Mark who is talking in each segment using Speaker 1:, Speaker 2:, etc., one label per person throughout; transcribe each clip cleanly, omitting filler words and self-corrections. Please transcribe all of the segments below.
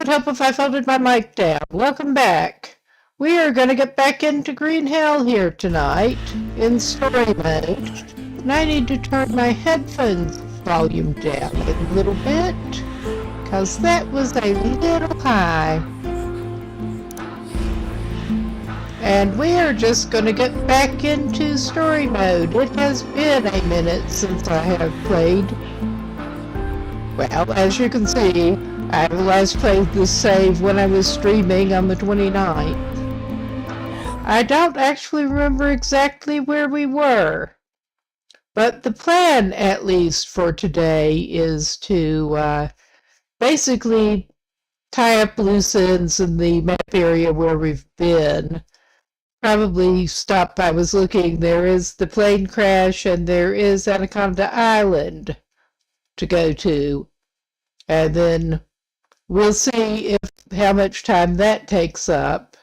Speaker 1: would help if I folded my mic down. Welcome back. We are going to get back into Green Hell here tonight in story mode. And I need to turn my headphones volume down a little bit, because that was a little high. And we are just going to get back into story mode. It has been a minute since I have played. Well, as you can see, I last played this save when I was streaming on the 29th. I don't actually remember exactly where we were, but the plan, at least for today, is to basically tie up loose ends in the map area where we've been. Probably stop. I was looking, there is the plane crash and there is Anaconda Island to go to, and then we'll see how much time that takes up.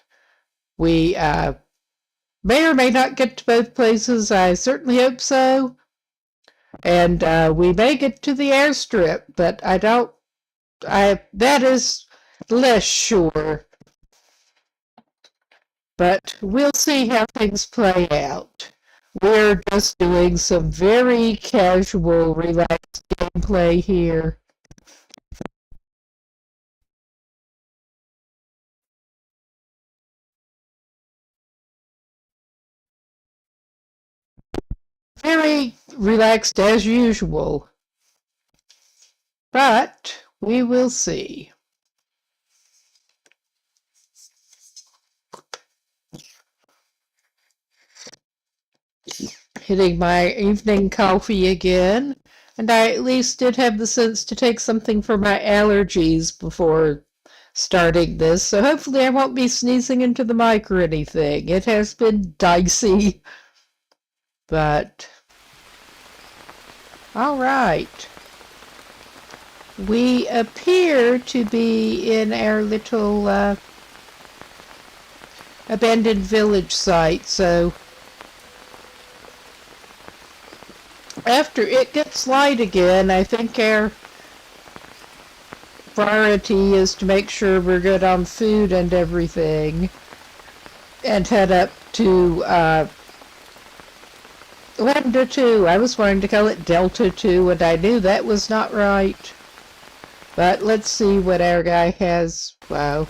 Speaker 1: We may or may not get to both places. I certainly hope so. And we may get to the airstrip, but that is less sure. But we'll see how things play out. We're just doing some very casual, relaxed gameplay here. Very relaxed as usual. But we will see. Hitting my evening coffee again, and I at least did have the sense to take something for my allergies before starting this, so hopefully I won't be sneezing into the mic or anything. It has been dicey, but all right. We appear to be in our little abandoned village site, so after it gets light again, I think our priority is to make sure we're good on food and everything, and head up to Lambda 2. I was wanting to call it Delta 2, and I knew that was not right. But let's see what our guy has. Wow.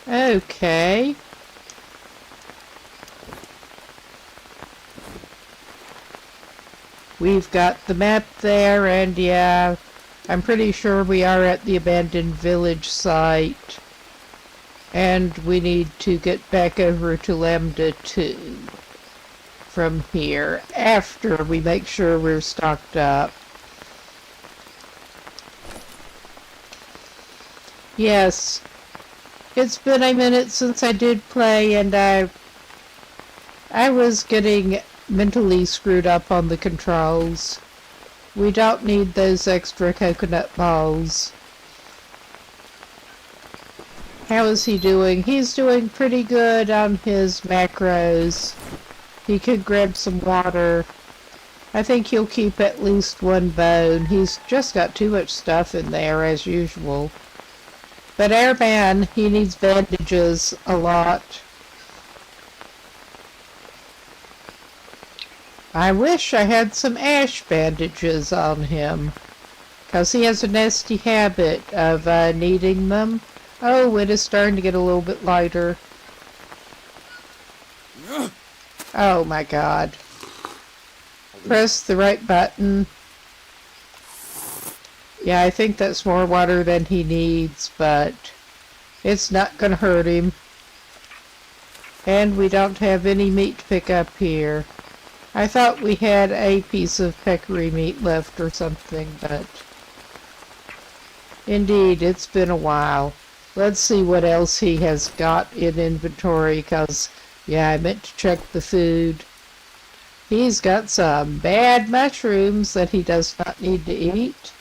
Speaker 1: Okay. We've got the map there, and yeah, I'm pretty sure we are at the abandoned village site. And we need to get back over to Lambda 2 from here, after we make sure we're stocked up. Yes. It's been a minute since I did play, and I was getting mentally screwed up on the controls. We don't need those extra coconut balls. How is he doing? He's doing pretty good on his macros. He could grab some water. I think he'll keep at least one bone. He's just got too much stuff in there, as usual. But our man, he needs bandages a lot. I wish I had some ash bandages on him, because he has a nasty habit of needing them. Oh, it is starting to get a little bit lighter. Oh my God. Press the right button. Yeah, I think that's more water than he needs, but it's not going to hurt him. And we don't have any meat to pick up here. I thought we had a piece of peccary meat left or something, but indeed, it's been a while. Let's see what else he has got in inventory, because, yeah, I meant to check the food. He's got some bad mushrooms that he does not need to eat.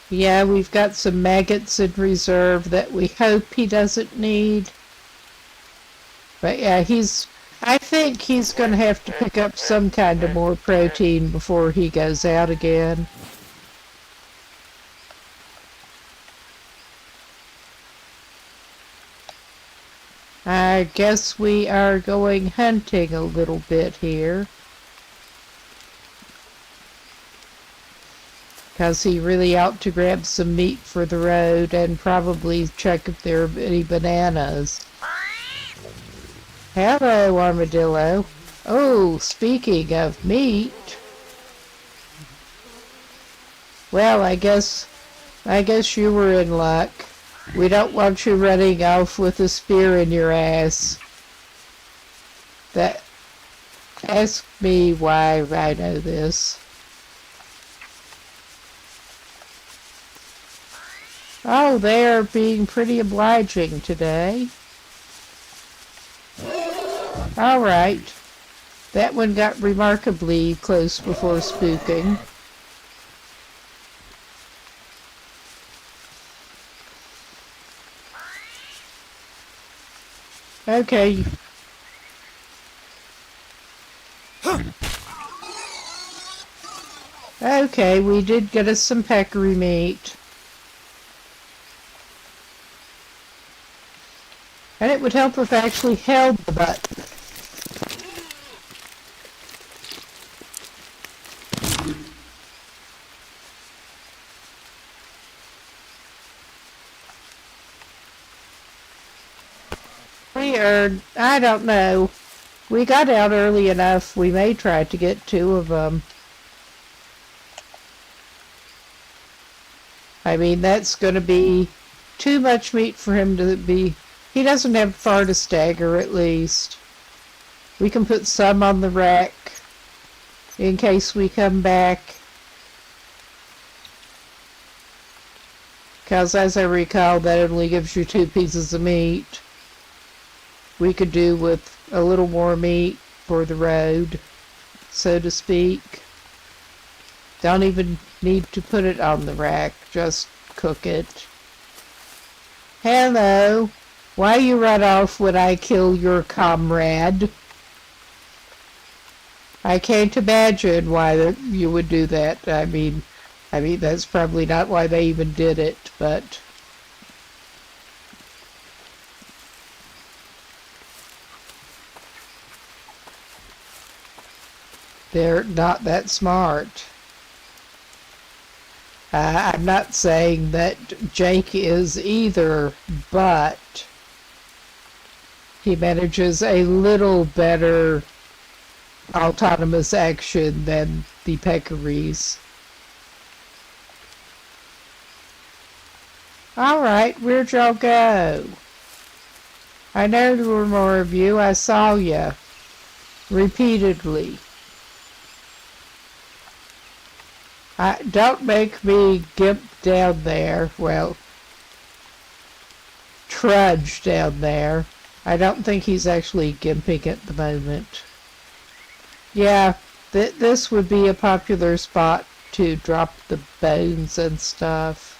Speaker 1: Yeah, we've got some maggots in reserve that we hope he doesn't need. But yeah, I think he's going to have to pick up some kind of more protein before he goes out again. I guess we are going hunting a little bit here. Because he really ought to grab some meat for the road and probably check if there are any bananas. Hello, armadillo. Oh, speaking of meat. Well, I guess you were in luck. We don't want you running off with a spear in your ass. Ask me why I know this. Oh, they're being pretty obliging today. All right. That one got remarkably close before spooking. Okay. Okay, we did get us some peccary meat. And it would help if I actually held the button. I don't know. We got out early enough. We may try to get 2 of them. I mean, that's going to be too much meat for him to be... He doesn't have far to stagger, at least. We can put some on the rack in case we come back. Because as I recall, that only gives you 2 pieces of meat. We could do with a little more meat for the road, so to speak. Don't even need to put it on the rack, just cook it. Hello. Why you run off when I kill your comrade? I can't imagine why you would do that. I mean, that's probably not why they even did it, but... They're not that smart. I'm not saying that Jake is either, but he manages a little better autonomous action than the peccaries. Alright, where'd y'all go? I know there were more of you. I saw you. Repeatedly. Don't make me gimp down there. Well, trudge down there. I don't think he's actually gimping at the moment. Yeah, this would be a popular spot to drop the bones and stuff.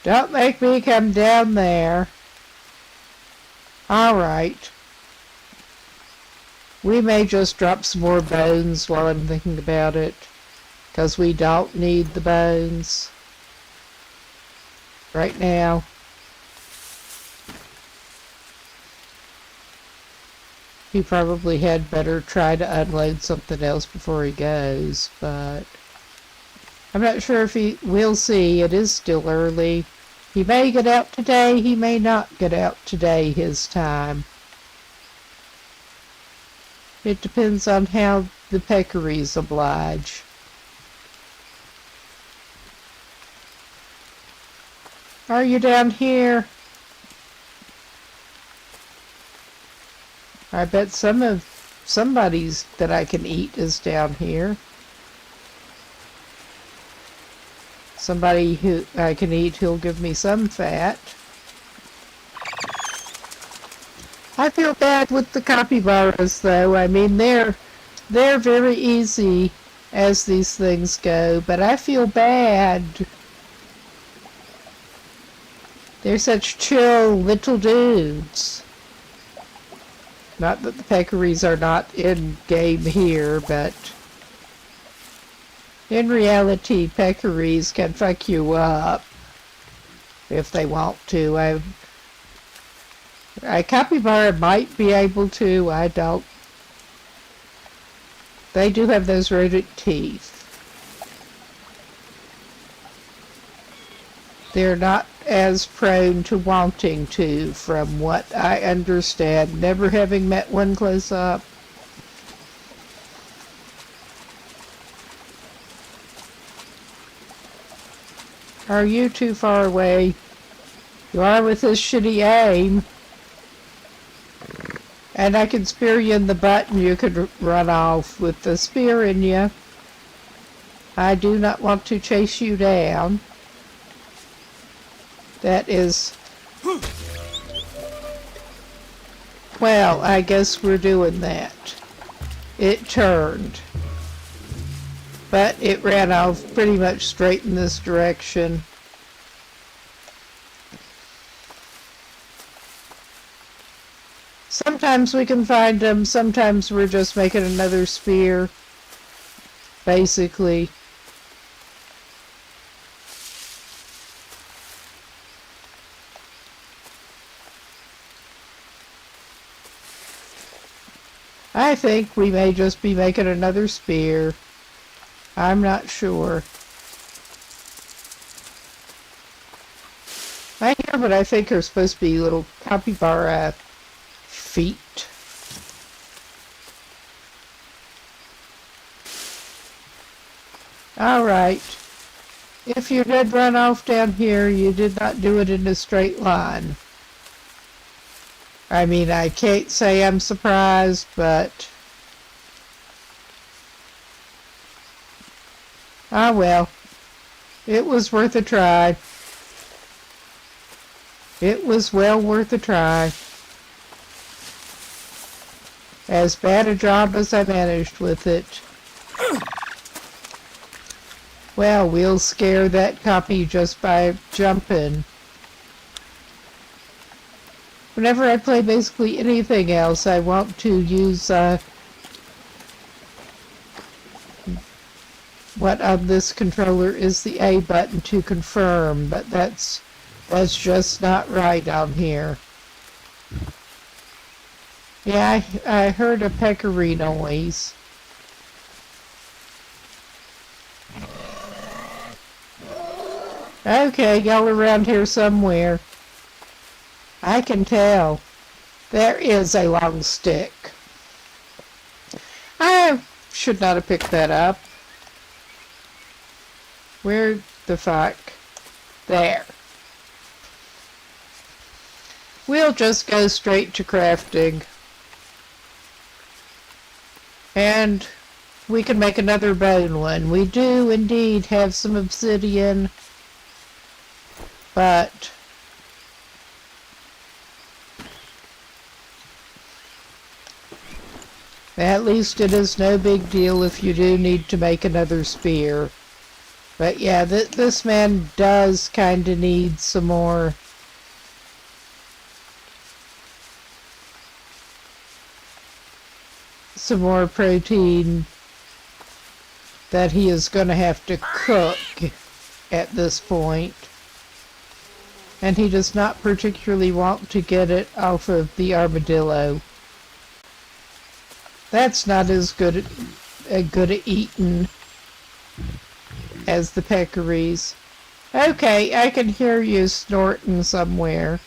Speaker 1: Don't make me come down there. Alright. We may just drop some more bones while I'm thinking about it, because we don't need the bones right now. He probably had better try to unload something else before he goes, but I'm not sure if we'll see. It is still early. He may get out today, he may not get out today his time. It depends on how the peccaries oblige. Are you down here? I bet somebody's that I can eat is down here. Somebody who I can eat who'll give me some fat. I feel bad with the capybaras, though. I mean, they're very easy as these things go, but I feel bad. They're such chill little dudes. Not that the peccaries are not in game here, but in reality, peccaries can fuck you up if they want to. A capybara might be able to, I don't. They do have those rodent teeth. They're not as prone to wanting to, from what I understand, never having met one close up. Are you too far away? You are with this shitty aim. And I can spear you in the butt and you could run off with the spear in you. I do not want to chase you down. That is... Well, I guess we're doing that. It turned. But it ran off pretty much straight in this direction. Sometimes we can find them, sometimes we're just making another spear, basically. I think we may just be making another spear. I'm not sure. I hear what I think are supposed to be little capybara feet. Alright. If you did run off down here, you did not do it in a straight line. I mean, I can't say I'm surprised, but... Ah well. It was worth a try. It was well worth a try. As bad a job as I managed with it. Well, we'll scare that copy just by jumping. Whenever I play basically anything else, I want to use what on this controller is the A button to confirm, but that's just not right on here. Yeah, I heard a peccary noise. Okay, y'all around here somewhere. I can tell. There is a long stick. I should not have picked that up. Where the fuck? There. We'll just go straight to crafting. And we can make another bone one. We do indeed have some obsidian, but at least it is no big deal if you do need to make another spear. But yeah, this man does kind of need some more protein that he is going to have to cook at this point. And he does not particularly want to get it off of the armadillo. That's not as good at eating as the peccaries. Okay, I can hear you snorting somewhere.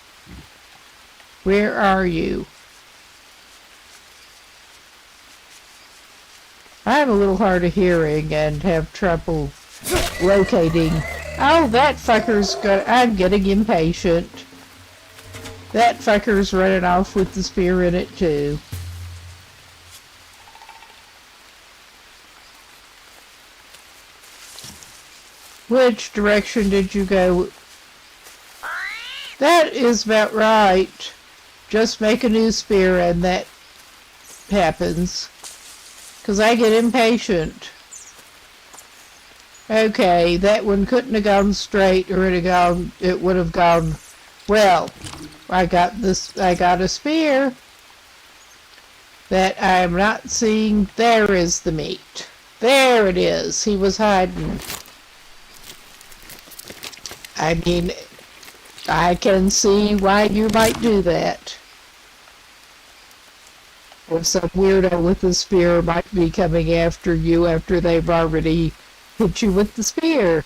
Speaker 1: Where are you? I'm a little hard of hearing and have trouble locating. Oh, that fucker's good. I'm getting impatient. That fucker's running off with the spear in it too. Which direction did you go? That is about right. Just make a new spear and that happens. 'Cause I get impatient. Okay, that one couldn't have gone straight, or it would have gone, well, I got a spear that I'm not seeing. There is the meat. There it is. He was hiding. I mean, I can see why you might do that. Or some weirdo with a spear might be coming after you after they've already hit you with the spear.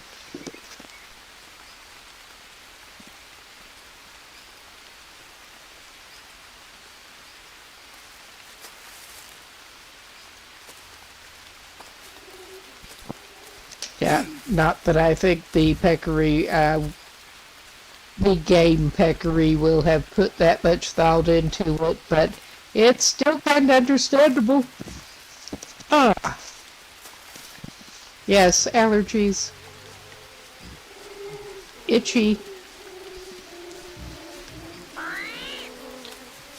Speaker 1: Yeah, not that I think the peccary, the game peccary will have put that much thought into it, but it's still kind of understandable. Ah. Yes, allergies. Itchy.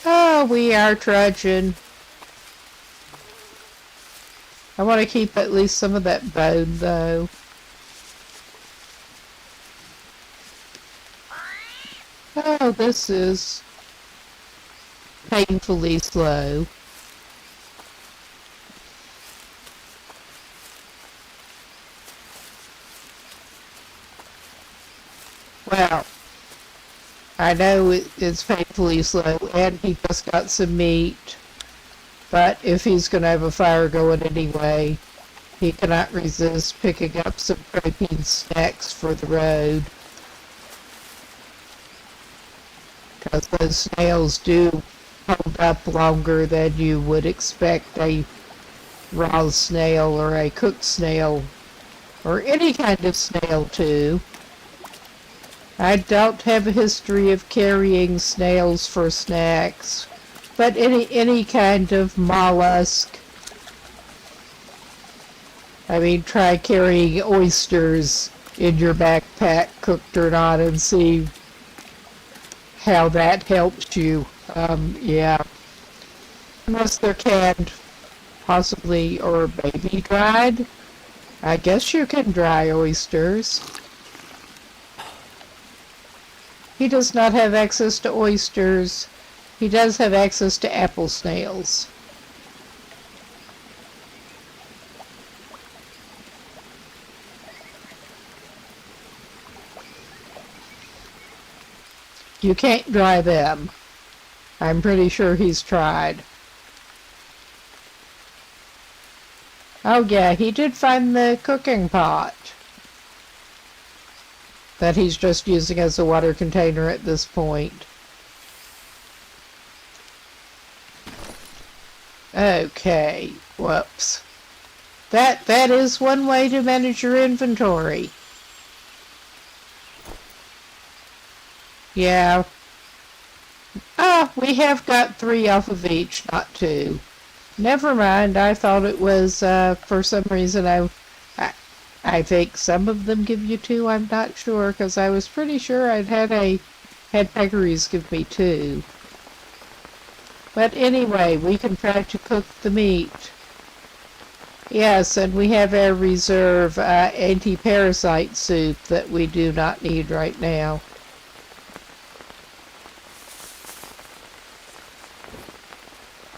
Speaker 1: Oh, we are trudging. I want to keep at least some of that bone, though. Oh, this is painfully slow. Well, I know it's painfully slow, and he just got some meat. But if he's going to have a fire going anyway, he cannot resist picking up some protein snacks for the road. Because those snails do hold up longer than you would expect a raw snail or a cooked snail, or any kind of snail to. I don't have a history of carrying snails for snacks, but any kind of mollusk. I mean, try carrying oysters in your backpack, cooked or not, and see how that helps you. Yeah. Unless they're canned, possibly, or maybe dried. I guess you can dry oysters. He does not have access to oysters. He does have access to apple snails. You can't dry them. I'm pretty sure he's tried. Oh yeah, he did find the cooking pot that he's just using as a water container at this point. Okay, whoops. That is one way to manage your inventory. Yeah. Ah, we have got 3 off of each, not 2. Never mind, I thought it was, for some reason, I think some of them give you 2, I'm not sure, because I was pretty sure had peccaries give me 2. But anyway, we can try to cook the meat. Yes, and we have our reserve anti-parasite soup that we do not need right now.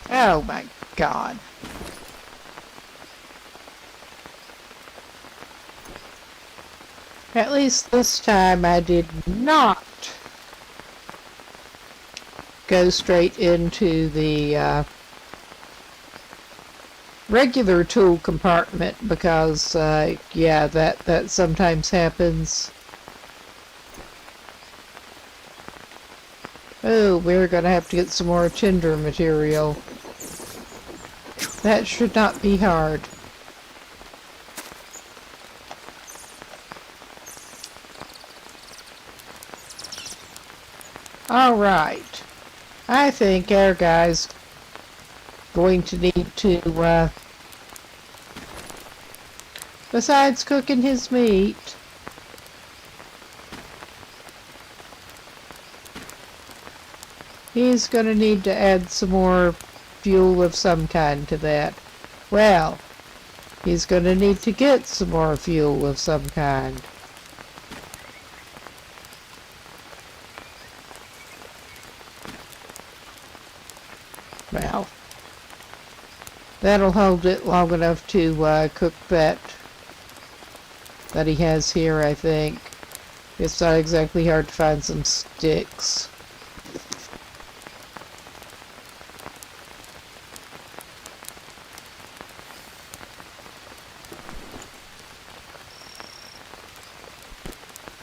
Speaker 1: Oh my God. At least this time I did not go straight into the regular tool compartment because, yeah, that sometimes happens. Oh, we're going to have to get some more tinder material. That should not be hard. Alright. I think our guy's going to need to, besides cooking his meat, he's going to need to add some more fuel of some kind to that. Well, He's going to need to get some more fuel of some kind. Well, that'll hold it long enough to cook that he has here, I think. It's not exactly hard to find some sticks.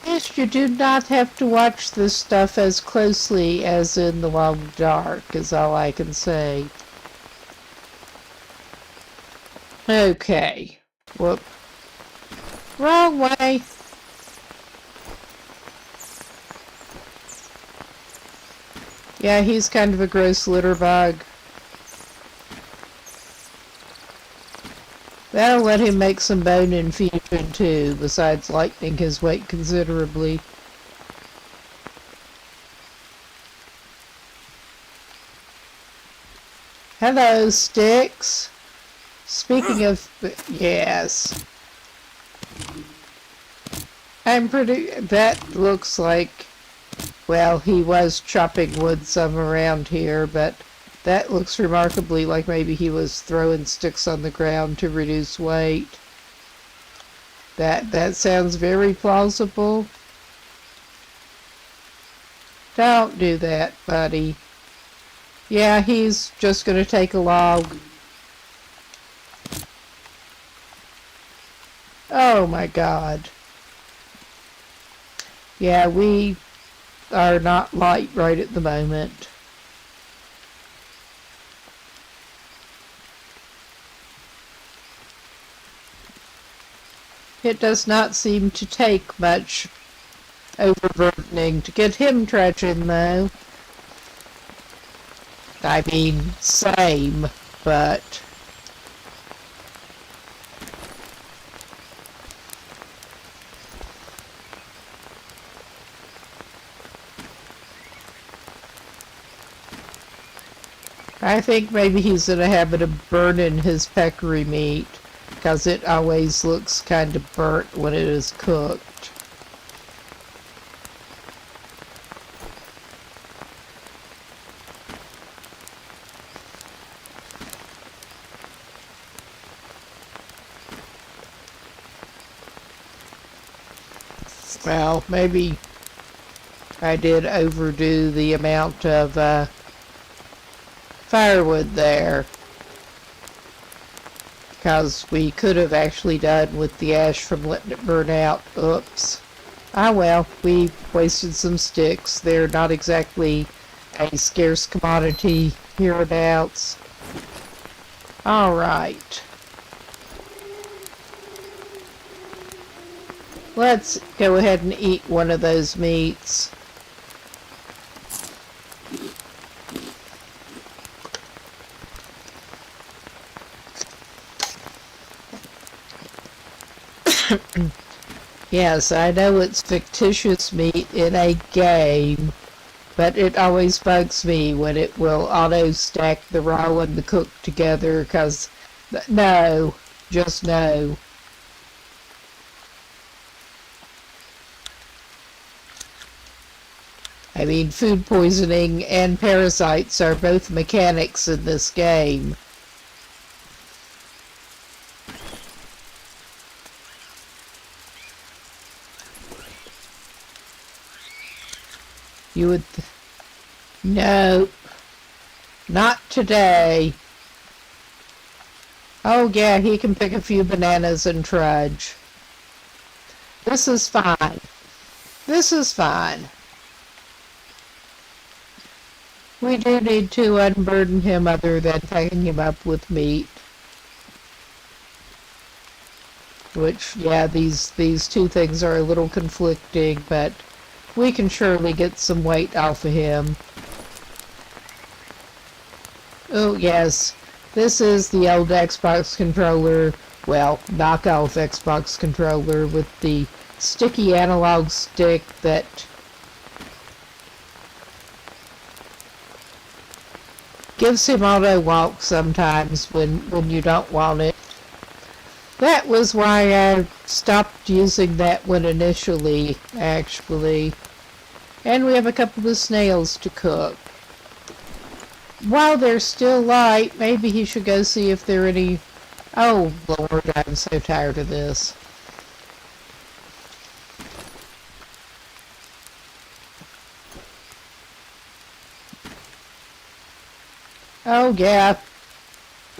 Speaker 1: Yes, you do not have to watch this stuff as closely as in the long dark, is all I can say. Okay. Whoop. Wrong way. Yeah, he's kind of a gross litter bug. That'll let him make some bone infusion too, besides lightening his weight considerably. Hello, Sticks. Speaking of... yes. That looks like... well, he was chopping wood some around here, but that looks remarkably like maybe he was throwing sticks on the ground to reduce weight. That sounds very plausible. Don't do that, buddy. Yeah, he's just gonna take a log. Oh my God. Yeah, we are not light right at the moment. It does not seem to take much overburdening to get him trudging, though. I mean, same, but... I think maybe he's in a habit of burning his peccary meat, because it always looks kind of burnt when it is cooked. Well, maybe I did overdo the amount of firewood there, because we could have actually done with the ash from letting it burn out. Oops. Ah well, we wasted some sticks. They're not exactly a scarce commodity hereabouts. Alright. Let's go ahead and eat one of those meats. Yes, I know it's fictitious meat in a game, but it always bugs me when it will auto-stack the raw and the cooked together, because, no, just no. I mean, food poisoning and parasites are both mechanics in this game. You would... Nope. Not today. Oh yeah, he can pick a few bananas and trudge. This is fine. This is fine. We do need to unburden him other than packing him up with meat. Which, yeah, these two things are a little conflicting, but we can surely get some weight off of him. Oh, yes. This is the old Xbox controller, well, knockoff Xbox controller with the sticky analog stick that gives him auto walk sometimes when you don't want it. That was why I stopped using that one initially, actually. And we have a couple of snails to cook. While they're still light, maybe he should go see if there are any... Oh, Lord, I'm so tired of this. Oh, yeah.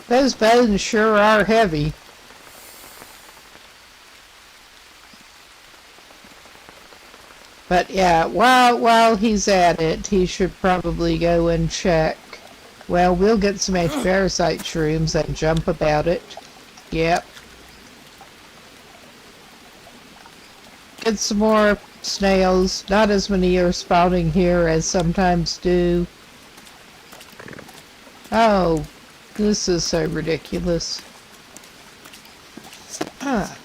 Speaker 1: Those bones sure are heavy. But yeah, while he's at it, he should probably go and check. Well, we'll get some antiparasite shrooms and jump about it. Yep. Get some more snails. Not as many are spawning here as sometimes do. Oh, this is so ridiculous. Ah.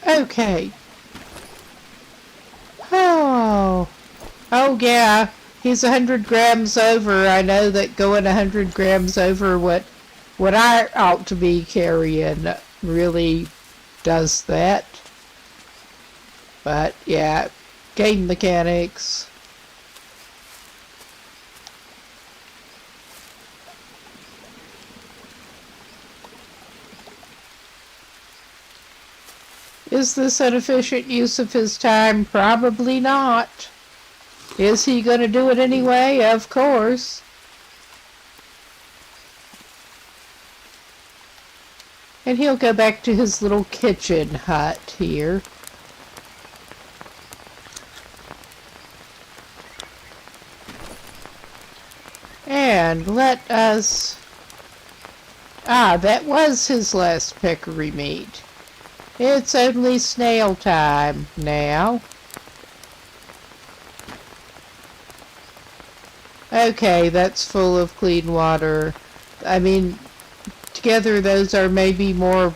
Speaker 1: Okay. Oh. Oh, yeah. He's 100 grams over. I know that going 100 grams over what I ought to be carrying really does that. But, yeah. Game mechanics. Is this an efficient use of his time? Probably not. Is he going to do it anyway? Of course. And he'll go back to his little kitchen hut here. And let us... Ah, that was his last peccary meat. It's only snail time now. Okay, that's full of clean water. I mean, together those are maybe more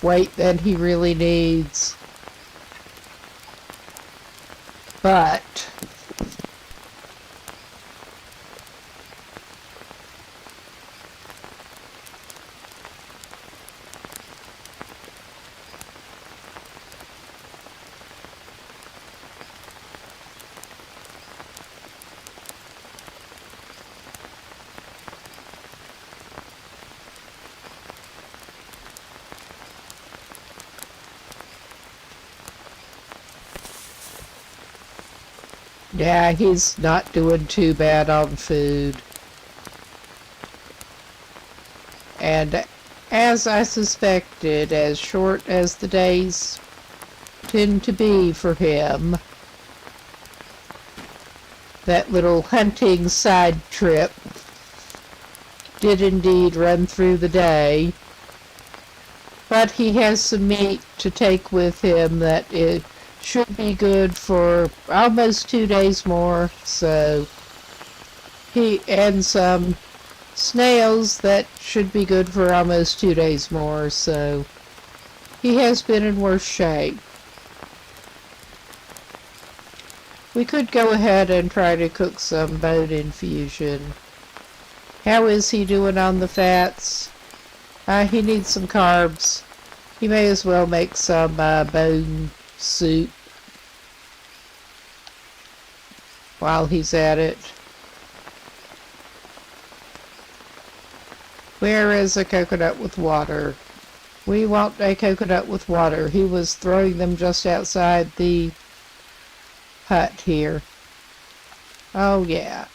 Speaker 1: weight than he really needs. But... yeah, he's not doing too bad on food. And as I suspected, as short as the days tend to be for him, that little hunting side trip did indeed run through the day. But he has some meat to take with him that it should be good for almost 2 days more, so and some snails that should be good for almost 2 days more, so he has been in worse shape. We could go ahead and try to cook some bone infusion. How is he doing on the fats? He needs some carbs. He may as well make some bone soup while he's at it. Where is a coconut with water? We want a coconut with water. He was throwing them just outside the hut here. Oh yeah.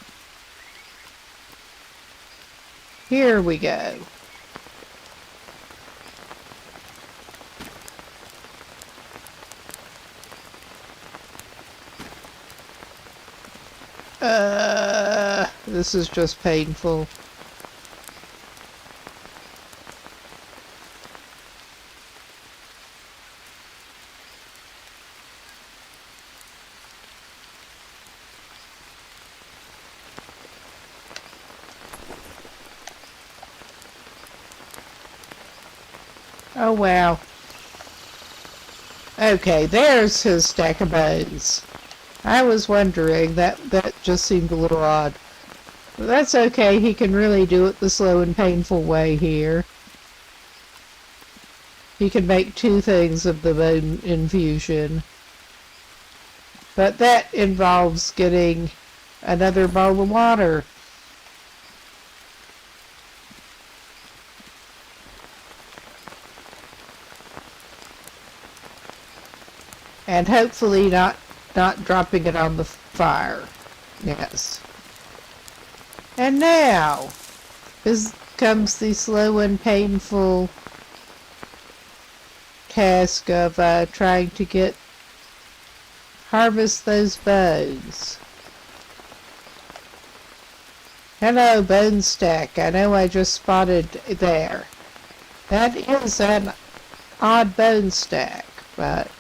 Speaker 1: Here we go. This is just painful. Oh wow. Okay, there's his stack of bones. I was wondering, that just seemed a little odd. But that's okay, he can really do it the slow and painful way here. He can make 2 things of the bone infusion. But that involves getting another bowl of water. And hopefully not dropping it on the fire. Yes. And now comes the slow and painful task of trying to harvest those bones. Hello, bone stack. I know I just spotted there. That is an odd bone stack, but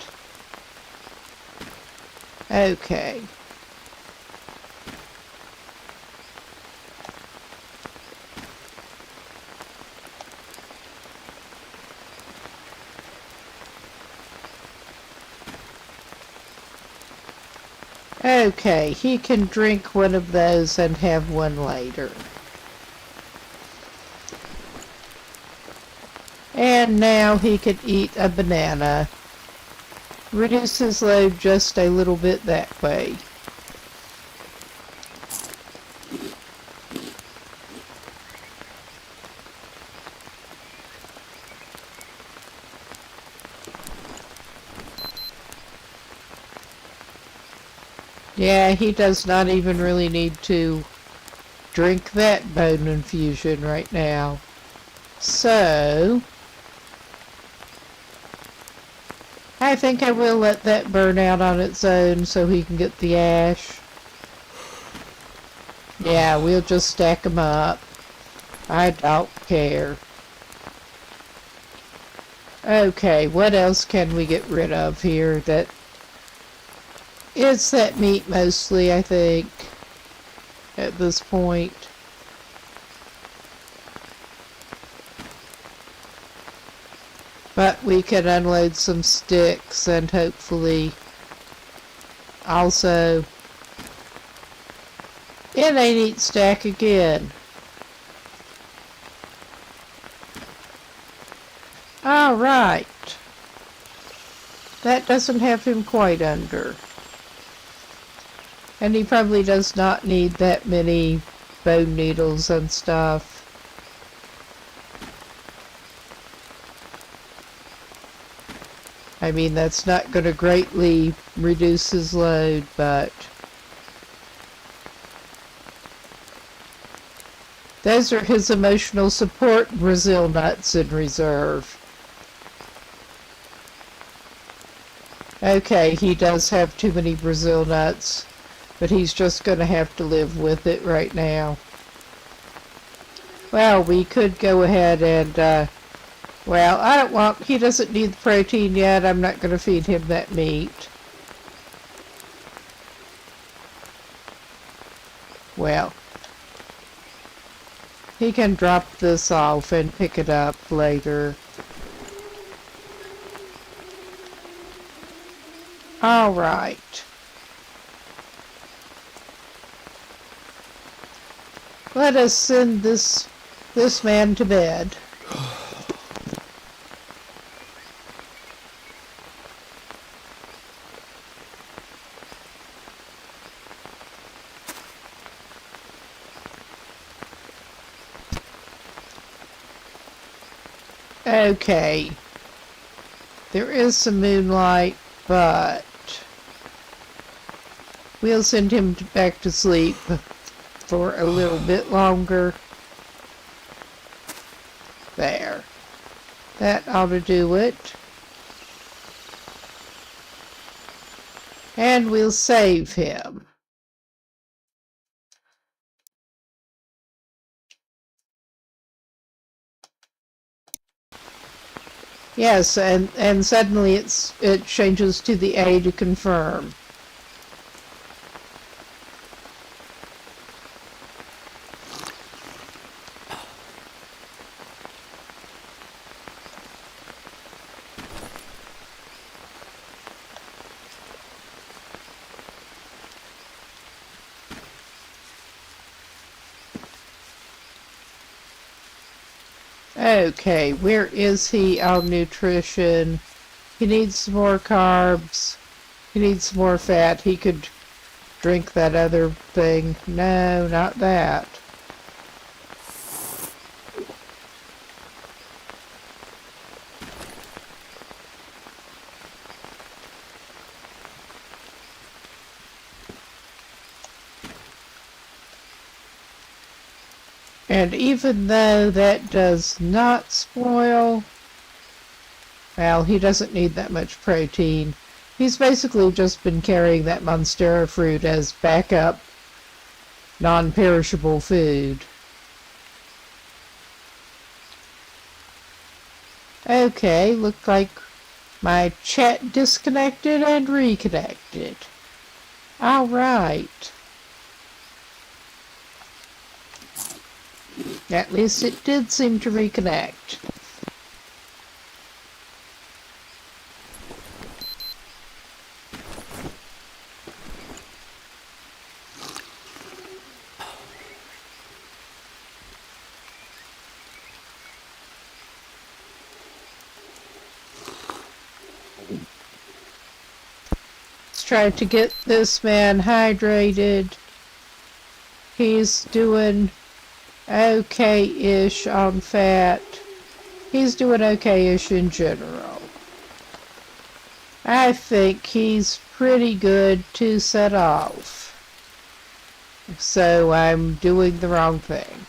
Speaker 1: okay. Okay, he can drink one of those and have one later. And now he can eat a banana. Reduce his load just a little bit that way. Yeah, he does not even really need to drink that bone infusion right now. So, I think I will let that burn out on its own so he can get the ash. Yeah, we'll just stack them up. I don't care. Okay, what else can we get rid of here? It's that meat mostly, I think, at this point. But we can unload some sticks and hopefully also in a neat stack again. Alright. That doesn't have him quite under. And he probably does not need that many bone needles and stuff. I mean, that's not going to greatly reduce his load, but those are his emotional support Brazil nuts in reserve. Okay, he does have too many Brazil nuts, but he's just going to have to live with it right now. Well, we could go ahead and, well, he doesn't need the protein yet. I'm not going to feed him that meat. Well, he can drop this off and pick it up later. All right. Let us send this man to bed. Okay. There is some moonlight, but we'll send him back to sleep for a little bit longer. There. That ought to do it. And we'll save him. Yes, and suddenly it changes to the A to confirm. Okay, where is he on nutrition? He needs some more carbs. He needs some more fat. He could drink that other thing. No, not that. And even though that does not spoil, well, he doesn't need that much protein. He's basically just been carrying that Monstera fruit as backup, non-perishable food. Okay, looked like my chat disconnected and reconnected. Alright. At least it did seem to reconnect. Let's try to get this man hydrated. He's doing okay-ish on fat. He's doing okay-ish in general. I think he's pretty good to set off. So I'm doing the wrong thing.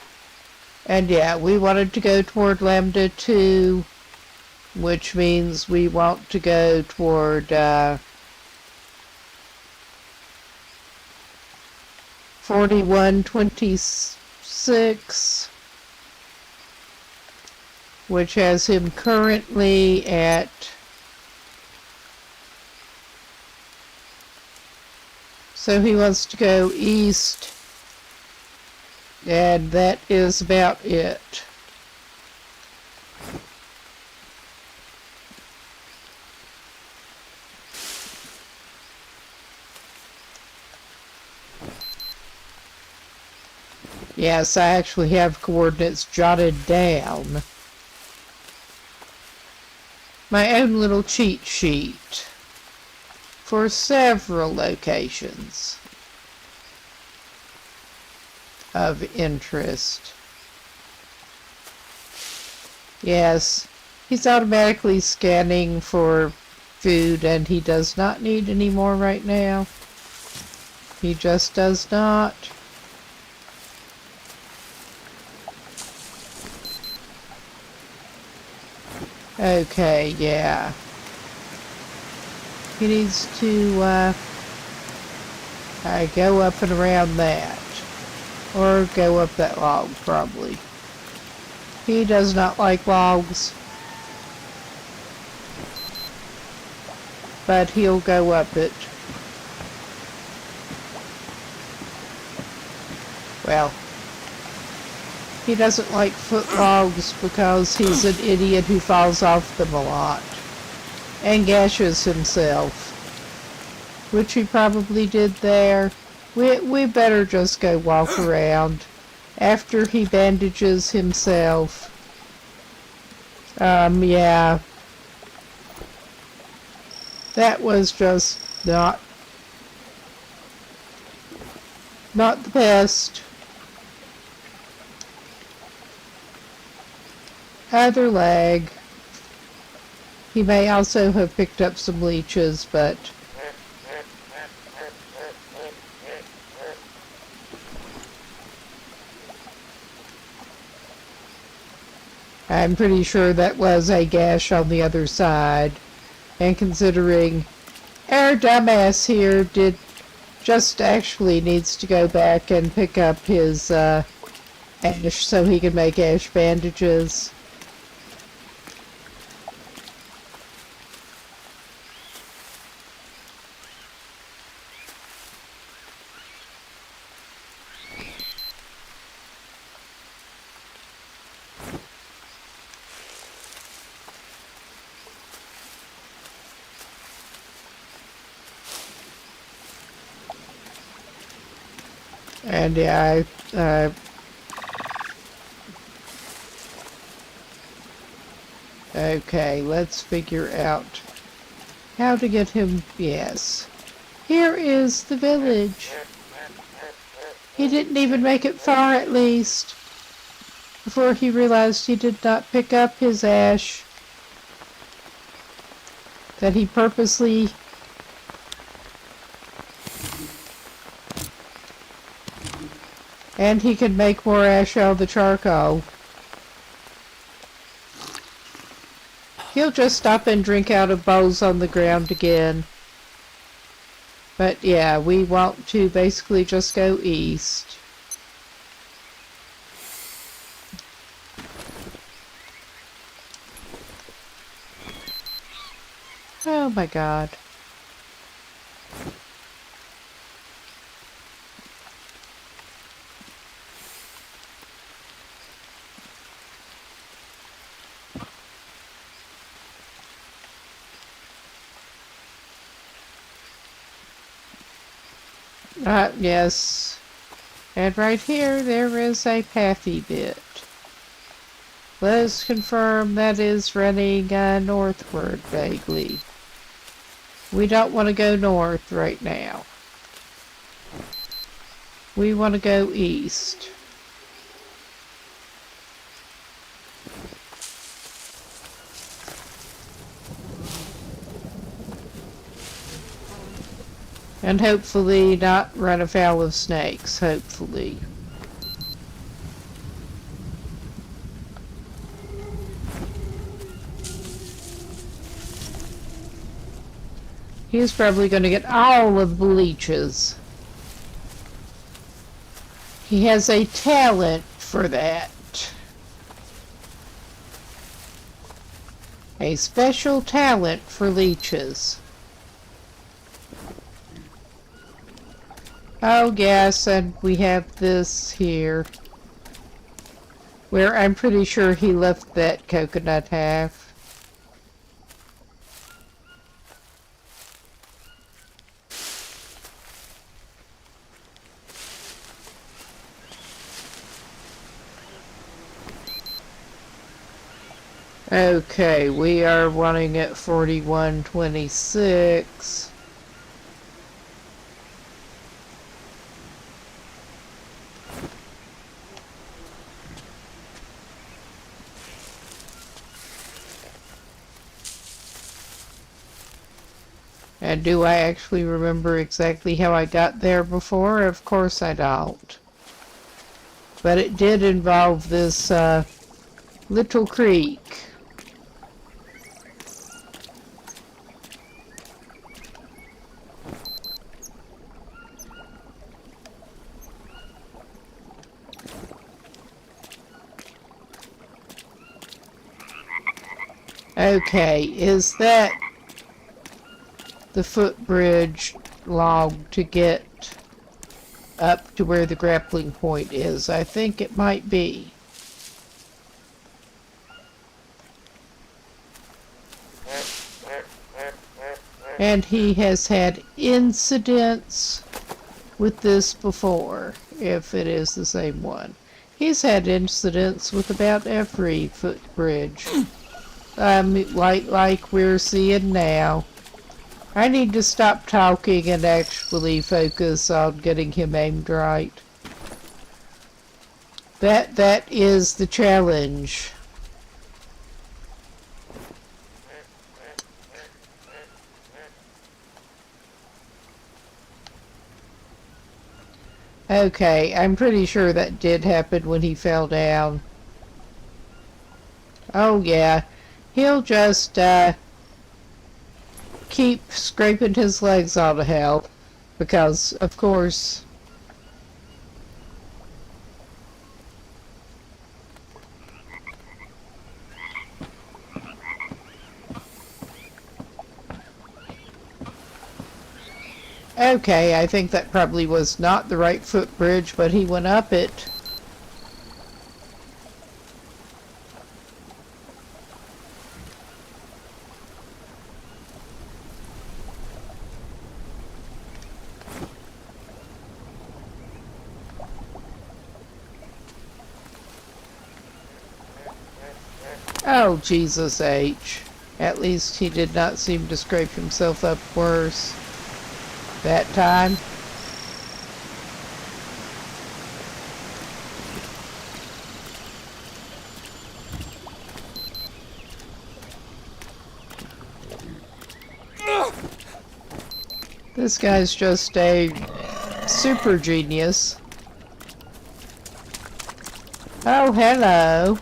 Speaker 1: And yeah, we wanted to go toward Lambda 2, which means we want to go toward 4126, which has him currently at so he wants to go east, and that is about it. Yes, I actually have coordinates jotted down. My own little cheat sheet for several locations of interest. Yes, he's automatically scanning for food, and he does not need any more right now. He just does not. Okay, yeah. He needs to go up and around that. Or go up that log, probably. He does not like logs. But he'll go up it. Well, he doesn't like foot logs because he's an idiot who falls off them a lot and gashes himself, which he probably did there. We better just go walk around after he bandages himself. Yeah. That was just not the best. Other leg. He may also have picked up some leeches, but I'm pretty sure that was a gash on the other side. And considering our dumbass here just actually needs to go back and pick up his ash so he can make ash bandages. And yeah, Okay, let's figure out how to get him. Yes. Here is the village. He didn't even make it far, at least, before he realized he did not pick up his ash that he purposely and he could make more ash out of the charcoal. He'll just stop and drink out of bowls on the ground again. But yeah, we want to basically just go east. Oh my God. Yes. And right here, there is a pathy bit. Let's confirm that is running northward vaguely. We don't want to go north right now. We want to go east. And hopefully not run afoul of snakes, hopefully. He's probably going to get all of the leeches. He has a talent for that. A special talent for leeches. Oh yes, and we have this here, where I'm pretty sure he left that coconut half. Okay, we are wanting at 4126. And do I actually remember exactly how I got there before? Of course I don't. But it did involve this little creek. Okay, is that the footbridge log to get up to where the grappling point is? I think it might be. And he has had incidents with this before, if it is the same one. He's had incidents with about every footbridge, like we're seeing now. I need to stop talking and actually focus on getting him aimed right. That is the challenge. Okay, I'm pretty sure that did happen when he fell down. Oh yeah, he'll just keep scraping his legs out of hell, because of course. Okay, I think that probably was not the right footbridge, but he went up it. Oh, Jesus H. At least he did not seem to scrape himself up worse that time. This guy's just a super genius. Oh, hello.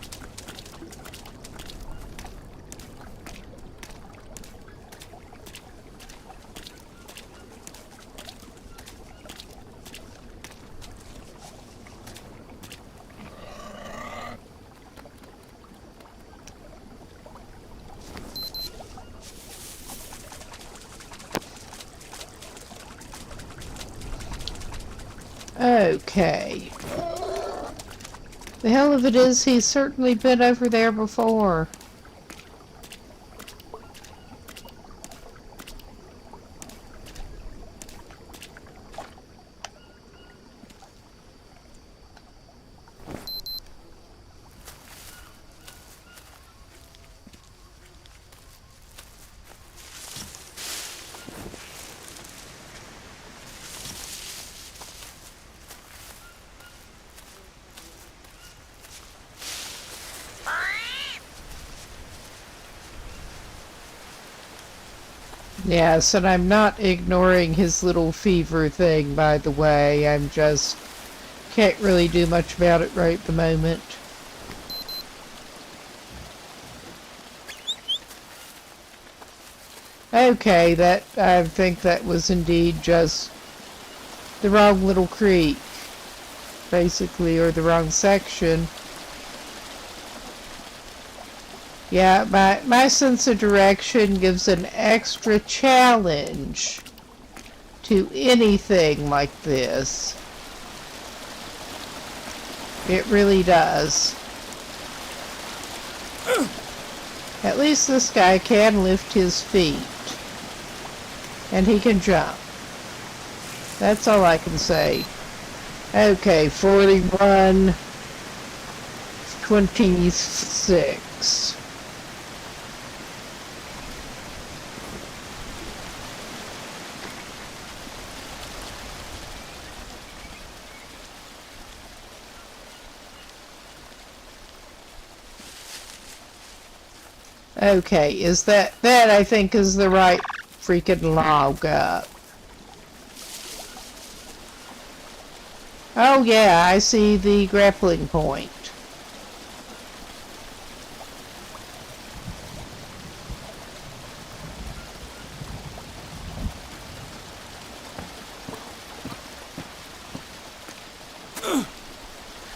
Speaker 1: Okay. The hell of it is, he's certainly been over there before. Yes, and I'm not ignoring his little fever thing, by the way. I'm just can't really do much about it right at the moment. Okay, I think that was indeed just the wrong little creek, basically, or the wrong section. Yeah, my sense of direction gives an extra challenge to anything like this. It really does. At least this guy can lift his feet. And he can jump. That's all I can say. Okay, 41, 26. Okay, is that I think is the right freaking log up. Oh yeah, I see the grappling point.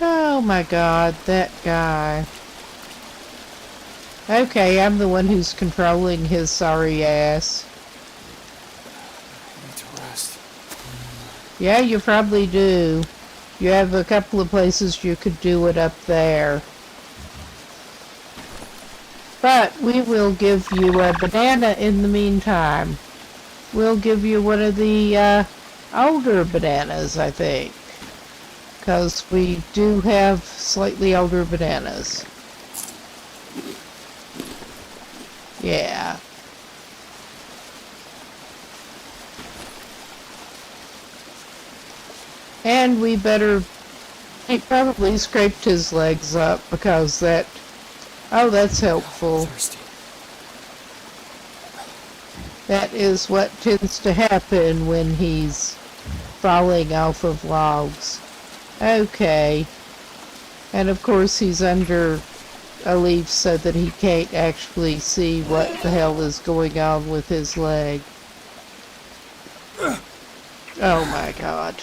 Speaker 1: Oh my god, that guy. Okay, I'm the one who's controlling his sorry ass.
Speaker 2: I need to rest.
Speaker 1: Yeah, you probably do. You have a couple of places you could do it up there. But we will give you a banana in the meantime. We'll give you one of the older bananas, I think. Because we do have slightly older bananas. Yeah. And we better... He probably scraped his legs up because that... Oh, that's helpful. That is what tends to happen when he's falling off of logs. Okay. And of course he's under a leaf so that he can't actually see what the hell is going on with his leg. Oh my god.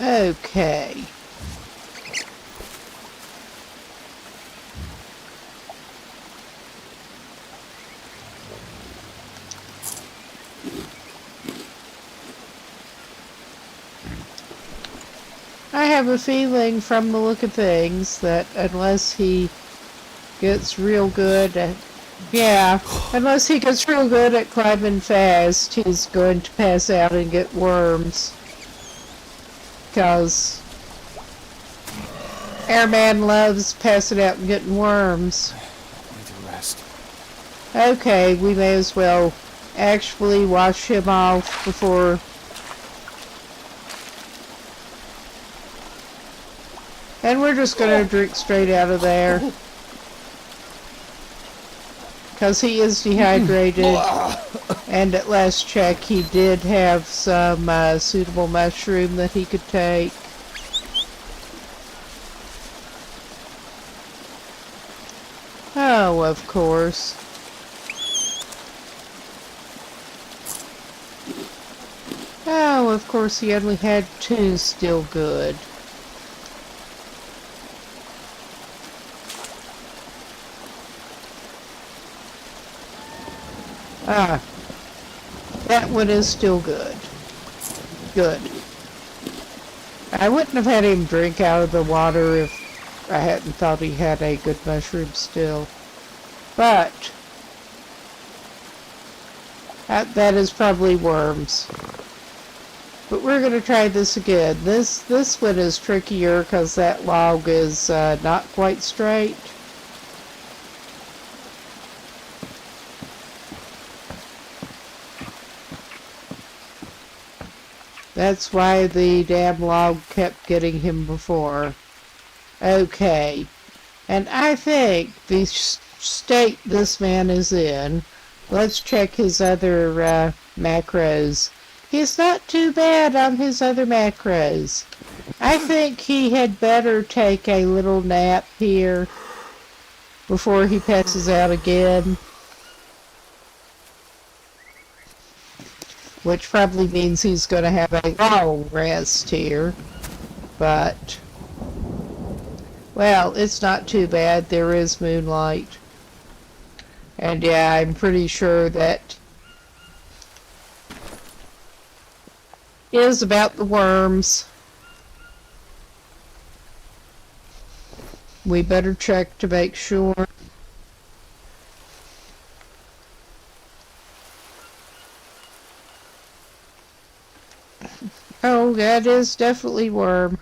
Speaker 1: Okay. have a feeling from the look of things that unless he gets real good at, unless he gets real good at climbing fast, he's going to pass out and get worms. Because Airman loves passing out and getting worms.
Speaker 2: I need to rest.
Speaker 1: Okay, we may as well actually wash him off before... And we're just gonna drink straight out of there. Because he is dehydrated. And at last check, he did have some suitable mushroom that he could take. Oh, of course. Oh, of course, he only had 2 still good. Ah, that one is still good. Good. I wouldn't have had him drink out of the water if I hadn't thought he had a good mushroom still. But that is probably worms. But we're going to try this again. This one is trickier because that log is not quite straight. That's why the damn log kept getting him before. Okay. And I think the state this man is in, let's check his other macros. He's not too bad on his other macros. I think he had better take a little nap here before he passes out again. Which probably means he's going to have a long rest here. But, well, it's not too bad. There is moonlight. And yeah, I'm pretty sure that is about the worms. We better check to make sure. Oh, that is definitely worm.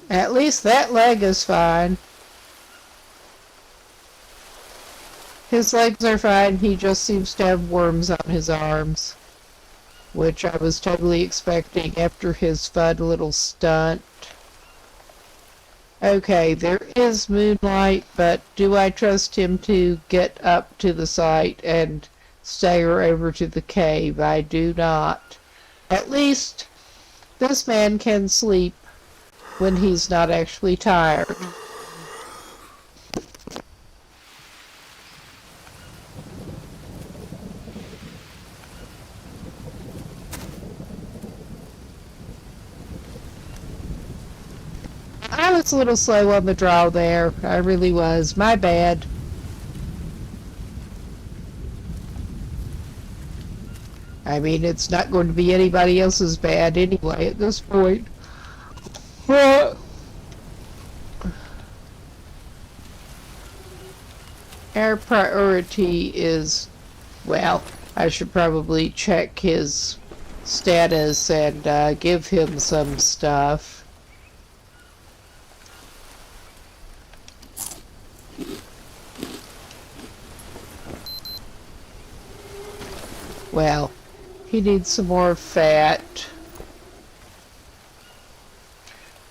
Speaker 1: At least that leg is fine. His legs are fine, he just seems to have worms on his arms. Which I was totally expecting after his fun little stunt. Okay, there is moonlight, but do I trust him to get up to the site and stagger over to the cave? I do not. At least this man can sleep when he's not actually tired. I was a little slow on the draw there. I really was. My bad. I mean, it's not going to be anybody else's bad anyway at this point. Our priority is, well, I should probably check his status and give him some stuff. Well, he needs some more fat.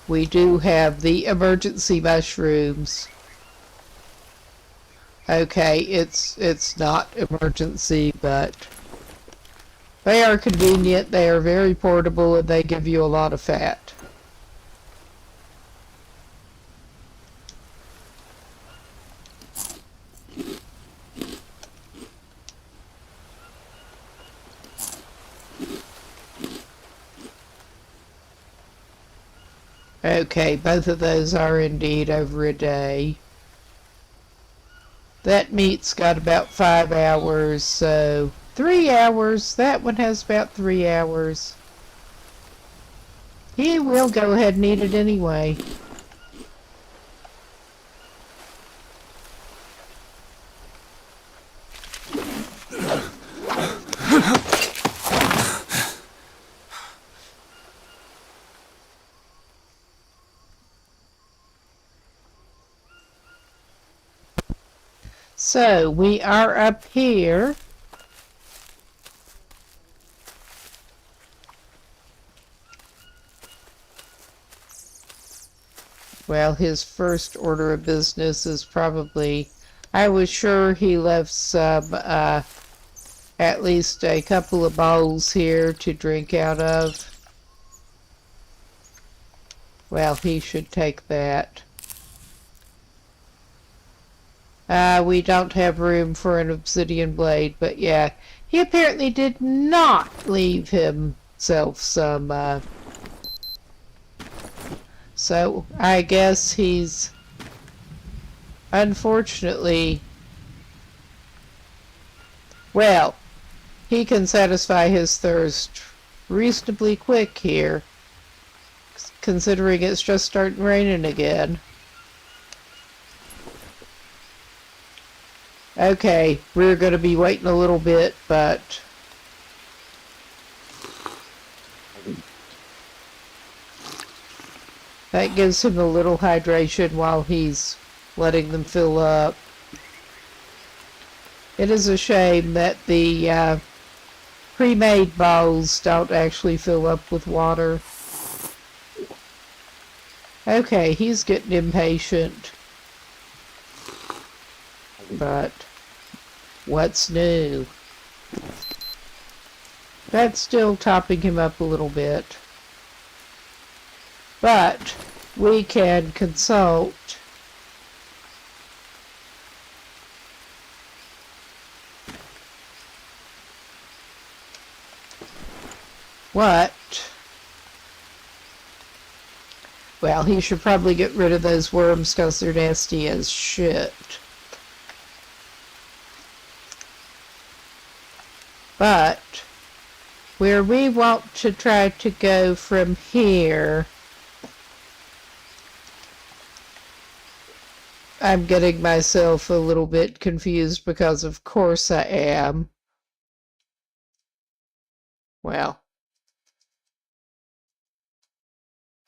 Speaker 1: We do have the emergency mushrooms. Okay, it's not emergency, but they are convenient, they are very portable, and they give you a lot of fat. Okay, both of those are indeed over a day. That meat's got about 5 hours, so 3 hours. That one has about 3 hours. He will go ahead and eat it anyway. So, we are up here. Well, his first order of business is probably, I was sure he left some, at least a couple of bowls here to drink out of. Well, he should take that. We don't have room for an obsidian blade, but yeah, he apparently did not leave himself some, so I guess he's, unfortunately, well, he can satisfy his thirst reasonably quick here, considering it's just starting raining again. Okay, we're going to be waiting a little bit, but that gives him a little hydration while he's letting them fill up. It is a shame that the pre-made bowls don't actually fill up with water. Okay, he's getting impatient. But what's new? That's still topping him up a little bit. But we can consult what? Well, he should probably get rid of those worms because they're nasty as shit. But where we want to try to go from here, I'm getting myself a little bit confused because of course I am. Well,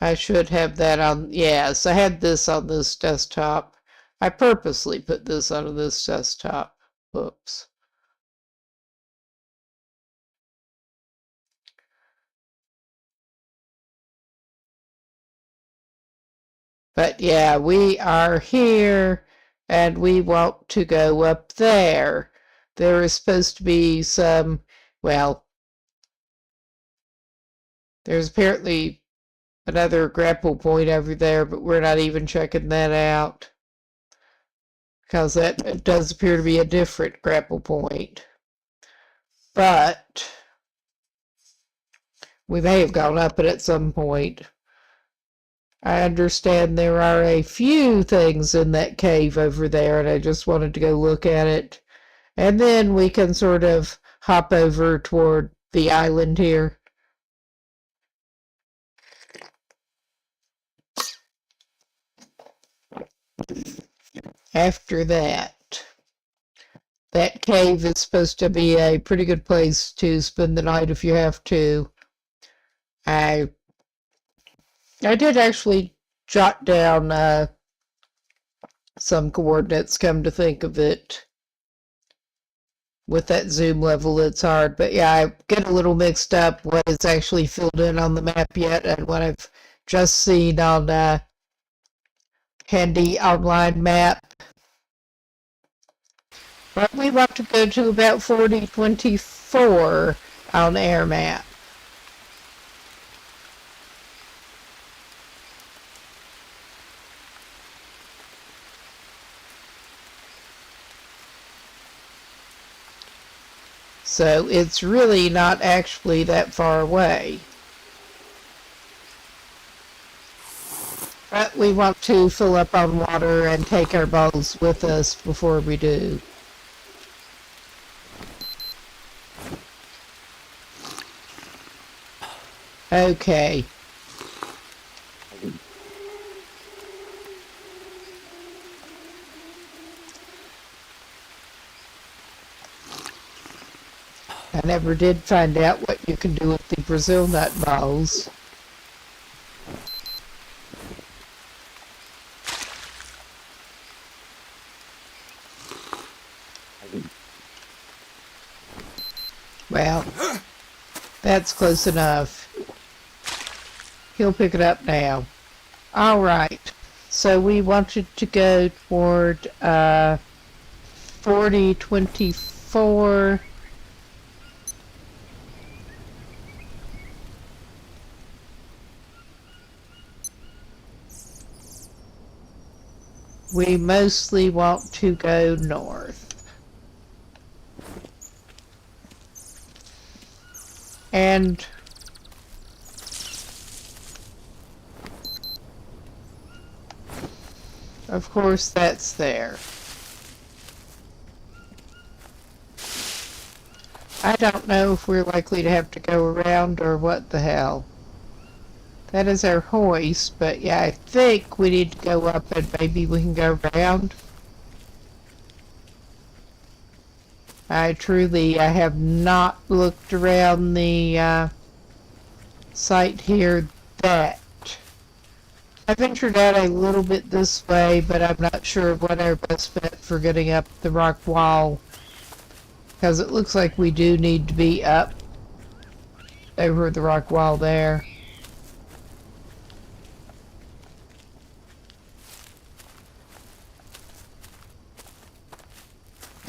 Speaker 1: I should have that on, yes, I had this on this desktop. I purposely put this on this desktop. Oops. But yeah, we are here and we want to go up there. There is supposed to be some, well, there's apparently another grapple point over there, but we're not even checking that out. Because that does appear to be a different grapple point. But we may have gone up it at some point. I understand there are a few things in that cave over there, and I just wanted to go look at it. And then we can sort of hop over toward the island here. After that, that cave is supposed to be a pretty good place to spend the night if you have to. I did actually jot down some coordinates, come to think of it. With that zoom level, it's hard. But yeah, I get a little mixed up what is actually filled in on the map yet and what I've just seen on a handy online map. But we want to go to about 4024 on air map. So it's really not actually that far away. But we want to fill up on water and take our bowls with us before we do. Okay. I never did find out what you can do with the Brazil nut balls. Well, that's close enough. He'll pick it up now. Alright, so we wanted to go toward 4024. We mostly want to go north. And of course that's there. I don't know if we're likely to have to go around or what the hell. That is our hoist, but yeah, I think we need to go up and maybe we can go around. I have not looked around the site here that. I ventured out a little bit this way, but I'm not sure what our best bet for getting up the rock wall, because it looks like we do need to be up over the rock wall there.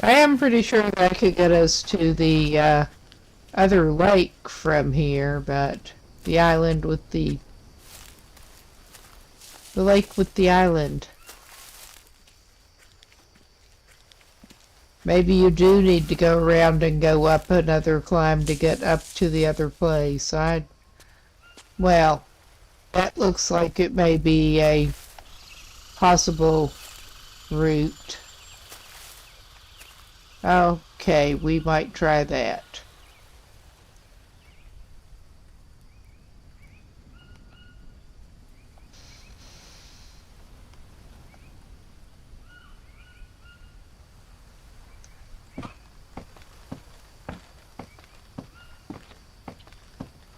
Speaker 1: I am pretty sure that could get us to the other lake from here, but the island with the lake with the island. Maybe you do need to go around and go up another climb to get up to the other place. Well, that looks like it may be a possible route. Okay, we might try that.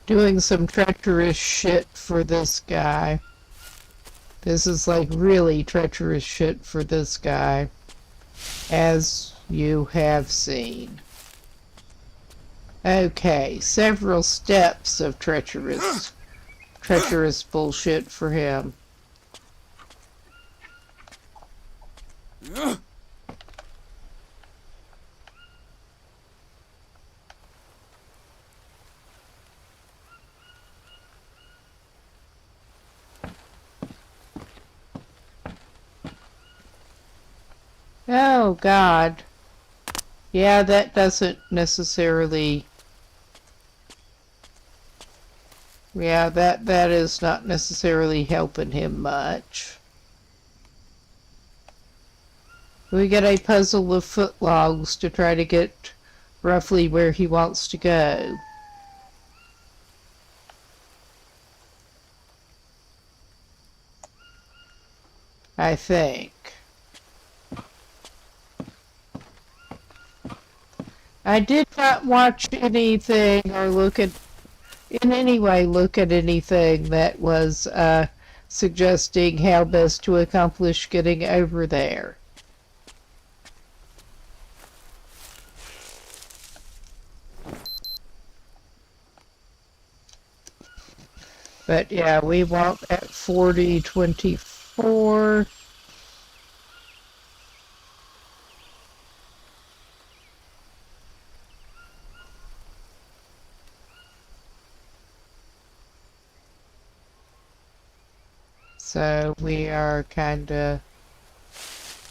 Speaker 1: Doing some treacherous shit for this guy. This is like really treacherous shit for this guy, as you have seen. Okay, several steps of treacherous bullshit for him. Oh, God. Yeah, that doesn't necessarily... Yeah, that is not necessarily helping him much. We get a puzzle of footlogs to try to get roughly where he wants to go. I think. I did not watch anything or in any way look at anything that was suggesting how best to accomplish getting over there. But yeah, we want at 4024. So we are kind of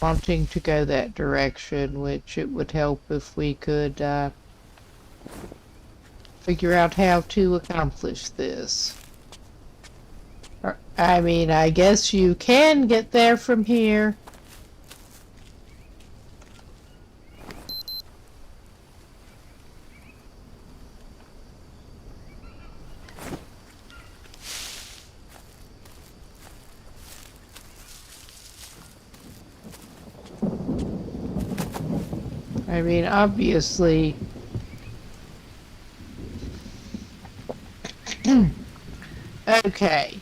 Speaker 1: wanting to go that direction, which it would help if we could figure out how to accomplish this. I mean, I guess you can get there from here. I mean, obviously... Okay.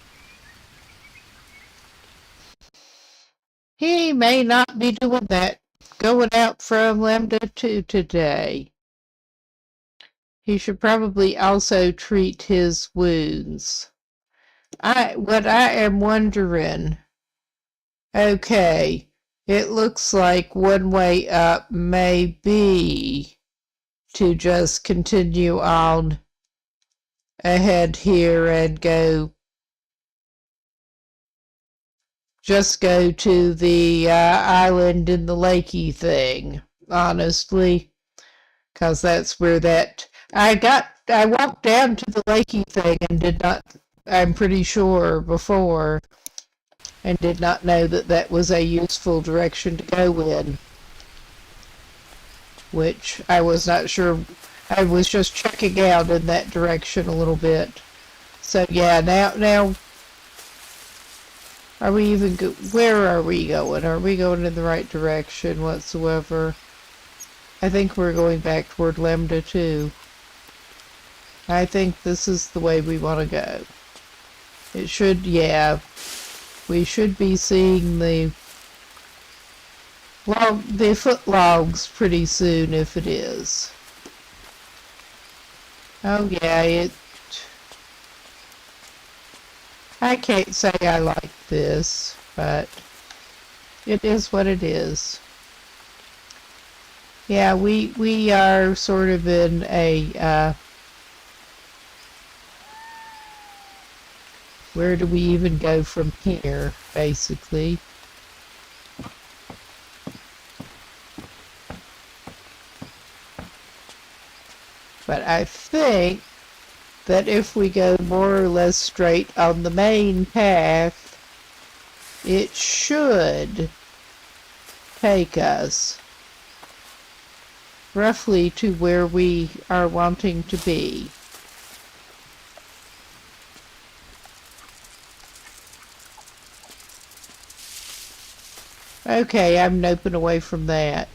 Speaker 1: He may not be doing that, going out from Lambda 2 today. He should probably also treat his wounds. What I am wondering... Okay, it looks like one way up may be to just continue on ahead here and just go to the island in the lakey thing, honestly, because that's where I walked down to the lakey thing and did not, I'm pretty sure before, and did not know that was a useful direction to go in, which I was not sure. I was just checking out in that direction a little bit. So yeah, now, are we even where are we going? Are we going in the right direction whatsoever? I think we're going back toward Lambda 2. I think this is the way we want to go. It should, yeah. We should be seeing the foot logs pretty soon if it is. Oh yeah, I can't say I like this, but it is what it is. Yeah, we are sort of in a, where do we even go from here, basically? But I think that if we go more or less straight on the main path, it should take us roughly to where we are wanting to be. Okay, I'm noping away from that.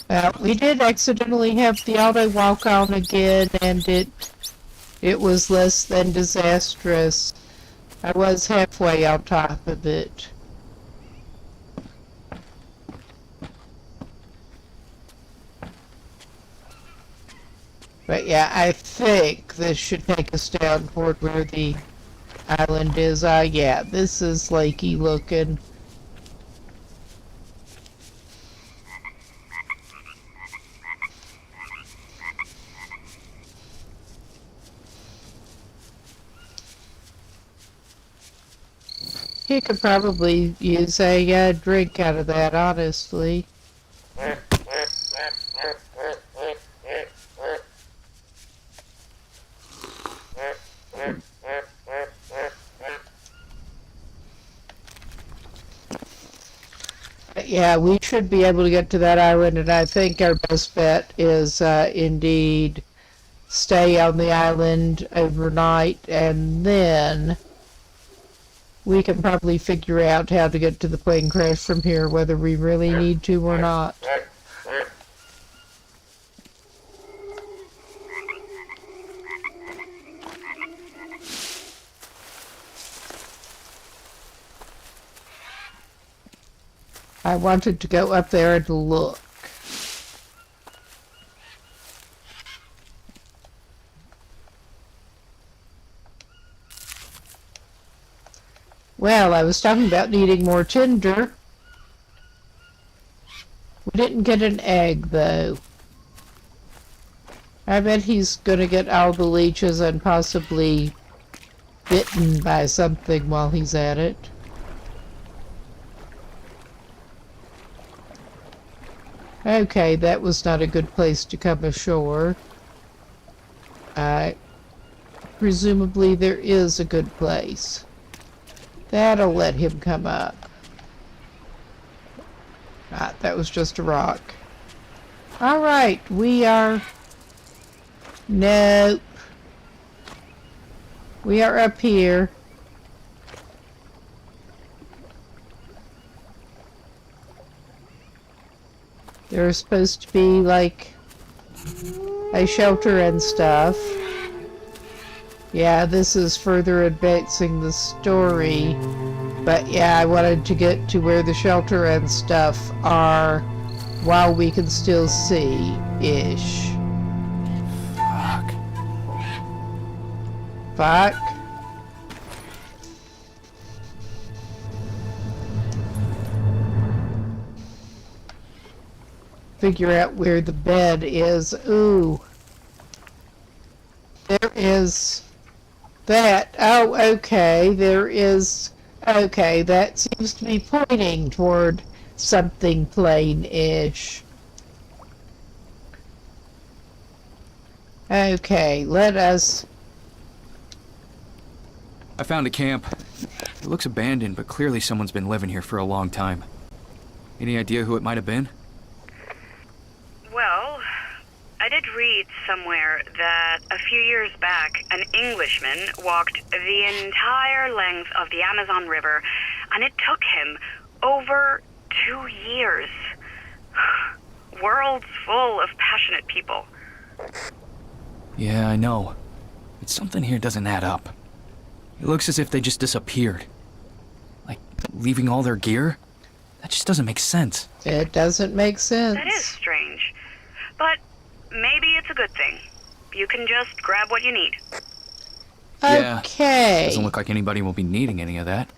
Speaker 1: Well, we did accidentally have the auto walk on again, and it was less than disastrous. I was halfway on top of it. But yeah, I think this should take us down toward where the island is. Yeah, this is lakey looking. He could probably use a drink out of that, honestly. Yeah, we should be able to get to that island, and I think our best bet is indeed stay on the island overnight, and then we can probably figure out how to get to the plane crash from here, whether we really need to or not. I wanted to go up there and look. Well, I was talking about needing more tinder. We didn't get an egg, though. I bet he's gonna get all the leeches and possibly bitten by something while he's at it. Okay, that was not a good place to come ashore. Presumably there is a good place. That'll let him come up. Ah, that was just a rock. Alright, we are... Nope. We are up here. There's supposed to be, like, a shelter and stuff. Yeah, this is further advancing the story. But yeah, I wanted to get to where the shelter and stuff are while we can still see-ish.
Speaker 2: Fuck.
Speaker 1: Fuck. Figure out where the bed is. Ooh. There is that. Oh, okay. There is... Okay, that seems to be pointing toward something plain-ish. Okay, let us...
Speaker 2: I found a camp. It looks abandoned, but clearly someone's been living here for a long time. Any idea who it might have been?
Speaker 3: Well, I did read somewhere that a few years back, an Englishman walked the entire length of the Amazon River, and it took him over 2 years. Worlds full of passionate people.
Speaker 2: Yeah, I know. But something here doesn't add up. It looks as if they just disappeared. Like, leaving all their gear? That just doesn't make sense.
Speaker 1: It doesn't make sense.
Speaker 3: That is strange. But maybe it's a good thing. You can just grab what you need.
Speaker 1: Okay.
Speaker 2: Doesn't look like anybody will be needing any of that.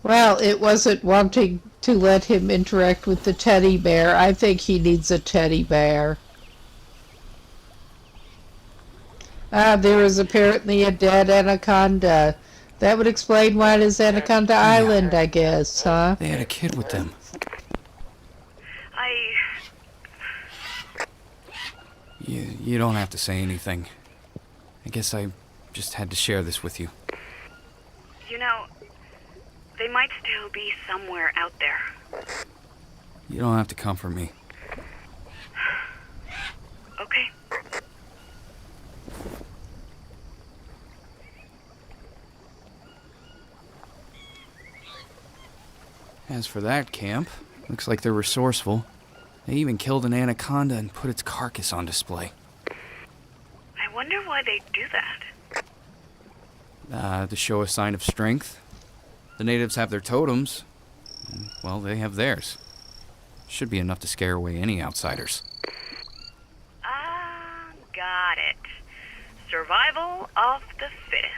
Speaker 1: Well, it wasn't wanting to let him interact with the teddy bear. I think he needs a teddy bear. There is apparently a dead anaconda. That would explain why it is Anaconda Island, I guess, huh?
Speaker 2: They had a kid with them. You don't have to say anything. I guess I just had to share this with you.
Speaker 3: You know, they might still be somewhere out there.
Speaker 2: You don't have to comfort me.
Speaker 3: Okay.
Speaker 2: As for that camp, looks like they're resourceful. They even killed an anaconda and put its carcass on display.
Speaker 3: I wonder why they do that.
Speaker 2: To show a sign of strength. The natives have their totems. And, well, they have theirs. Should be enough to scare away any outsiders.
Speaker 3: Got it. Survival of the fittest.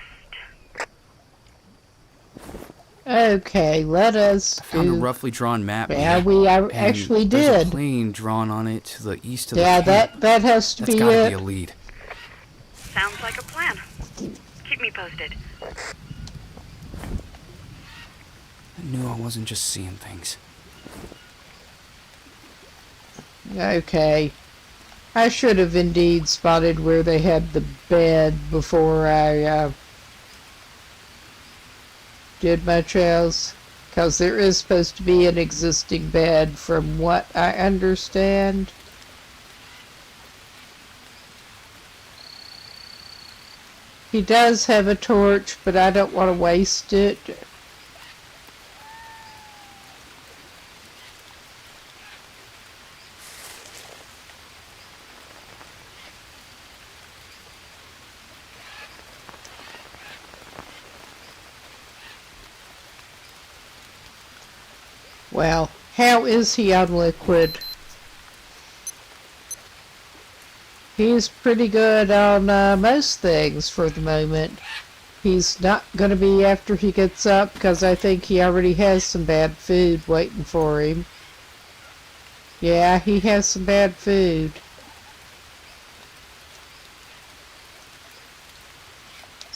Speaker 1: Okay, let us
Speaker 2: Found a roughly drawn map.
Speaker 1: Yeah,
Speaker 2: here,
Speaker 1: we
Speaker 2: and
Speaker 1: actually
Speaker 2: there's
Speaker 1: did.
Speaker 2: a plane drawn on it to the east of
Speaker 1: Yeah,
Speaker 2: the camp.
Speaker 1: that has to
Speaker 2: That's
Speaker 1: be
Speaker 2: gotta
Speaker 1: it.
Speaker 2: be a lead.
Speaker 3: Sounds like a plan. Keep me posted.
Speaker 2: I knew I wasn't just seeing things.
Speaker 1: Okay. I should have indeed spotted where they had the bed before I did my trails. Because there is supposed to be an existing bed from what I understand. He does have a torch, but I don't want to waste it. Well, how is he on liquid? He's pretty good on most things for the moment. He's not going to be after he gets up because I think he already has some bad food waiting for him. Yeah, he has some bad food.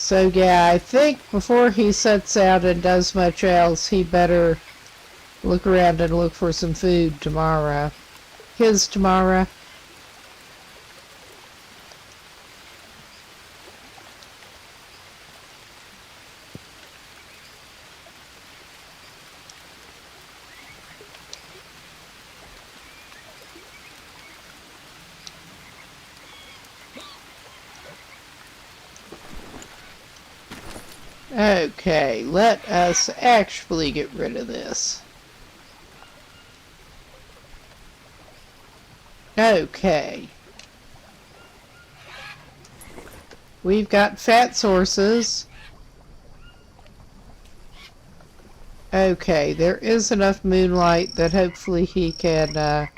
Speaker 1: So yeah, I think before he sets out and does much else, he better look around and look for some food tomorrow. His tomorrow. Okay, let us actually get rid of this. Okay. We've got fat sources. Okay, there is enough moonlight that hopefully he can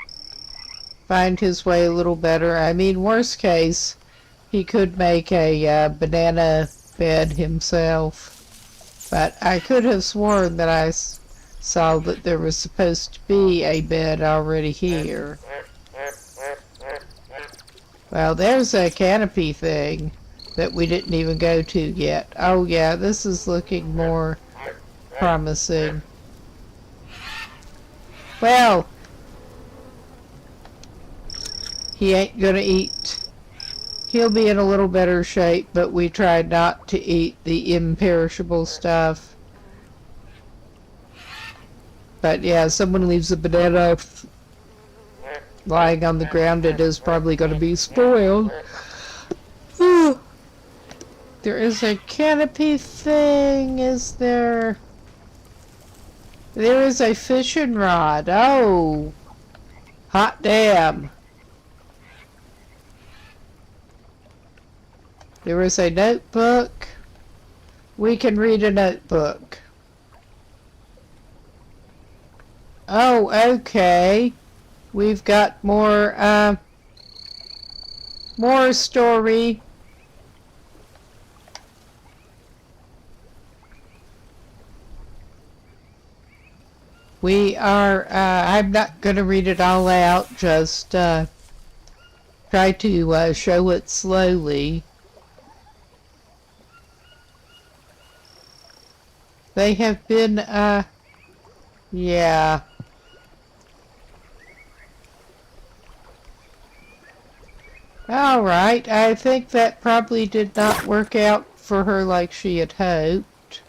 Speaker 1: find his way a little better. I mean, worst case, he could make a banana bed himself. But I could have sworn that I saw that there was supposed to be a bed already here. Well, there's a canopy thing that we didn't even go to yet. Oh yeah, this is looking more promising. Well, he ain't gonna eat. He'll be in a little better shape, but we tried not to eat the imperishable stuff. But yeah, someone leaves a banana lying on the ground, it is probably going to be spoiled. There is a canopy thing, is there? There is a fishing rod. Oh, hot damn. There is a notebook. We can read a notebook. Oh, okay. We've got more story. We are, I'm not going to read it all out, just try to show it slowly. They have been, yeah. Alright, I think that probably did not work out for her like she had hoped.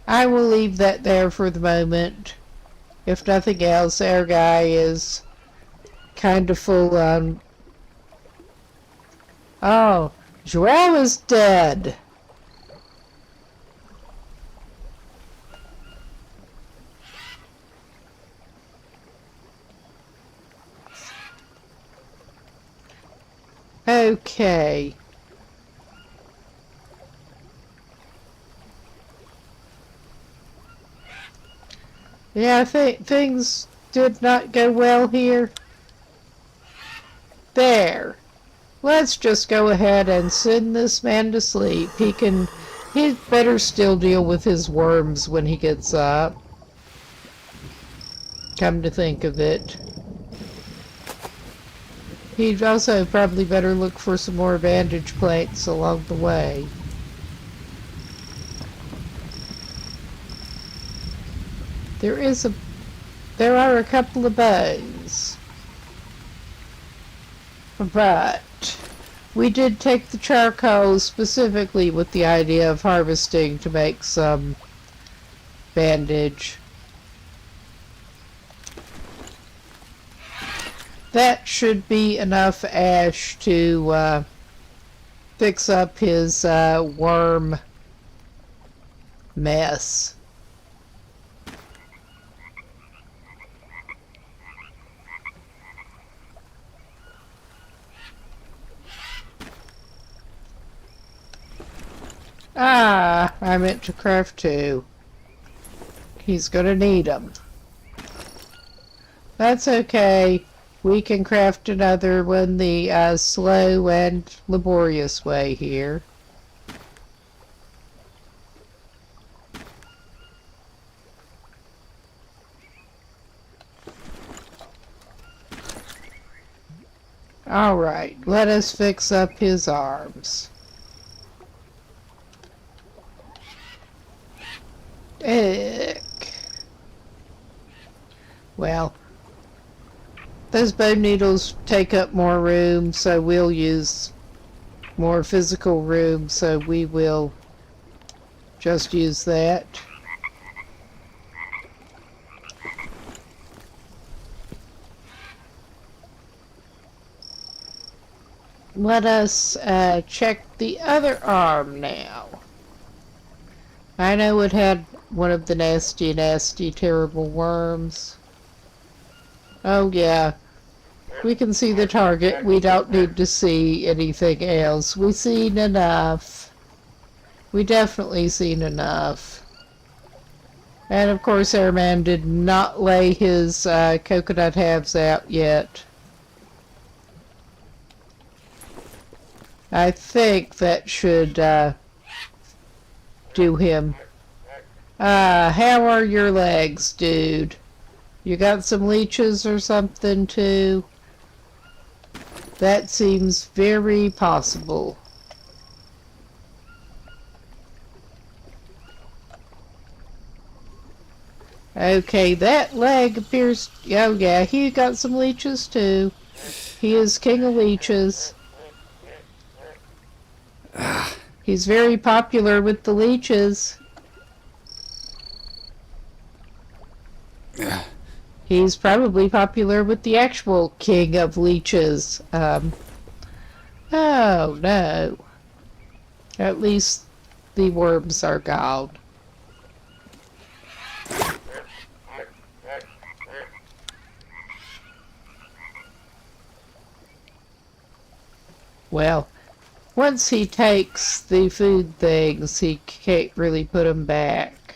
Speaker 1: I will leave that there for the moment. If nothing else, our guy is kind of full on... Oh, Joelle is dead. Okay. Yeah, I think things did not go well here. There. Let's just go ahead and send this man to sleep. He'd better still deal with his worms when he gets up. Come to think of it. He'd also probably better look for some more bandage plates along the way. There are a couple of bones. But we did take the charcoal specifically with the idea of harvesting to make some bandage. That should be enough ash to fix up his worm mess. Ah, I meant to craft two. He's gonna need them. That's okay. We can craft another one the slow and laborious way here. Alright, let us fix up his arms. Ick. Well, those bone needles take up more room, so we'll use more physical room, so we will just use that. Let us check the other arm now. I know it had one of the nasty, nasty, terrible worms. Oh yeah, we can see the target. We don't need to see anything else. We've seen enough. We definitely seen enough. And of course our man did not lay his coconut halves out yet. I think that should do him. How are your legs, dude? You got some leeches or something too? That seems very possible. Okay, that leg appears... Oh yeah, he got some leeches too. He is king of leeches. He's very popular with the leeches. He's probably popular with the actual king of leeches. Oh no. At least the worms are gone. Well, once he takes the food things, he can't really put them back.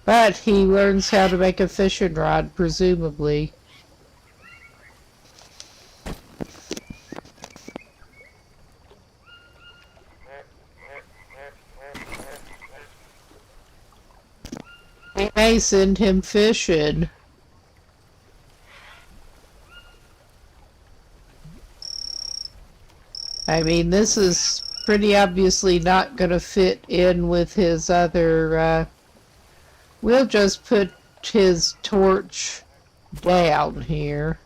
Speaker 1: But he learns how to make a fishing rod, presumably. We may send him fishing. I mean, this is pretty obviously not going to fit in with his other, we'll just put his torch down here.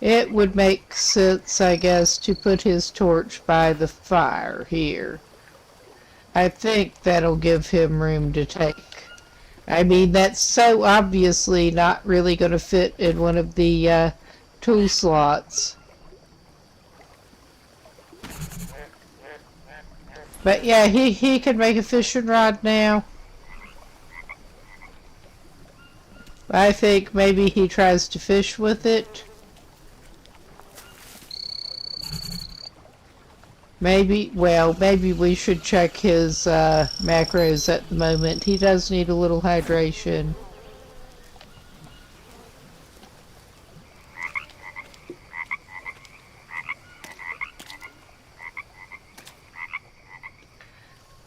Speaker 1: It would make sense, I guess, to put his torch by the fire here. I think that'll give him room to take. I mean, that's so obviously not really going to fit in one of the, tool slots. But yeah, he can make a fishing rod now. I think maybe he tries to fish with it. Maybe, well, maybe we should check his macros at the moment. He does need a little hydration.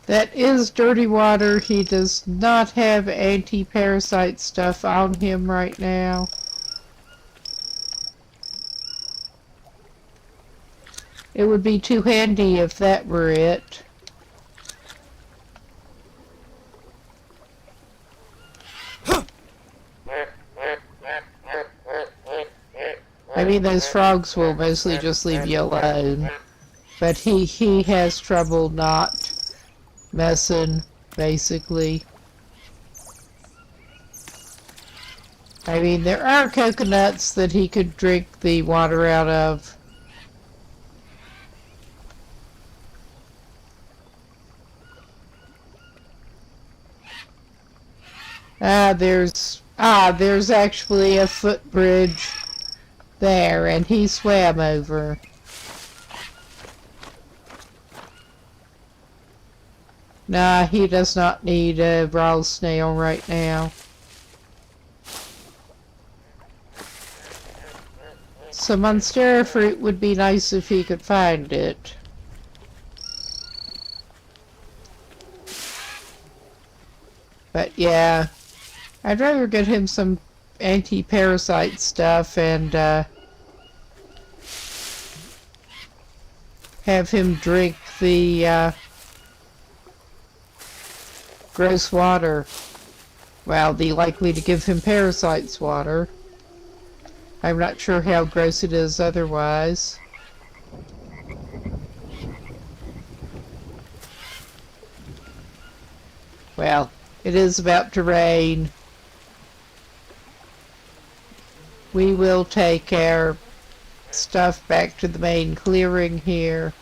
Speaker 1: That is dirty water. He does not have anti-parasite stuff on him right now. It would be too handy if that were it. I mean, those frogs will mostly just leave you alone. But he has trouble not messing, basically. I mean, there are coconuts that he could drink the water out of. There's actually a footbridge there, and he swam over. Nah, he does not need a raw snail right now. Some monstera fruit would be nice if he could find it. But yeah, I'd rather get him some anti-parasite stuff and have him drink the gross water. Well, be likely to give him parasites water. I'm not sure how gross it is otherwise. Well, it is about to rain. We will take our stuff back to the main clearing here.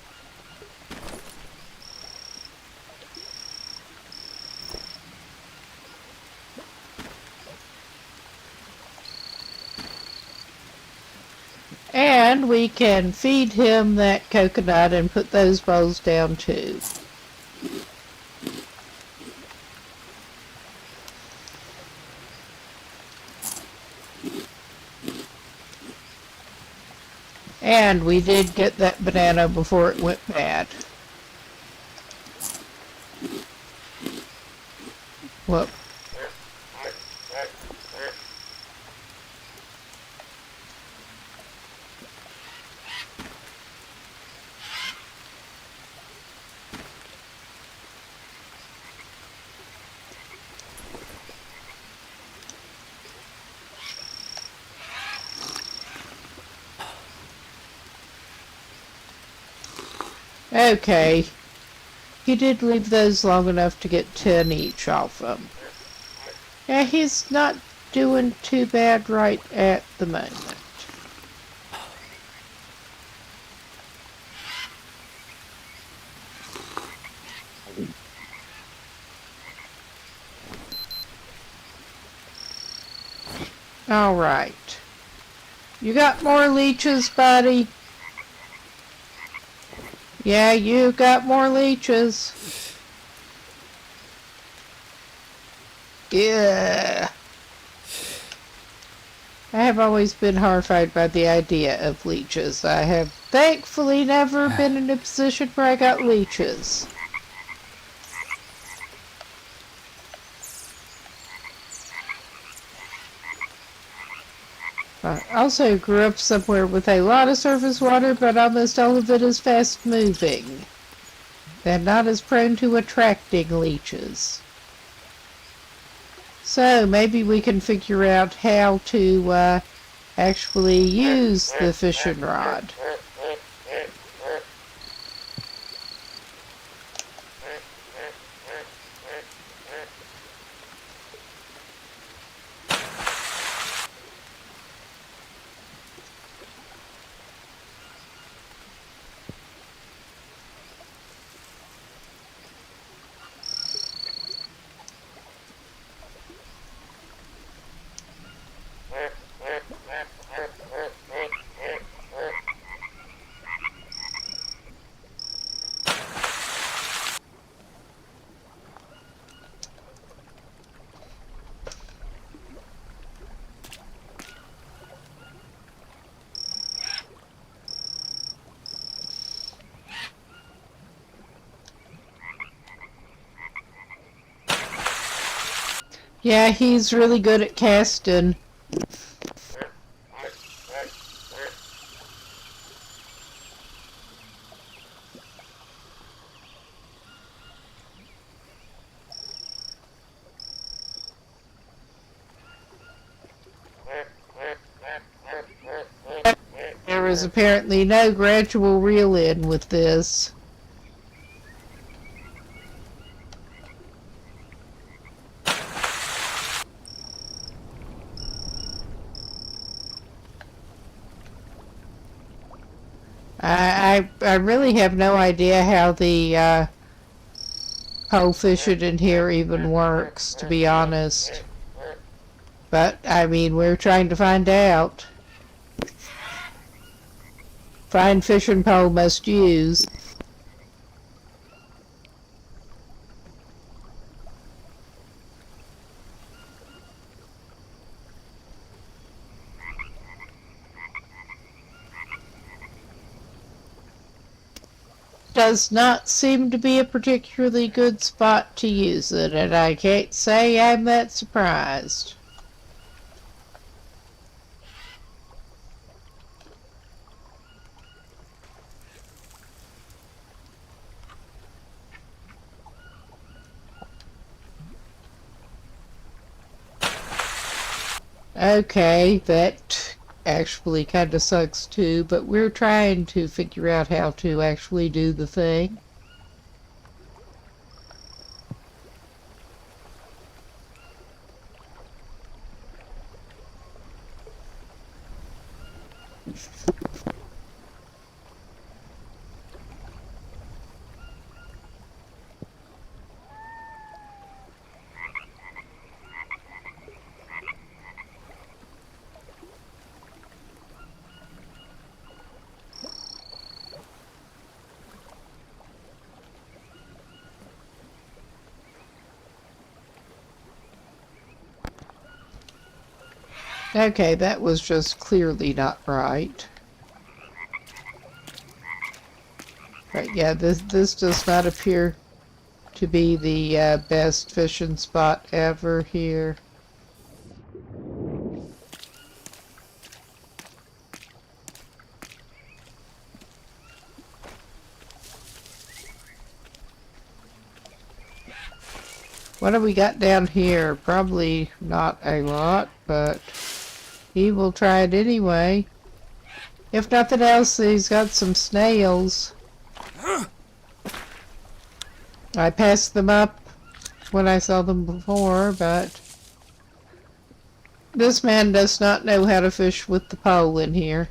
Speaker 1: And we can feed him that coconut and put those bowls down too. And we did get that banana before it went bad. Whoop. Okay. He did leave those long enough to get 10 each off them. Yeah, he's not doing too bad right at the moment. All right. You got more leeches, buddy? Yeah, you got more leeches. Yeah. I have always been horrified by the idea of leeches. I have thankfully never been in a position where I got leeches. I also grew up somewhere with a lot of surface water, but almost all of it is fast moving and not as prone to attracting leeches. So maybe we can figure out how to actually use the fishing rod. Yeah, he's really good at casting. There was apparently no gradual reel-in with this. I really have no idea how the pole fishing in here even works, to be honest. But, I mean, we're trying to find out. Fine fishing pole must use. Does not seem to be a particularly good spot to use it, and I can't say I'm that surprised. Okay, that actually kind of sucks too, but we're trying to figure out how to actually do the thing. Okay, that was just clearly not right. But yeah, this does not appear to be the best fishing spot ever here. What have we got down here? Probably not a lot, but he will try it anyway. If nothing else, he's got some snails. I passed them up when I saw them before, but this man does not know how to fish with the pole in here.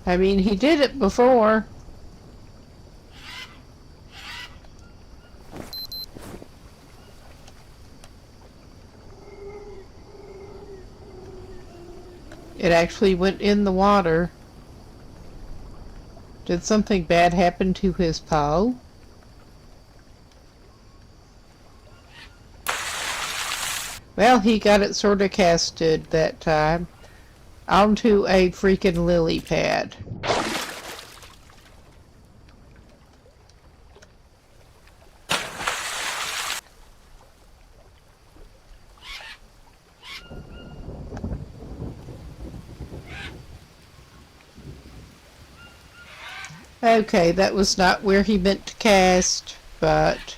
Speaker 1: I mean, he did it before. It actually went in the water. Did something bad happen to his pole? Well, he got it sort of casted that time onto a freaking lily pad. Okay, that was not where he meant to cast, but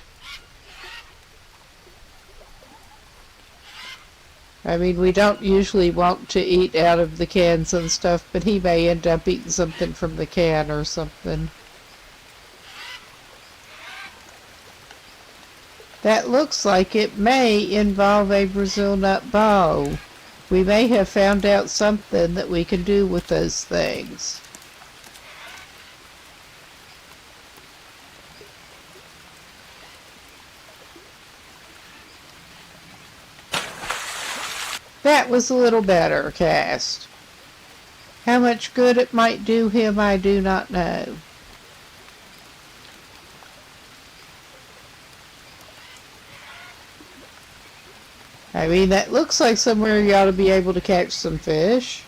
Speaker 1: I mean, we don't usually want to eat out of the cans and stuff, but he may end up eating something from the can or something. That looks like it may involve a Brazil nut bow. We may have found out something that we can do with those things. That was a little better cast. How much good it might do him, I do not know. I mean, that looks like somewhere you ought to be able to catch some fish.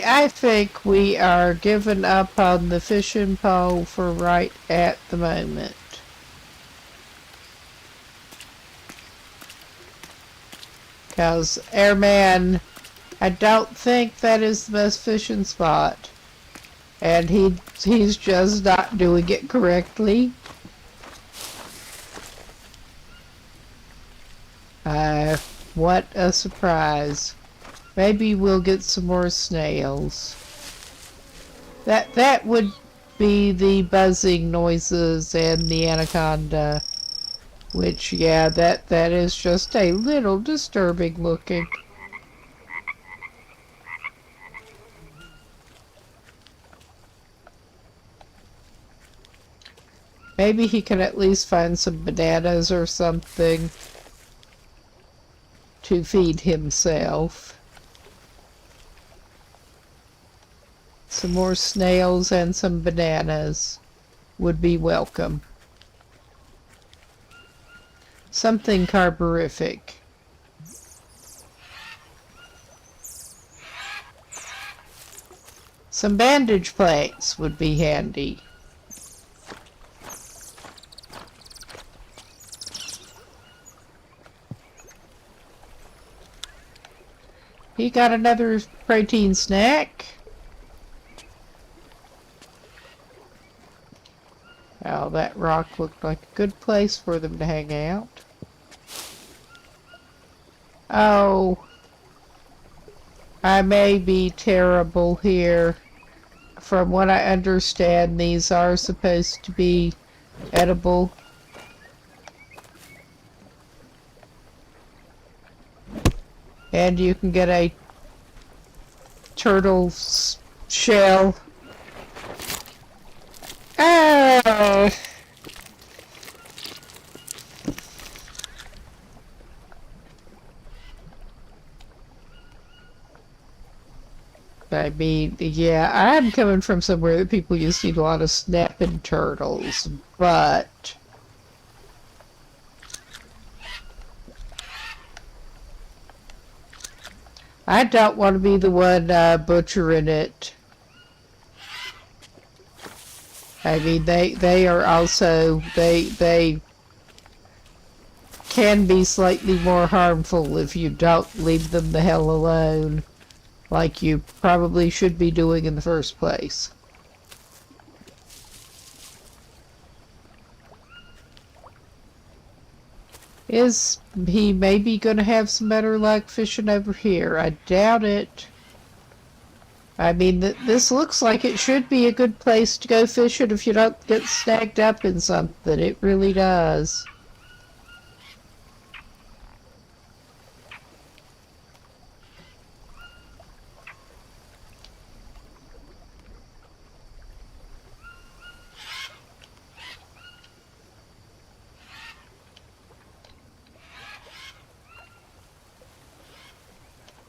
Speaker 1: I think we are giving up on the fishing pole for right at the moment. Because, airman, I don't think that is the best fishing spot. And he's just not doing it correctly. What a surprise. Maybe we'll get some more snails. That would be the buzzing noises and the anaconda. Which, yeah, that is just a little disturbing looking. Maybe he can at least find some bananas or something to feed himself. Some more snails and some bananas would be welcome. Something carborific. Some bandage plates would be handy. He got another protein snack. Oh, that rock looked like a good place for them to hang out. Oh, I may be terrible here. From what I understand, these are supposed to be edible. And you can get a turtle shell. Oh! I mean, yeah, I'm coming from somewhere that people used to eat a lot of snapping turtles, but I don't want to be the one butchering it. I mean, they are also, they can be slightly more harmful if you don't leave them the hell alone, like you probably should be doing in the first place. Is he maybe going to have some better luck fishing over here? I doubt it. I mean, this looks like it should be a good place to go fishing if you don't get snagged up in something. It really does.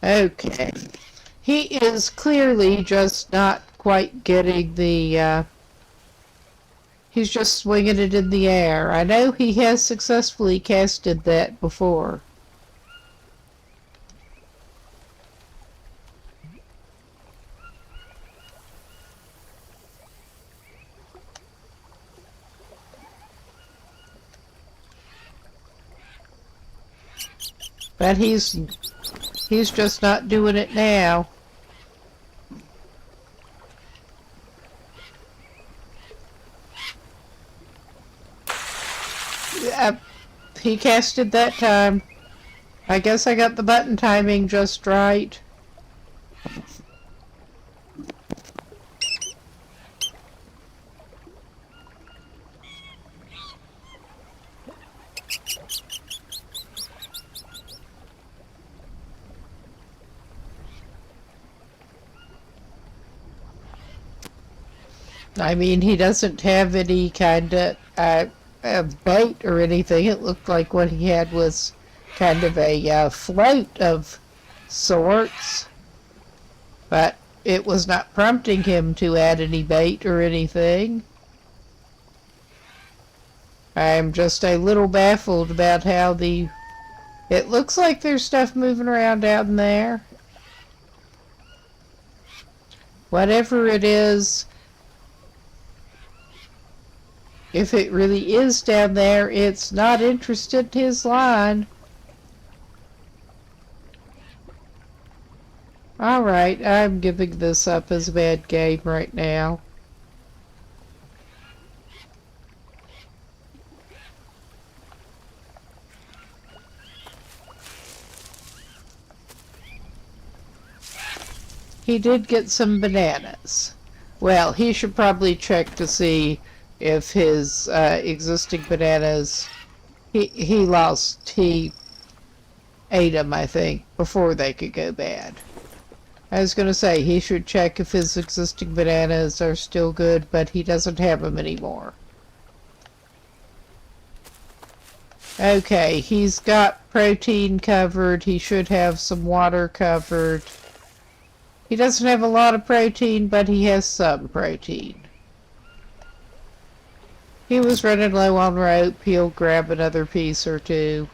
Speaker 1: Okay. He is clearly just not quite getting the, he's just swinging it in the air. I know he has successfully casted that before. But he's just not doing it now. He casted that time. I guess I got the button timing just right. I mean, he doesn't have any kind of boat or anything. It looked like what he had was kind of a float of sorts, but it was not prompting him to add any bait or anything. I'm just a little baffled about how it looks like there's stuff moving around down there. Whatever it is, if it really is down there, it's not interested in his line. Alright, I'm giving this up as a bad game right now. He did get some bananas. Well, he should probably check to see if his existing bananas, he ate them, I think, before they could go bad. I was going to say, he should check if his existing bananas are still good, but he doesn't have them anymore. Okay, he's got protein covered. He should have some water covered. He doesn't have a lot of protein, but he has some protein. He was running low on rope. He'll grab another piece or two.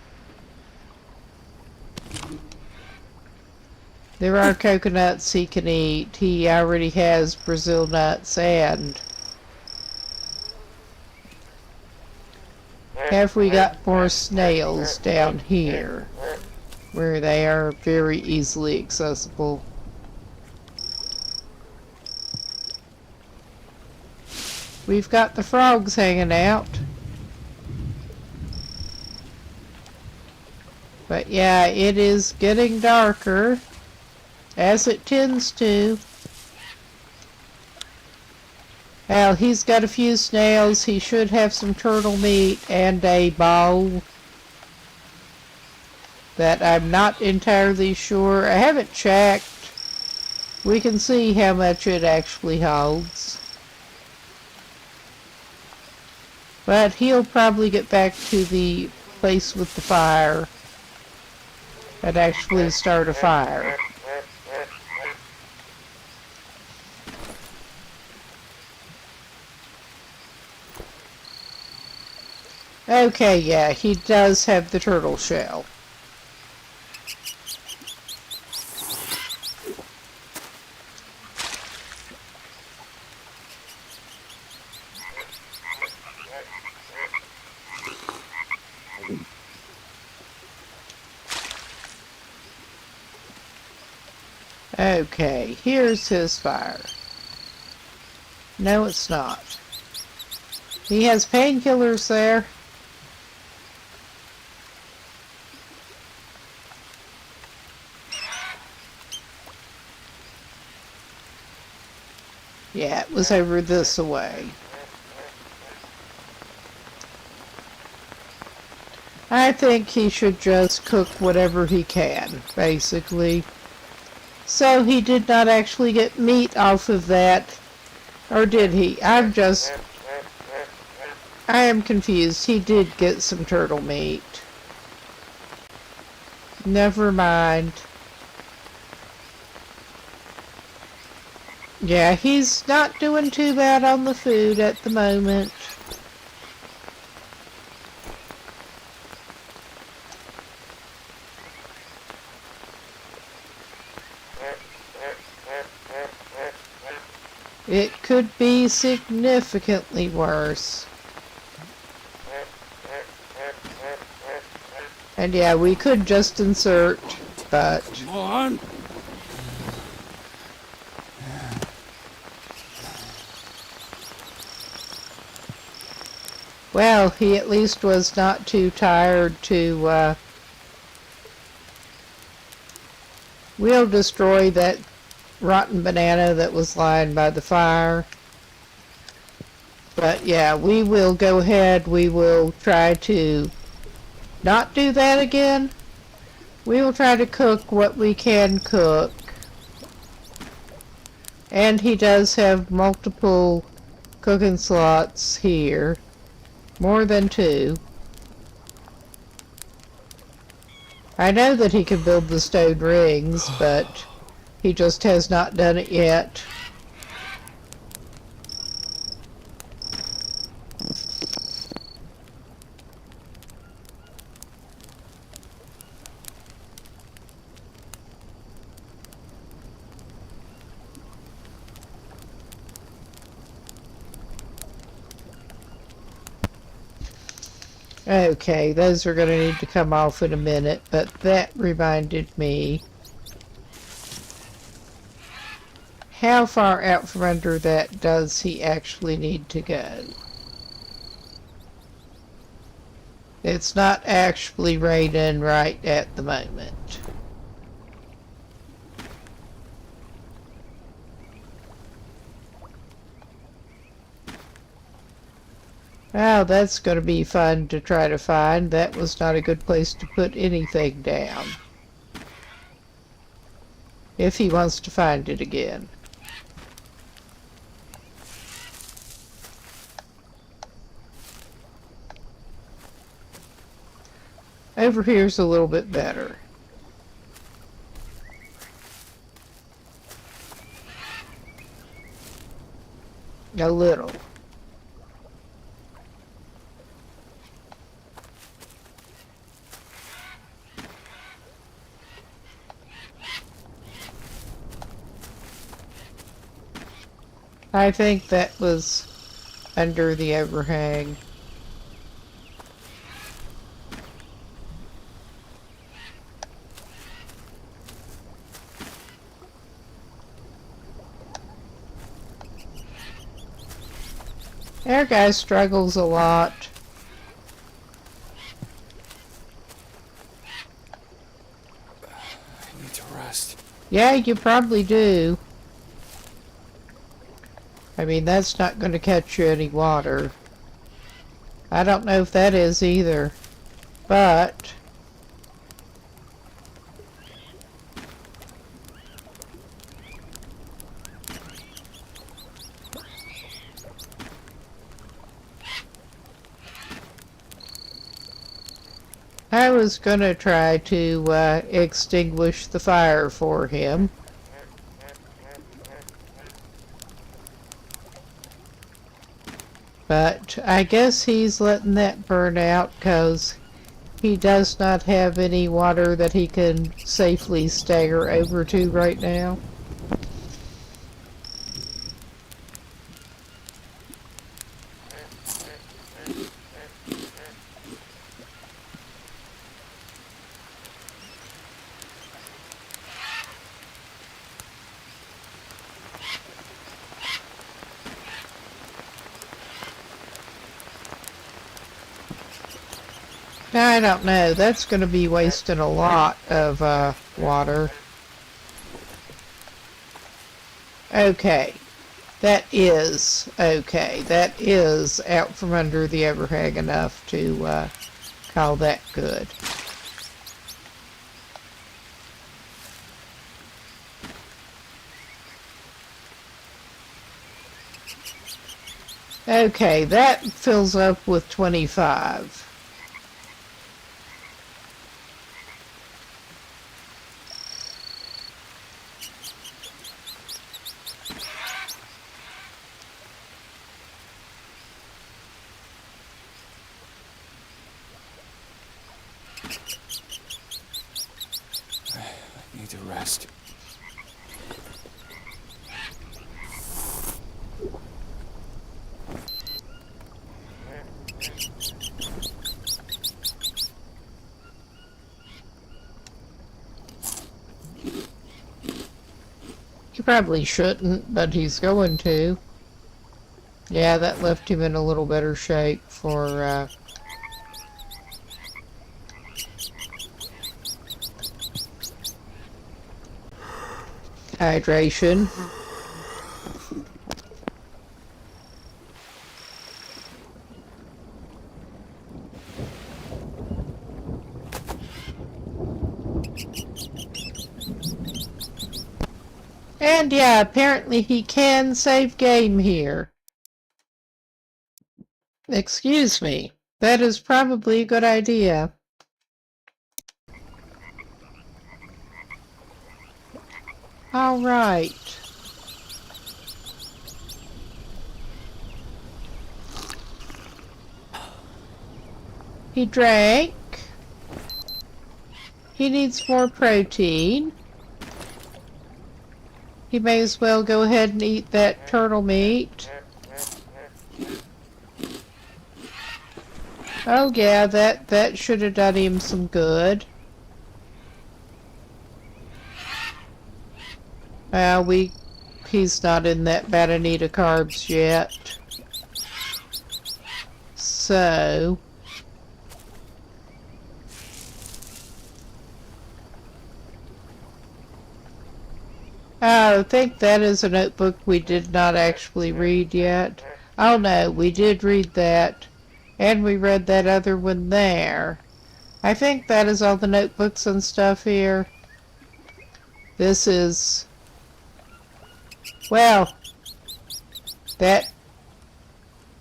Speaker 1: There are coconuts he can eat. He already has Brazil nuts and... Have we got more snails down here? Where they are very easily accessible. We've got the frogs hanging out. But yeah, it is getting darker, as it tends to. Well, he's got a few snails. He should have some turtle meat and a bowl that I'm not entirely sure. I haven't checked. We can see how much it actually holds. But he'll probably get back to the place with the fire and actually start a fire. Okay, yeah, he does have the turtle shell. Okay, here's his fire. No, it's not. He has painkillers there. Yeah, it was over this way. I think he should just cook whatever he can, basically. So he did not actually get meat off of that, or did he? I am confused. He did get some turtle meat. Never mind. Yeah, he's not doing too bad on the food at the moment. It could be significantly worse. And yeah, we could just insert, but...
Speaker 4: Come on.
Speaker 1: Well, he at least was not too tired to, we'll destroy that rotten banana that was lying by the fire. But yeah, we will go ahead. We will try to not do that again. We will try to cook what we can cook. And he does have multiple cooking slots here. More than 2. I know that he can build the stone rings, but he just has not done it yet. Okay, those are going to need to come off in a minute, but that reminded me. How far out from under that does he actually need to go? It's not actually raining right at the moment. Well, that's going to be fun to try to find. That was not a good place to put anything down. If he wants to find it again. Over here's a little bit better. A little. I think that was under the overhang. Our guy struggles a lot.
Speaker 2: I need to rest.
Speaker 1: Yeah, you probably do. I mean, that's not going to catch you any water. I don't know if that is either. But I was gonna try to extinguish the fire for him. But I guess he's letting that burn out because he does not have any water that he can safely stagger over to right now. I don't know. That's going to be wasting a lot of water. Okay. That is okay. That is out from under the overhang enough to call that good. Okay, that fills up with 25.
Speaker 2: I need to rest.
Speaker 1: He probably shouldn't, but he's going to. Yeah, that left him in a little better shape for hydration. And yeah, apparently he can save game here. Excuse me. That is probably a good idea. All right. He drank. He needs more protein. He may as well go ahead and eat that turtle meat. Oh yeah, that should have done him some good. Well, he's not in that bad a need of carbs yet. So I think that is a notebook we did not actually read yet. Oh no, we did read that. And we read that other one there. I think that is all the notebooks and stuff here. This is... Well, that...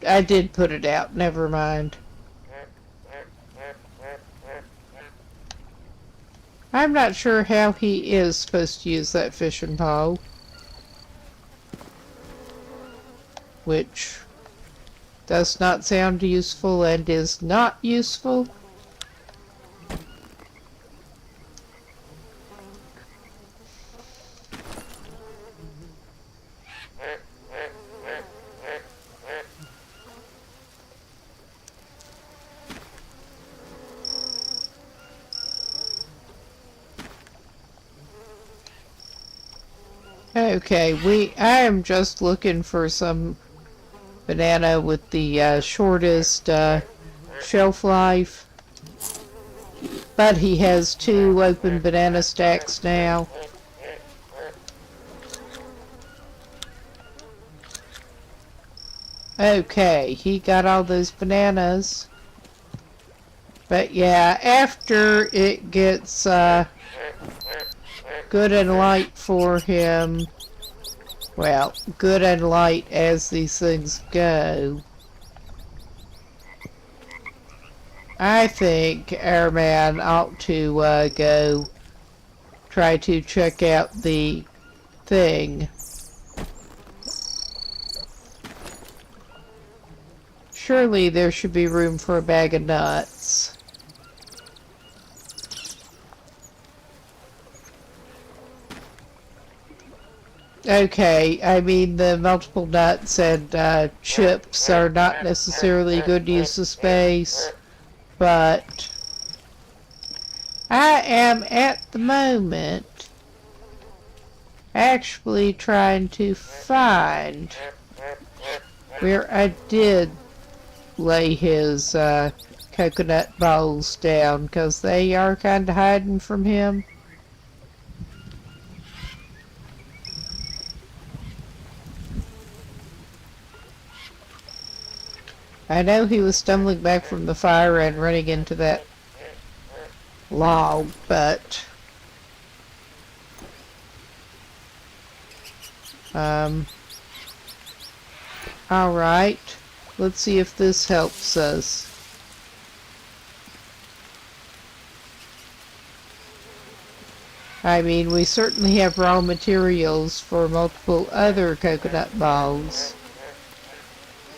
Speaker 1: I did put it out, never mind. I'm not sure how he is supposed to use that fishing pole. Which does not sound useful and is not useful. Okay, I am just looking for some banana with the shortest shelf life. But he has 2 open banana stacks now. Okay, he got all those bananas. But yeah, after it gets good and light for him, well, good and light as these things go, I think our man ought to go try to check out the thing. Surely there should be room for a bag of nuts. Okay, I mean the multiple nuts and chips are not necessarily good use of space, but I am at the moment actually trying to find where I did lay his coconut bowls down, because they are kind of hiding from him. I know he was stumbling back from the fire and running into that log, but alright, let's see if this helps us. I mean, we certainly have raw materials for multiple other coconut balls.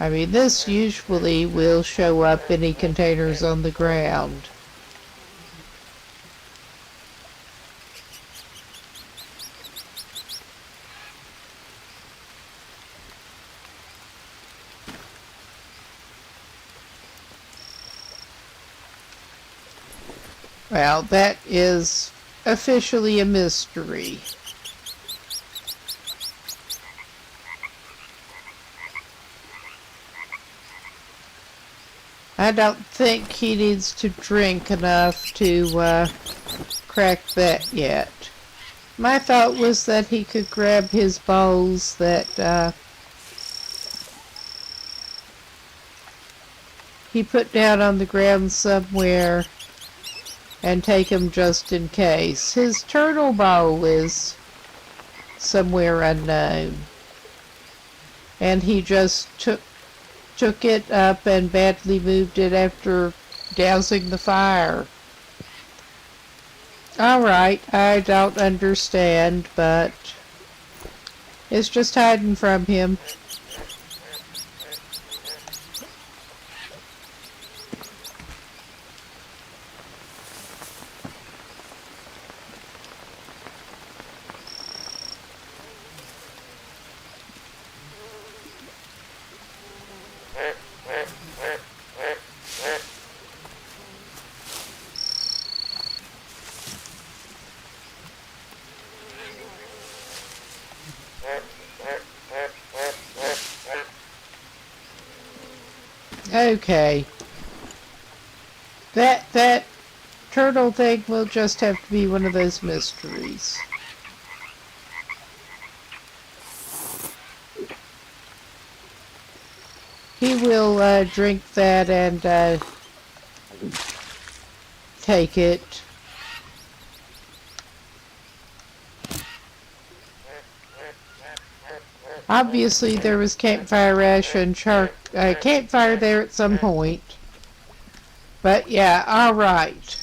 Speaker 1: I mean, this usually will show up any containers on the ground. Well, that is officially a mystery. I don't think he needs to drink enough to crack that yet. My thought was that he could grab his bowls that he put down on the ground somewhere and take them just in case. His turtle bowl is somewhere unknown, and he just took it up and badly moved it after dousing the fire. Alright, I don't understand, but it's just hiding from him. Okay. That turtle thing will just have to be one of those mysteries. He will drink that and take it. Obviously there was campfire ash and campfire there at some point. But yeah, alright.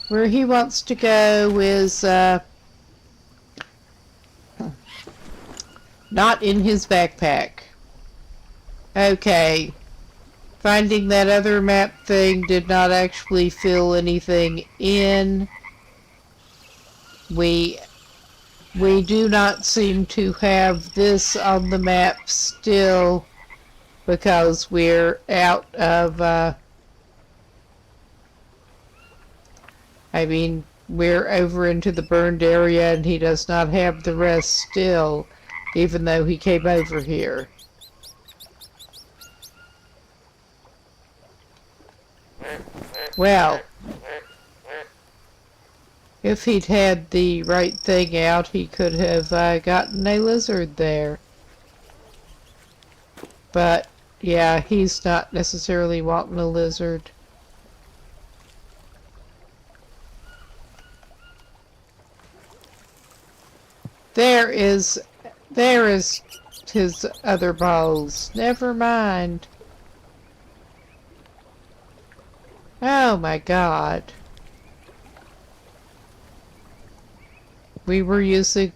Speaker 1: Where he wants to go is not in his backpack. Okay. Finding that other map thing did not actually fill anything in. We do not seem to have this on the map still because we're out of, I mean, we're over into the burned area and he does not have the rest still, even though he came over here. Well, if he'd had the right thing out, he could have gotten a lizard there. But, yeah, he's not necessarily wanting a lizard. There is his other balls. Never mind. Oh my God. We were using...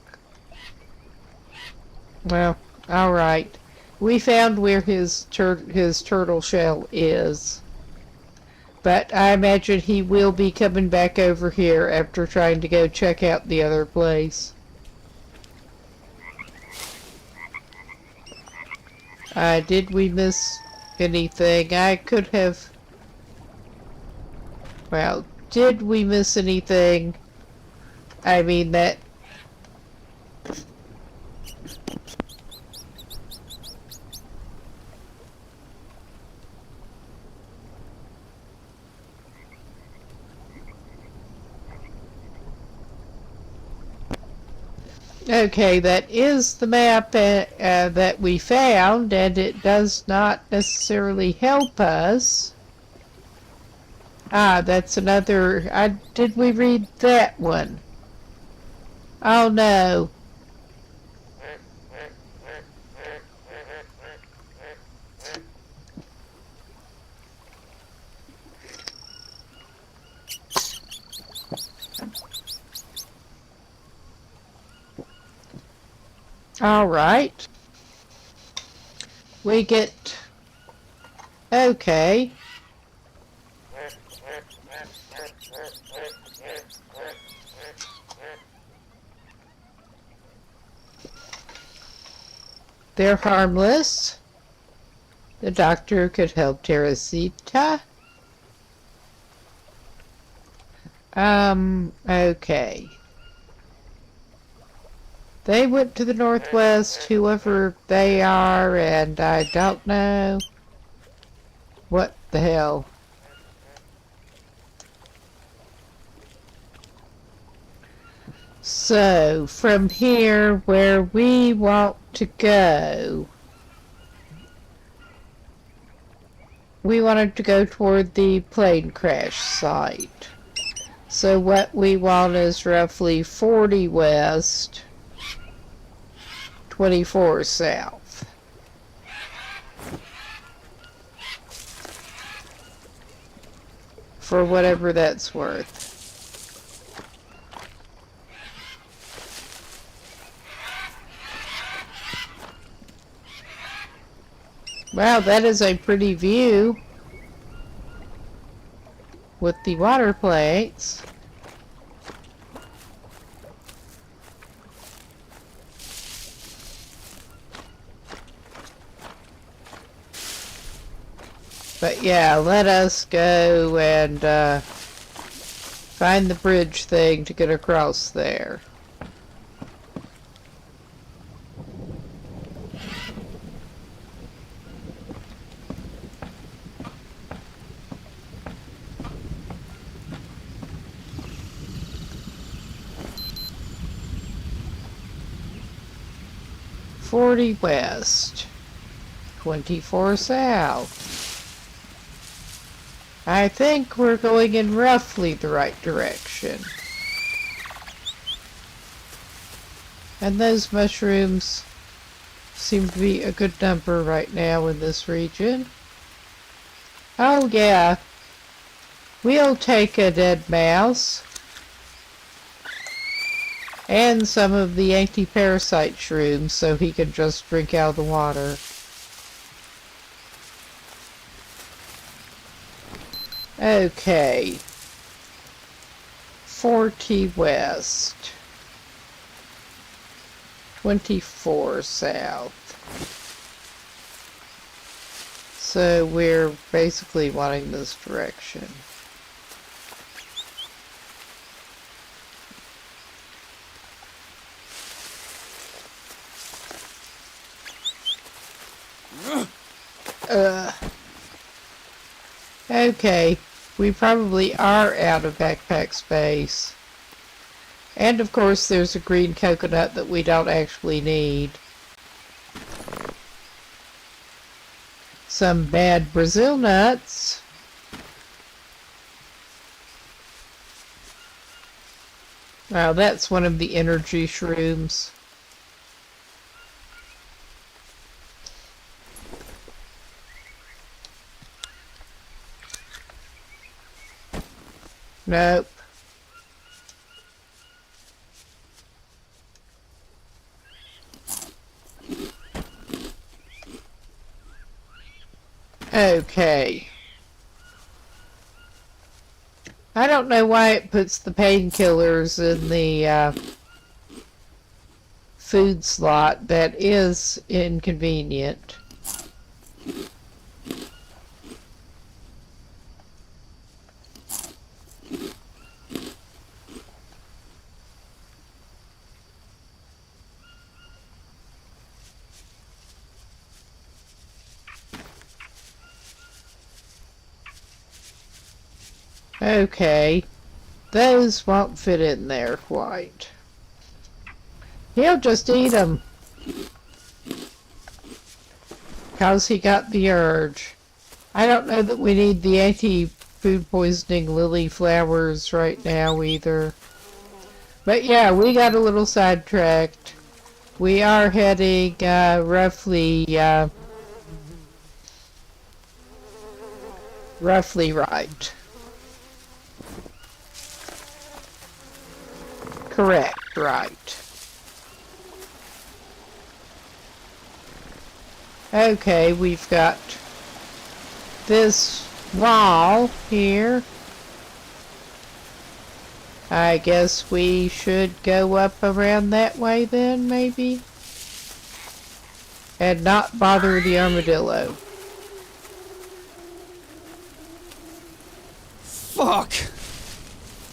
Speaker 1: Well, alright. We found where his turtle shell is. But I imagine he will be coming back over here after trying to go check out the other place. Did we miss anything? I could have... Well, did we miss anything? I mean that... Okay, that is the map that we found, and it does not necessarily help us. Ah, that's another... did we read that one? Oh no. All right. We get... Okay. They're harmless. The doctor could help Teresita. Okay. They went to the northwest, whoever they are, and I don't know what the hell. So, from here, where we want to go, we wanted to go toward the plane crash site. So what we want is roughly 40 west, 24 south. For whatever that's worth. Wow, that is a pretty view with the water plates. But yeah, let us go and find the bridge thing to get across there. "40 west, 24 south." I think we're going in roughly the right direction. And those mushrooms seem to be a good number right now in this region. Oh yeah, we'll take a dead mouse. And some of the anti-parasite shrooms so he can just drink out of the water. Okay. 40 west. 24 south. So we're basically wanting this direction. Okay, we probably are out of backpack space. And of course there's a green coconut that we don't actually need. Some bad Brazil nuts. Wow, that's one of the energy shrooms. Nope. Okay. I don't know why it puts the painkillers in the food slot. That is inconvenient. Okay, those won't fit in there quite. He'll just eat them. 'Cause he got the urge. I don't know that we need the anti-food poisoning lily flowers right now either. But yeah, we got a little sidetracked. We are heading roughly right. Correct, right. Okay, we've got this wall here. I guess we should go up around that way then, maybe? And not bother the armadillo.
Speaker 2: Fuck!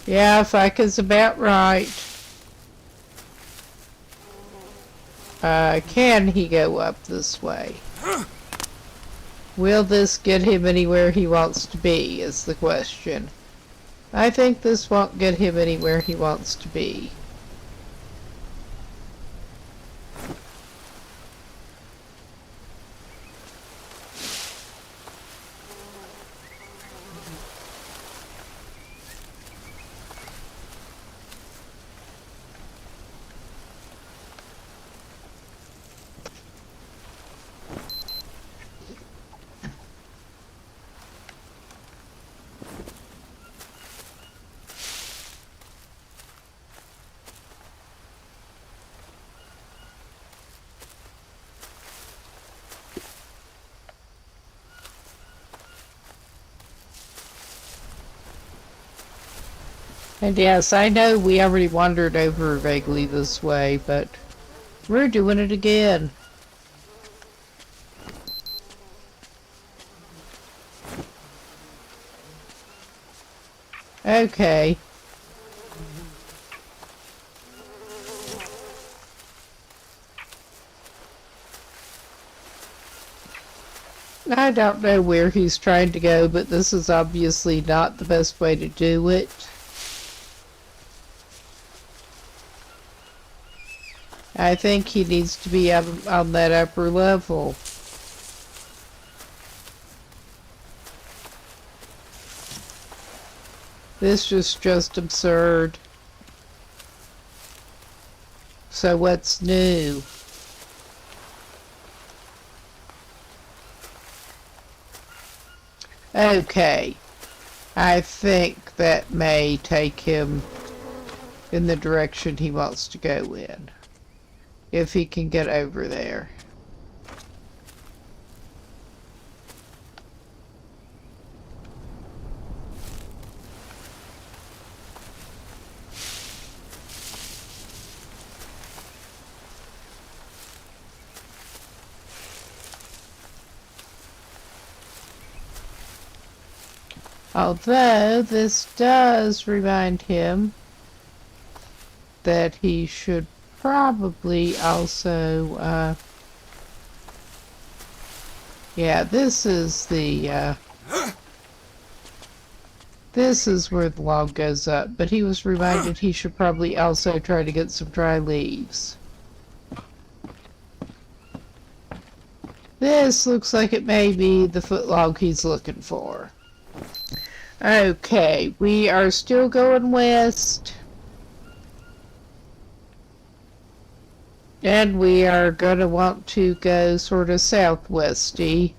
Speaker 1: Yeah, fuck is about right. Can he go up this way? Will this get him anywhere he wants to be, is the question. I think this won't get him anywhere he wants to be. And yes, I know we already wandered over vaguely this way, but we're doing it again. Okay. I don't know where he's trying to go, but this is obviously not the best way to do it. I think he needs to be on that upper level. This is just absurd. So what's new? Okay. I think that may take him in the direction he wants to go in. If he can get over there. Although this does remind him that he should probably also, yeah, this is the, This is where the log goes up, but he was reminded he should probably also try to get some dry leaves. This looks like it may be the footlog he's looking for. Okay, we are still going west. And we are going to want to go sort of southwesty,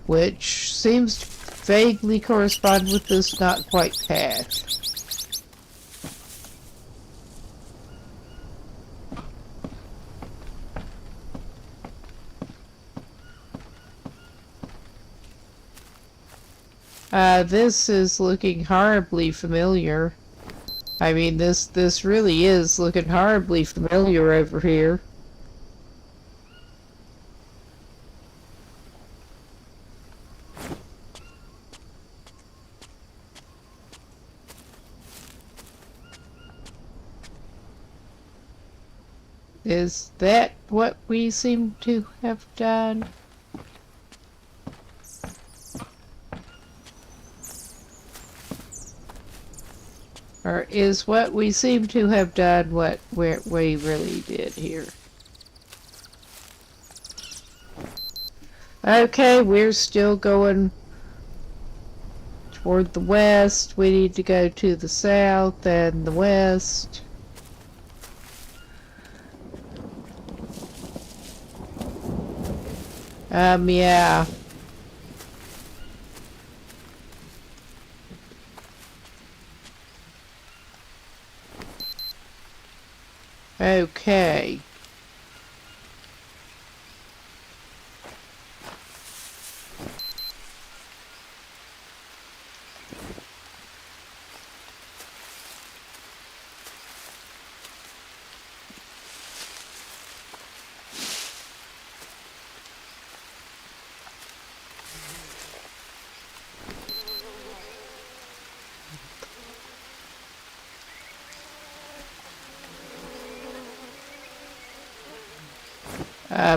Speaker 1: which seems to vaguely correspond with this not quite path. This is looking horribly familiar. I mean, this really is looking horribly familiar over here. Is that what we seem to have done? Or is what we seem to have done what we really did here? Okay, we're still going toward the west. We need to go to the south and the west. Yeah. Okay.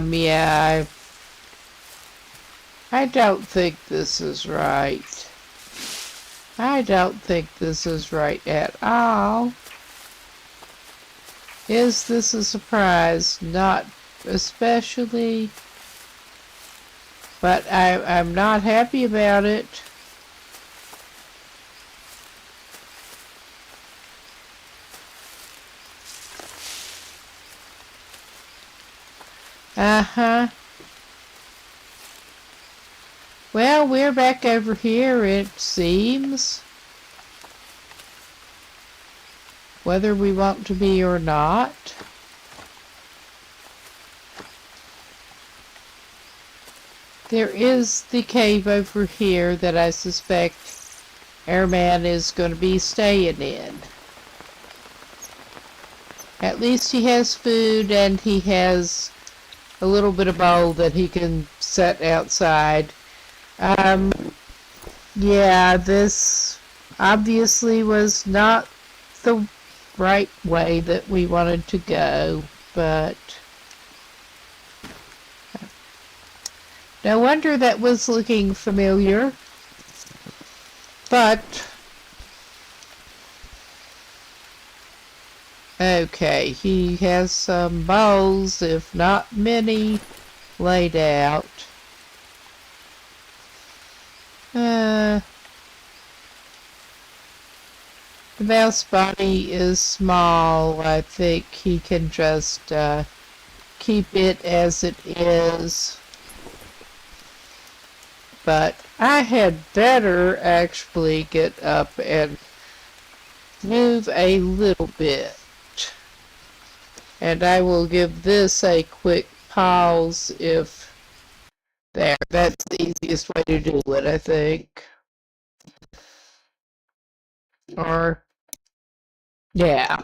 Speaker 1: Yeah, I don't think this is right. I don't think this is right at all. Is this a surprise? Not especially. But I'm not happy about it. Uh-huh. Well, we're back over here, it seems. Whether we want to be or not. There is the cave over here that I suspect Airman is going to be staying in. At least he has food and he has a little bit of bowl that he can set outside. Yeah, this obviously was not the right way that we wanted to go, but no wonder that was looking familiar. But okay, he has some bowls, if not many, laid out. The mouse body is small. I think he can just keep it as it is. But I had better actually get up and move a little bit. And I will give this a quick pause if there. That's the easiest way to do it, I think. Or, yeah.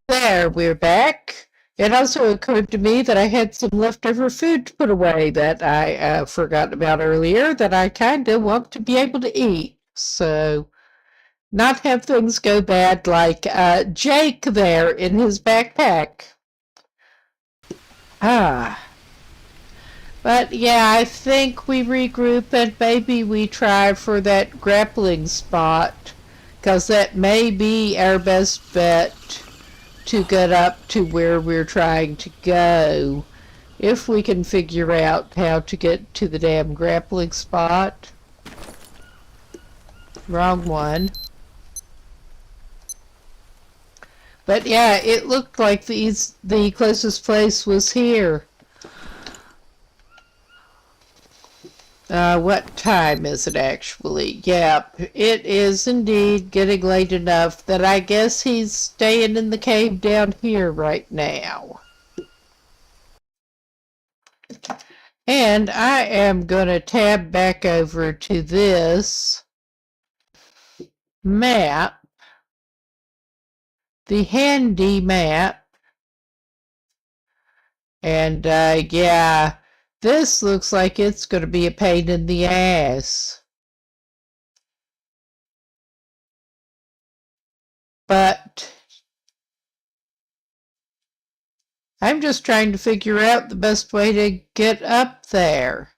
Speaker 1: There, we're back. It also occurred to me that I had some leftover food to put away that I forgot about earlier that I kind of want to be able to eat. So, not have things go bad like Jake there in his backpack. Ah. But yeah, I think we regroup and maybe we try for that grappling spot, because that may be our best bet to get up to where we're trying to go. If we can figure out how to get to the damn grappling spot. Wrong one. But yeah, it looked like the closest place was here. What time is it actually? Yep, it is indeed getting late enough that I guess he's staying in the cave down here right now. And I am gonna tab back over to this map, the handy map, and yeah, this looks like it's gonna be a pain in the ass. But I'm just trying to figure out the best way to get up there.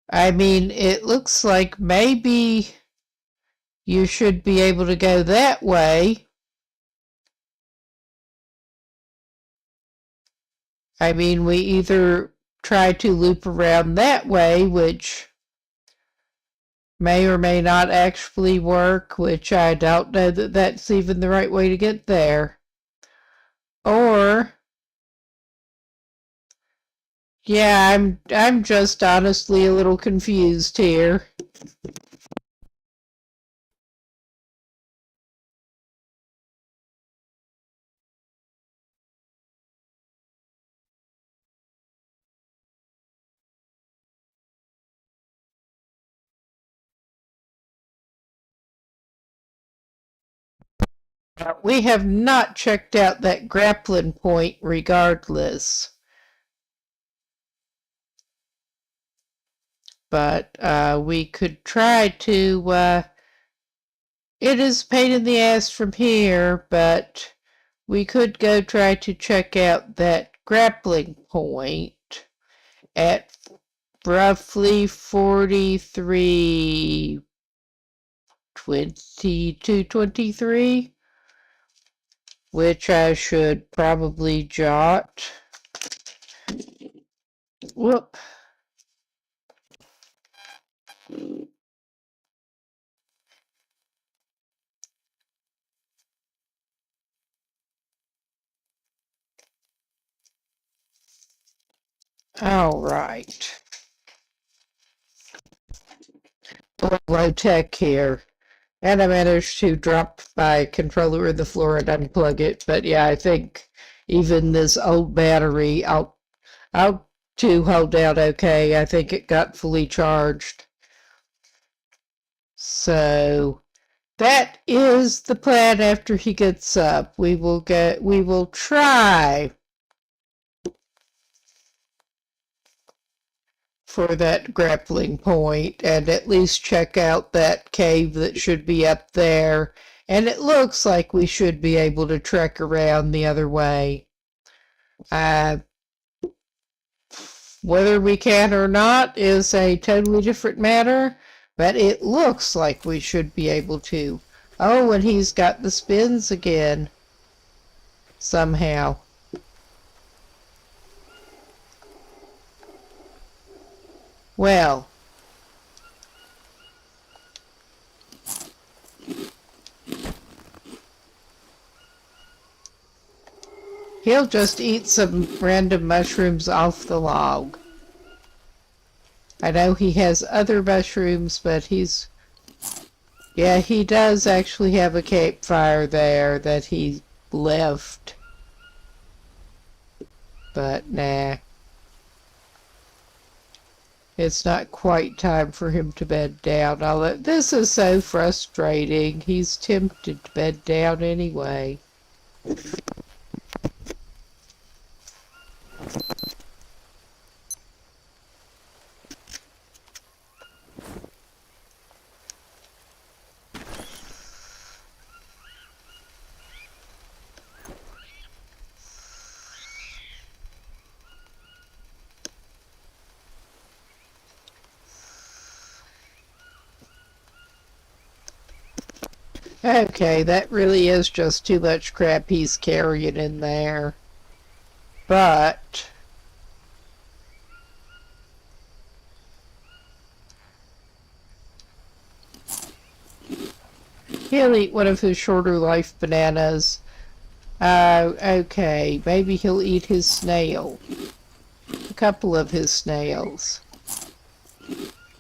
Speaker 1: I mean, it looks like maybe you should be able to go that way. I mean, we either try to loop around that way, which may or may not actually work, which I don't know that that's even the right way to get there. Or, yeah, I'm just honestly a little confused here. We have not checked out that grappling point regardless. But we could try to, it is a pain in the ass from here, but we could go try to check out that grappling point at roughly 43, 22, 23, which I should probably jot. Whoop. All right. Low tech here. And I managed to drop my controller in the floor and unplug it. But yeah, I think even this old battery, I'll to hold out okay. I think it got fully charged. So that is the plan after he gets up. We will try for that grappling point and at least check out that cave that should be up there. And it looks like we should be able to trek around the other way. Whether we can or not is a totally different matter, but it looks like we should be able to. Oh, and he's got the spins again. Somehow. Well. He'll just eat some random mushrooms off the log. I know he has other mushrooms, but he's... Yeah, he does actually have a campfire there that he left. But nah. It's not quite time for him to bed down. This is so frustrating. He's tempted to bed down anyway. Okay, that really is just too much crap he's carrying in there. But he'll eat one of his shorter life bananas. Okay, maybe he'll eat his snail. A couple of his snails.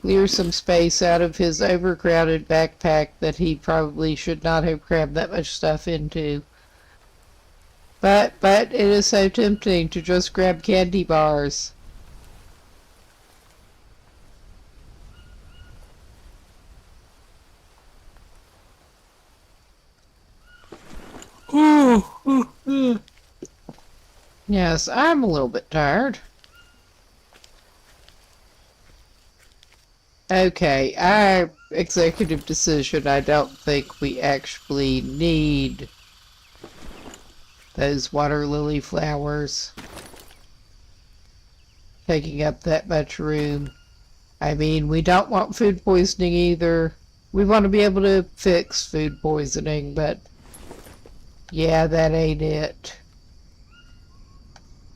Speaker 1: Clear some space out of his overcrowded backpack that he probably should not have crammed that much stuff into. But it is so tempting to just grab candy bars. Yes, I'm a little bit tired. Okay, our executive decision, I don't think we actually need those water lily flowers taking up that much room. I mean, we don't want food poisoning either. We want to be able to fix food poisoning, but yeah, that ain't it.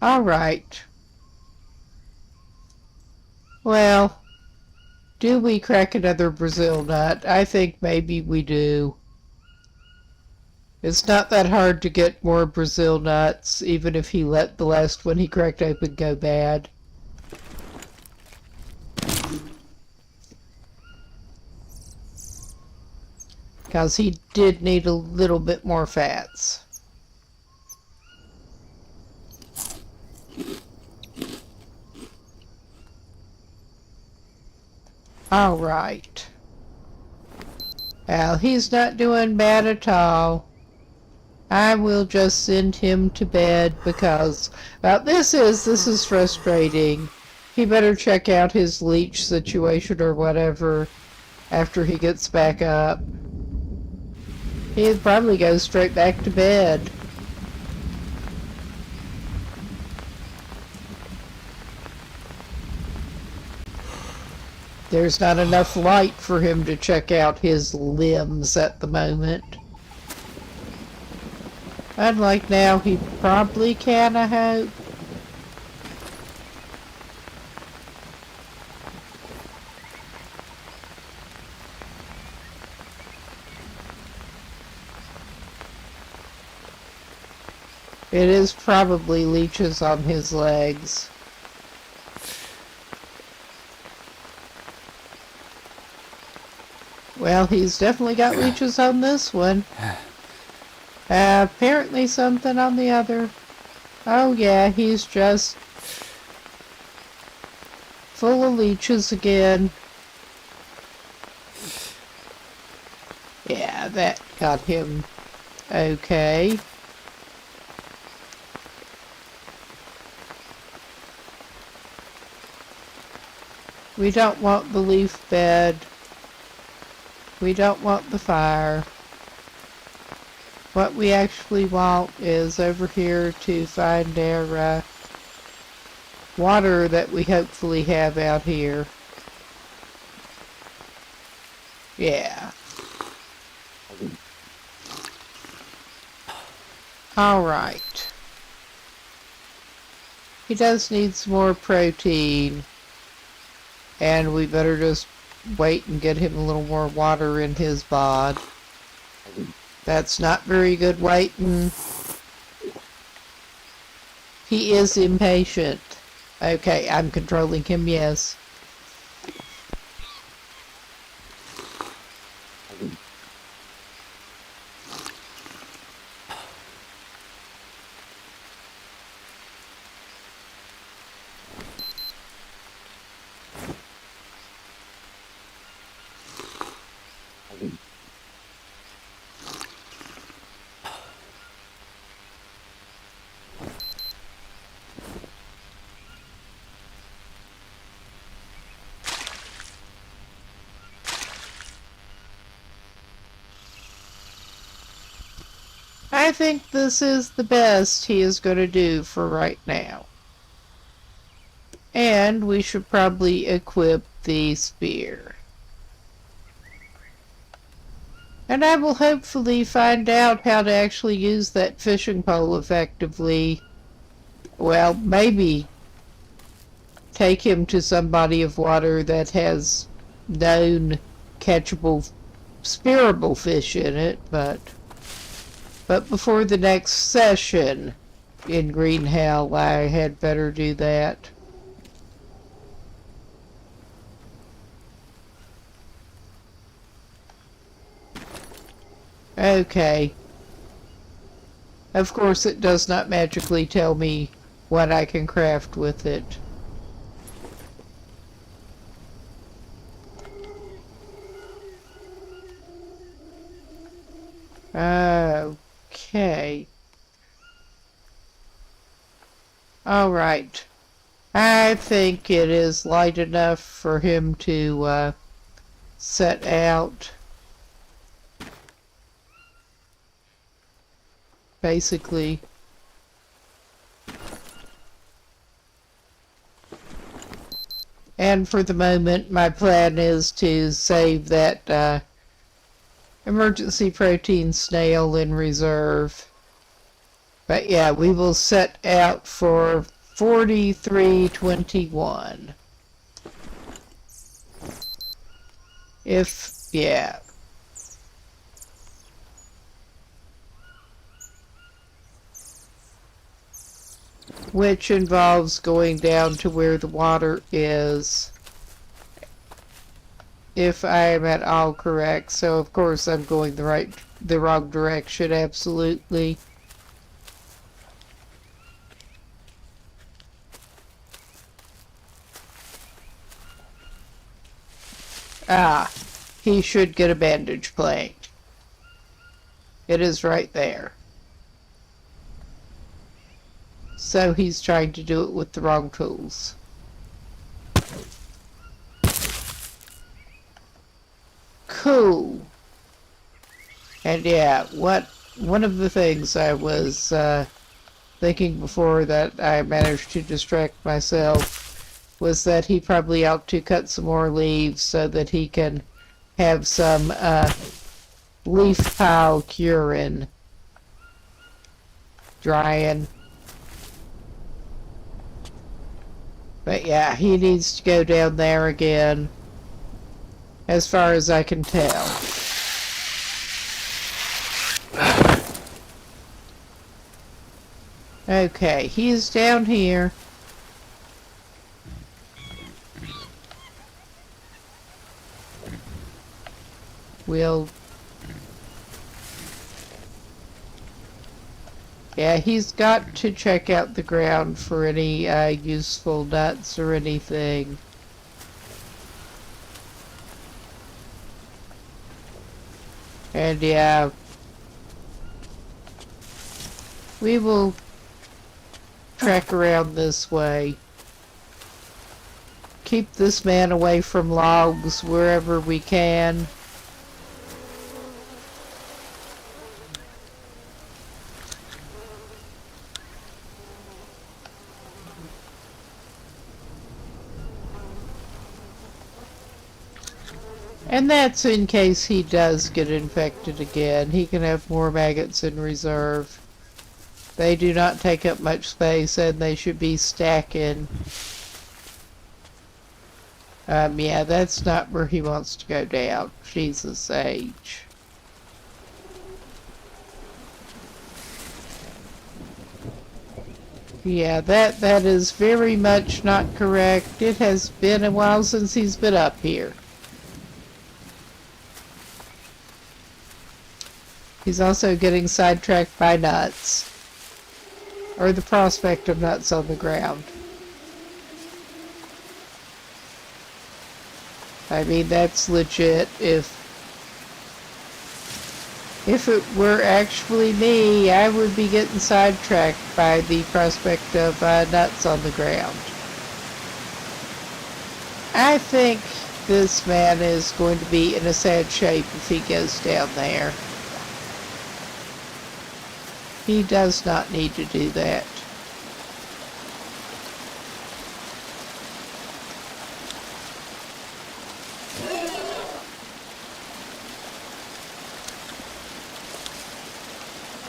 Speaker 1: Alright. Well, do we crack another Brazil nut? I think maybe we do. It's not that hard to get more Brazil nuts, even if he let the last one he cracked open go bad. Because he did need a little bit more fats. Alright. Well, he's not doing bad at all. I will just send him to bed because, well, this is frustrating. He better check out his leech situation or whatever after he gets back up. He'd probably go straight back to bed. There's not enough light for him to check out his limbs at the moment. Unlike now, he probably can, I hope. It is probably leeches on his legs. Well, he's definitely got leeches on this one. Apparently something on the other. Oh yeah, he's just full of leeches again. Yeah, that got him okay. We don't want the leaf bed. We don't want the fire. What we actually want is over here to find our water that we hopefully have out here. Yeah. Alright. He does need some more protein. And we better just wait and get him a little more water in his bod. That's not very good waiting. He is impatient. Okay, I'm controlling him, yes. I think this is the best he is going to do for right now. And we should probably equip the spear. And I will hopefully find out how to actually use that fishing pole effectively. Well, maybe take him to some body of water that has known catchable, spearable fish in it, but before the next session in Green Hell, I had better do that. Okay. Of course, it does not magically tell me what I can craft with it. Okay. Alright. I think it is light enough for him to set out. Basically. And for the moment, my plan is to save that emergency protein snail in reserve. But yeah, we will set out for 4321. Yeah. Which involves going down to where the water is, if I am at all correct. So of course I'm going the wrong direction, absolutely. Ah, he should get a bandage plate. It is right there. So he's trying to do it with the wrong tools. Cool. And yeah, one of the things I was thinking before that I managed to distract myself was that he probably ought to cut some more leaves so that he can have some leaf pile curing, drying. But yeah, he needs to go down there again, as far as I can tell. Okay, he is down here. Yeah, he's got to check out the ground for any useful nuts or anything. And yeah, we will trek around this way. Keep this man away from logs wherever we can. And that's in case he does get infected again. He can have more maggots in reserve. They do not take up much space and they should be stacking. Yeah, that's not where he wants to go down. Jesus H. Yeah, that is very much not correct. It has been a while since he's been up here. He's also getting sidetracked by nuts. Or the prospect of nuts on the ground. I mean, that's legit. If it were actually me, I would be getting sidetracked by the prospect of nuts on the ground. I think this man is going to be in a sad shape if he goes down there. He does not need to do that.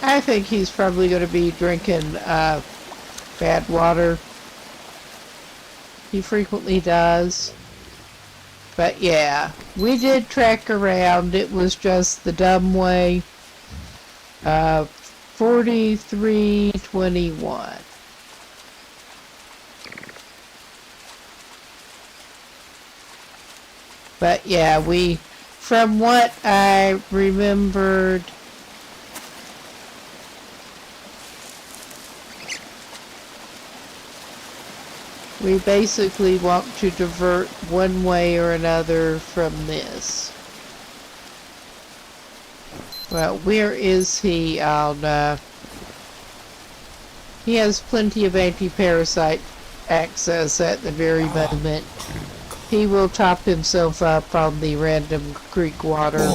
Speaker 1: I think he's probably going to be drinking bad water. He frequently does. But yeah, we did track around. It was just the dumb way. 4321. But yeah, from what I remembered, we basically want to divert one way or another from this. Well, where is he? He has plenty of anti-parasite access at the very moment. He will top himself up on the random creek water.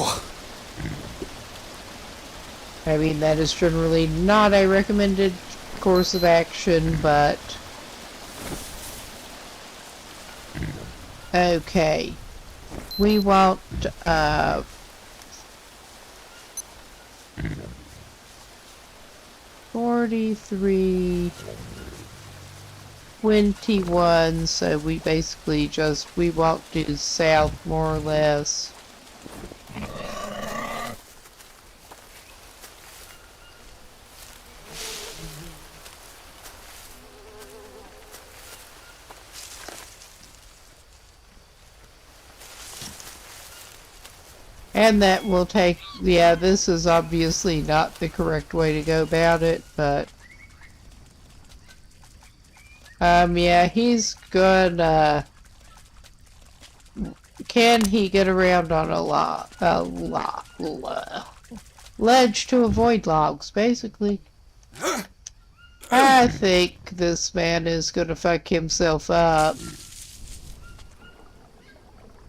Speaker 1: I mean, that is generally not a recommended course of action, but... Okay. We want, 4321, so we basically we walk due south more or less. And that will take, yeah, this is obviously not the correct way to go about it, but yeah, he's gonna, can he get around on a ledge to avoid logs, basically? I think this man is gonna fuck himself up.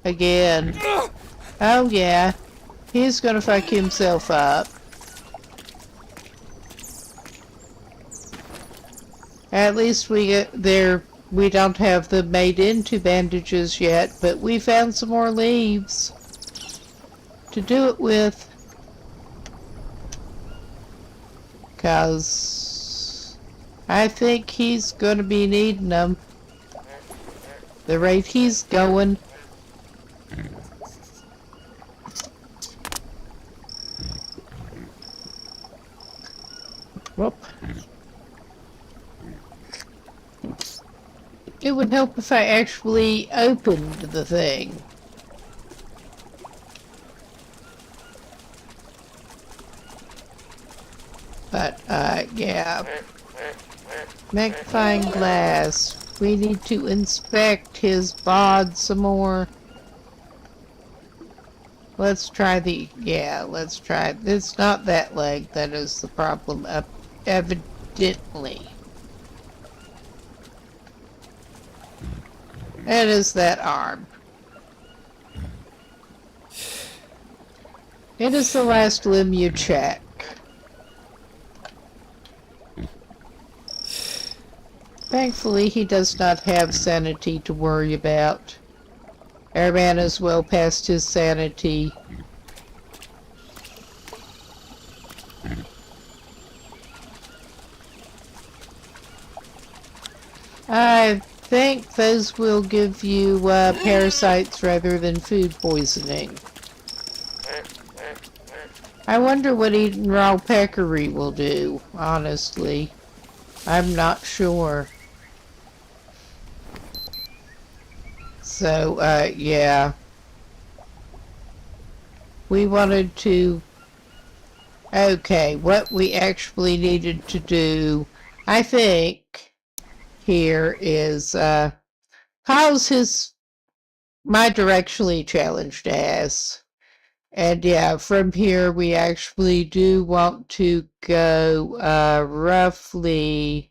Speaker 1: Again. Oh yeah, he's gonna fuck himself up. At least we don't have them made into bandages yet, but we found some more leaves to do it with. 'Cause I think he's gonna be needing them. The rate he's going. Whoop. It would help if I actually opened the thing. But, yeah. Magnifying glass. We need to inspect his bod some more. Let's try let's try. It's not that leg that is the problem, evidently. It is that arm. It is the last limb you check. Thankfully, he does not have sanity to worry about. Our man is well past his sanity. I think those will give you parasites rather than food poisoning. I wonder what eating raw peccary will do, honestly. I'm not sure. So, yeah. We wanted to... Okay, what we actually needed to do, I think, here is, how's my directionally challenged ass? And yeah, from here we actually do want to go, roughly...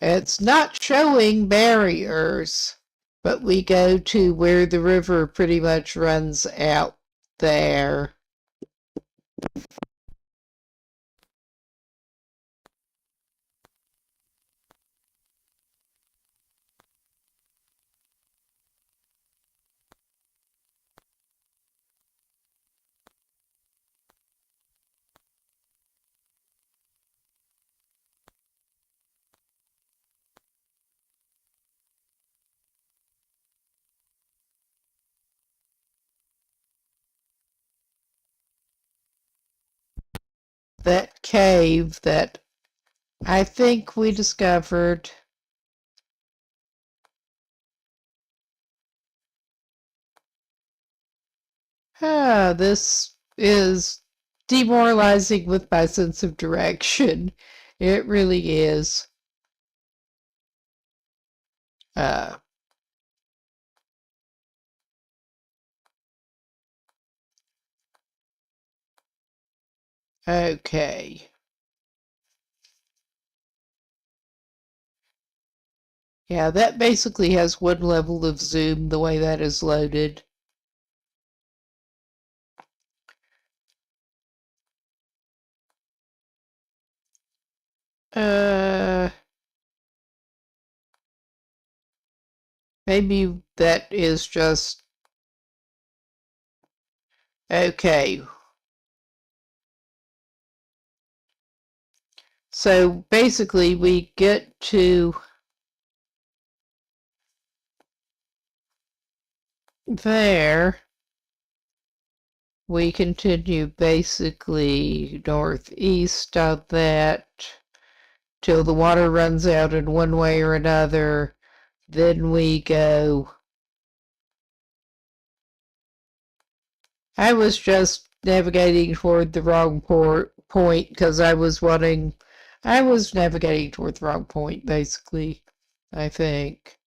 Speaker 1: It's not showing barriers, but we go to where the river pretty much runs out there. that cave that I think we discovered. This is demoralizing with my sense of direction. It really is. Uh, okay. Yeah, that basically has one level of zoom the way that is loaded. Uh, Maybe that is just okay. So basically, we get to there. We continue basically northeast of that till the water runs out in one way or another. Then we go. I was just navigating toward the wrong point because I was navigating toward the wrong point, basically, I think.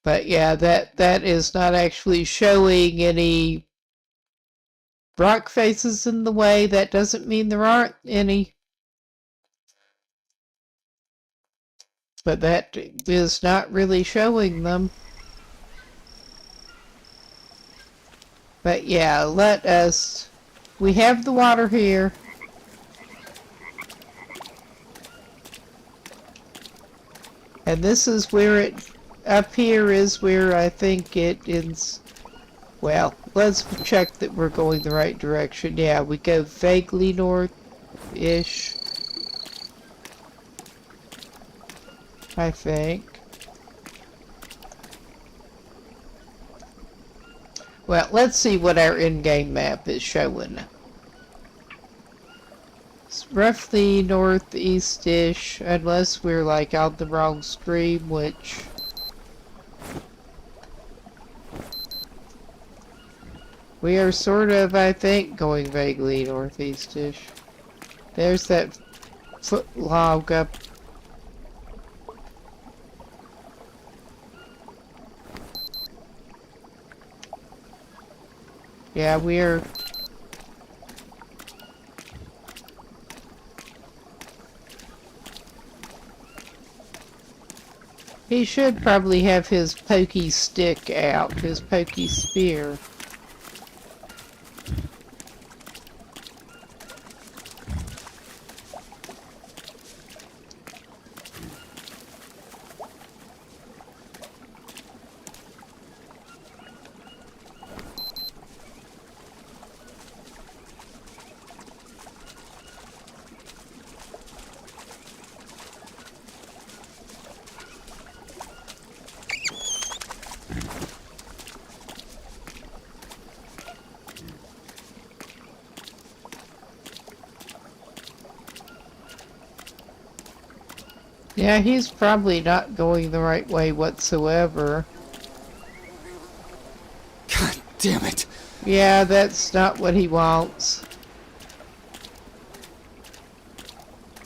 Speaker 1: But yeah, that is not actually showing any rock faces in the way. That doesn't mean there aren't any. But that is not really showing them. But yeah, we have the water here. And this is where up here is where I think it is. Well, let's check that we're going the right direction. Yeah, we go vaguely north-ish, I think. Well, let's see what our in-game map is showing. It's roughly northeast-ish, unless we're like on the wrong stream, which... We are sort of, I think, going vaguely northeast-ish. There's that foot log up. Yeah, we're... He should probably have his pokey stick out, his pokey spear. Yeah, he's probably not going the right way whatsoever.
Speaker 2: God damn it.
Speaker 1: Yeah, that's not what he wants.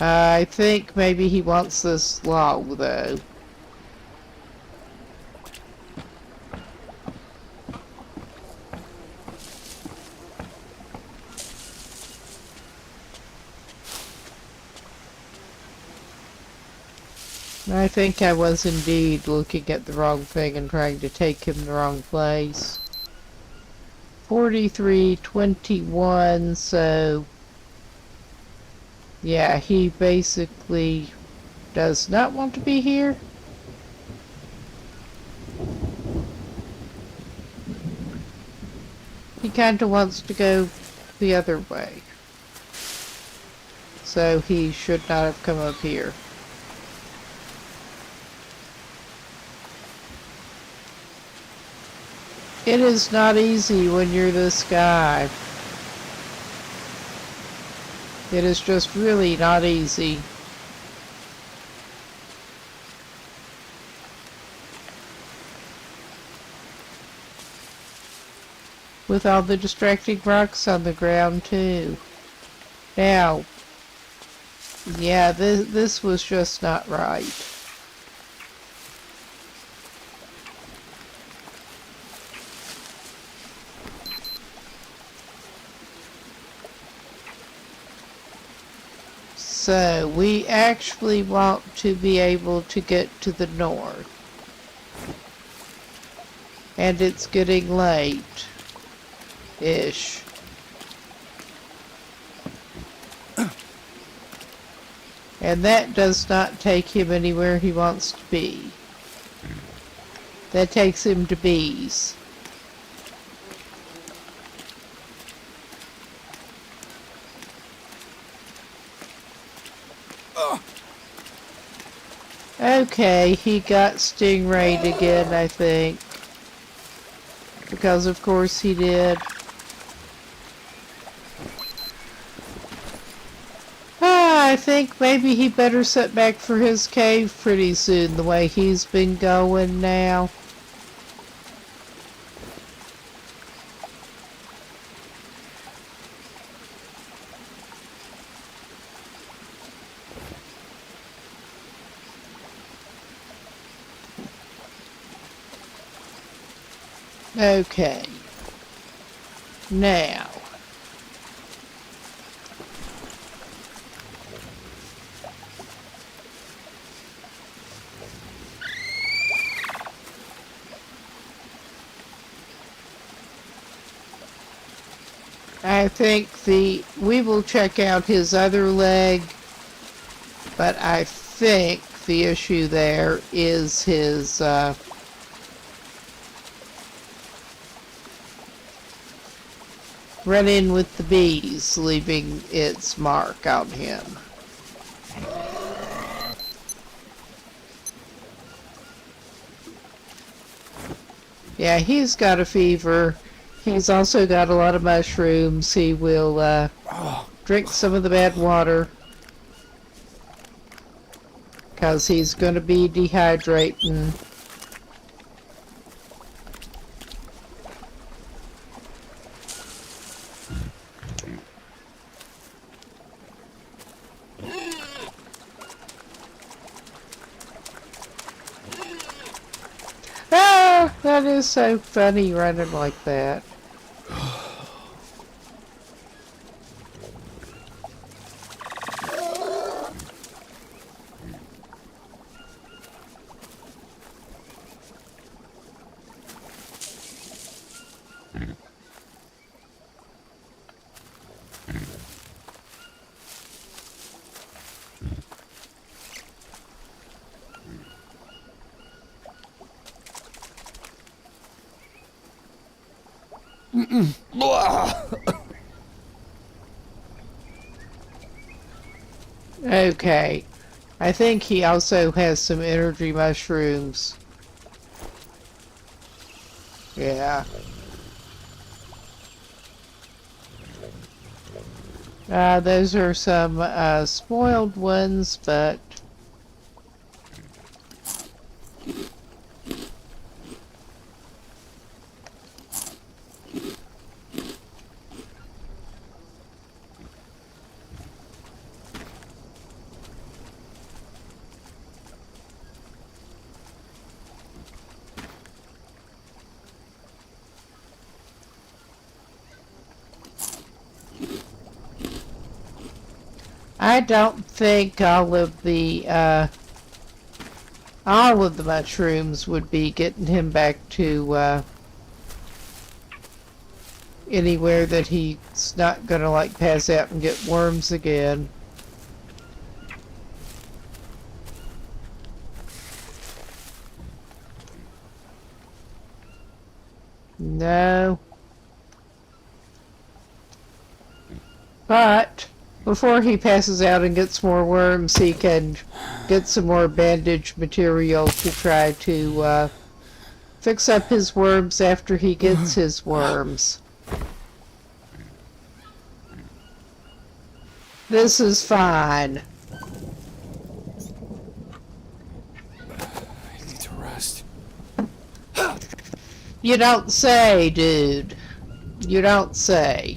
Speaker 1: I think maybe he wants this log, though. I think I was indeed looking at the wrong thing and trying to take him the wrong place. 43:21, so... Yeah, he basically does not want to be here. He kinda wants to go the other way. So he should not have come up here. It is not easy when you're this guy. It is just really not easy. With all the distracting rocks on the ground too. Now, yeah, this was just not right. So, we actually want to be able to get to the north. And it's getting late-ish. And that does not take him anywhere he wants to be. That takes him to bees. Okay, he got stingrayed again, I think. Because of course he did. I think maybe he better set back for his cave pretty soon, the way he's been going now. Okay. Now. I think we will check out his other leg, but I think the issue there is his, run-in with the bees, leaving its mark on him. Yeah, he's got a fever. He's also got a lot of mushrooms. He will drink some of the bad water because he's going to be dehydrating. Ah, that is so funny running like that. Okay. I think he also has some energy mushrooms. Yeah. Those are some spoiled ones, but I don't think all of the mushrooms would be getting him back to anywhere that he's not gonna like pass out and get worms again. No. But before he passes out and gets more worms, he can get some more bandage material to try to fix up his worms after he gets his worms. This is fine.
Speaker 2: I need to rest.
Speaker 1: You don't say, dude. You don't say.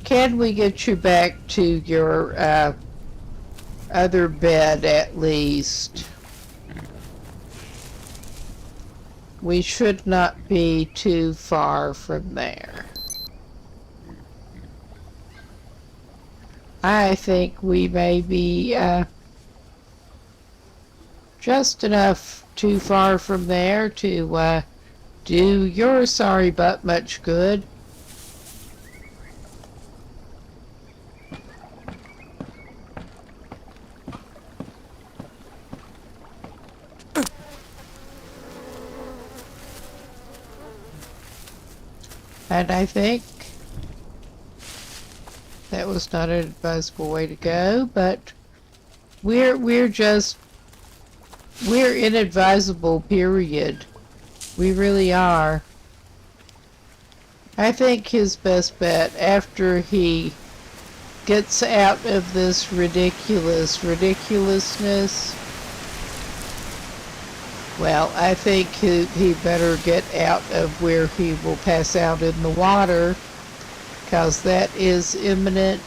Speaker 1: Can we get you back to your other bed at least? We should not be too far from there. I think we may be just enough too far from there to do your sorry butt much good. And I think that was not an advisable way to go, but we're inadvisable, period. We really are. I think his best bet, after he gets out of this ridiculousness, well, I think he better get out of where he will pass out in the water, because that is imminent.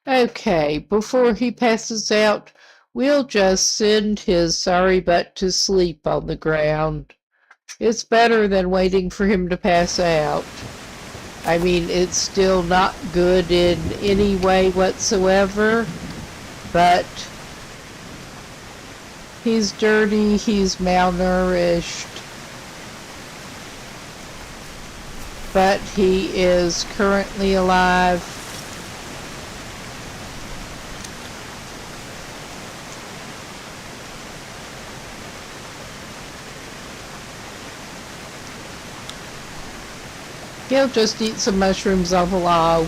Speaker 1: Okay, before he passes out, we'll just send his sorry butt to sleep on the ground. It's better than waiting for him to pass out. I mean, it's still not good in any way whatsoever, but he's dirty, he's malnourished, but he is currently alive. He'll just eat some mushrooms off a log.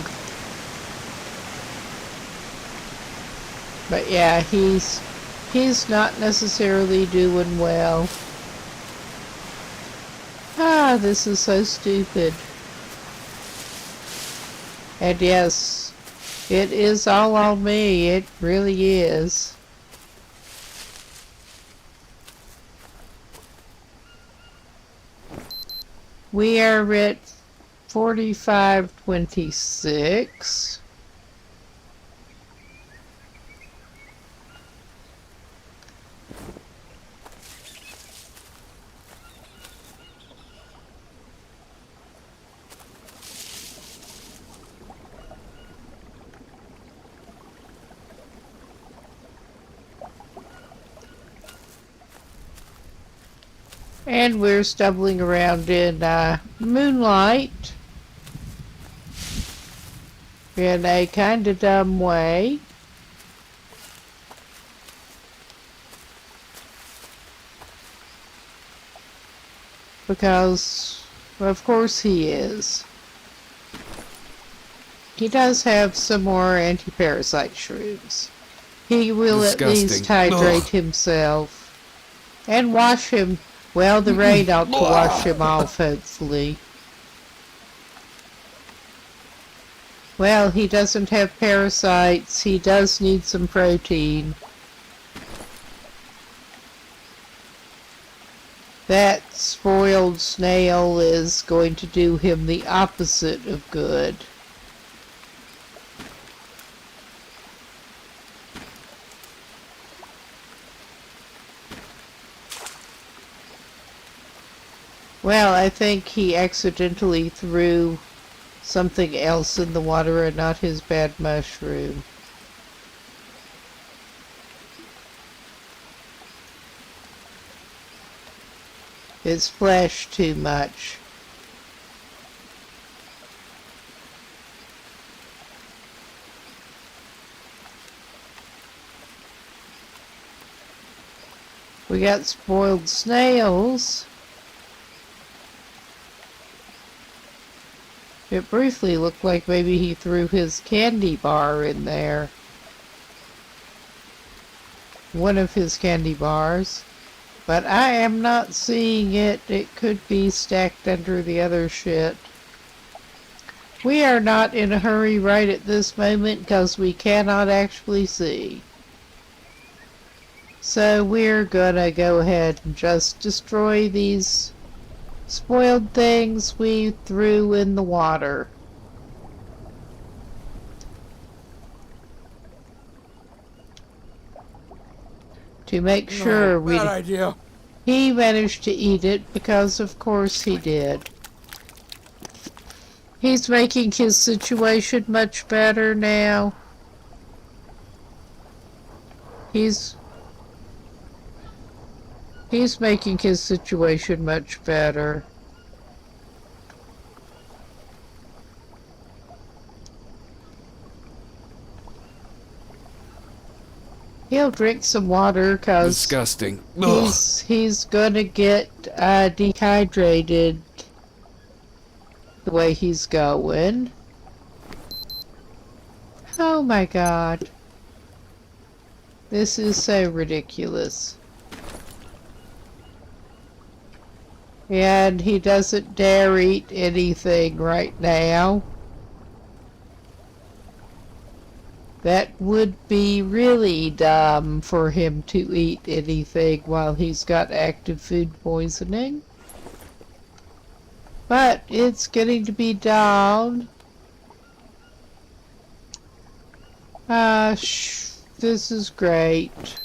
Speaker 1: But yeah, he's not necessarily doing well. Ah, this is so stupid. And yes, it is all on me. It really is. We are at 45:26. And we're stumbling around in moonlight in a kind of dumb way. Because, of course he is. He does have some more anti-parasite shrooms. He will
Speaker 2: Disgusting.
Speaker 1: at least hydrate
Speaker 2: Ugh.
Speaker 1: himself. And wash him. Well, the rain ought to wash him off, hopefully. Well, he doesn't have parasites. He does need some protein. That spoiled snail is going to do him the opposite of good. Well, I think he accidentally threw something else in the water and not his bad mushroom. It splashed too much. We got spoiled snails. It briefly looked like maybe he threw his candy bar in there. One of his candy bars. But I am not seeing it. It could be stacked under the other shit. We are not in a hurry right at this moment because we cannot actually see. So we're gonna go ahead and just destroy these spoiled things we threw in the water. To make sure
Speaker 4: bad idea.
Speaker 1: he managed to eat it, because of course he did. He's making his situation much better now. He's making his situation much better. He'll drink some water because
Speaker 4: Disgusting.
Speaker 1: he's gonna get dehydrated the way he's going. Oh my god. This is so ridiculous. And he doesn't dare eat anything right now. That would be really dumb for him to eat anything while he's got active food poisoning. But it's getting to be down. This is great.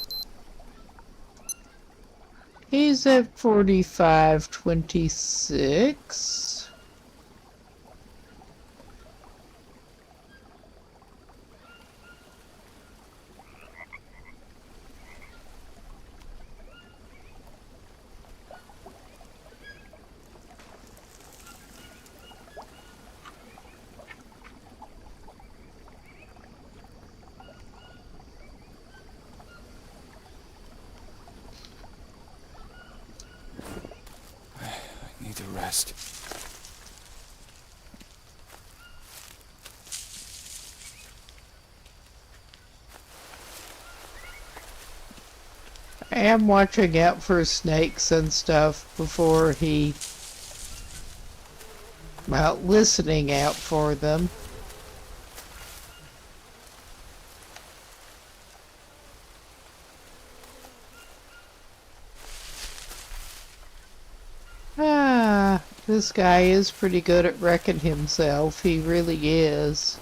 Speaker 1: He's at 45.26.
Speaker 4: Need to rest.
Speaker 1: I am watching out for snakes and stuff before he... well, listening out for them. This guy is pretty good at wrecking himself. He really is.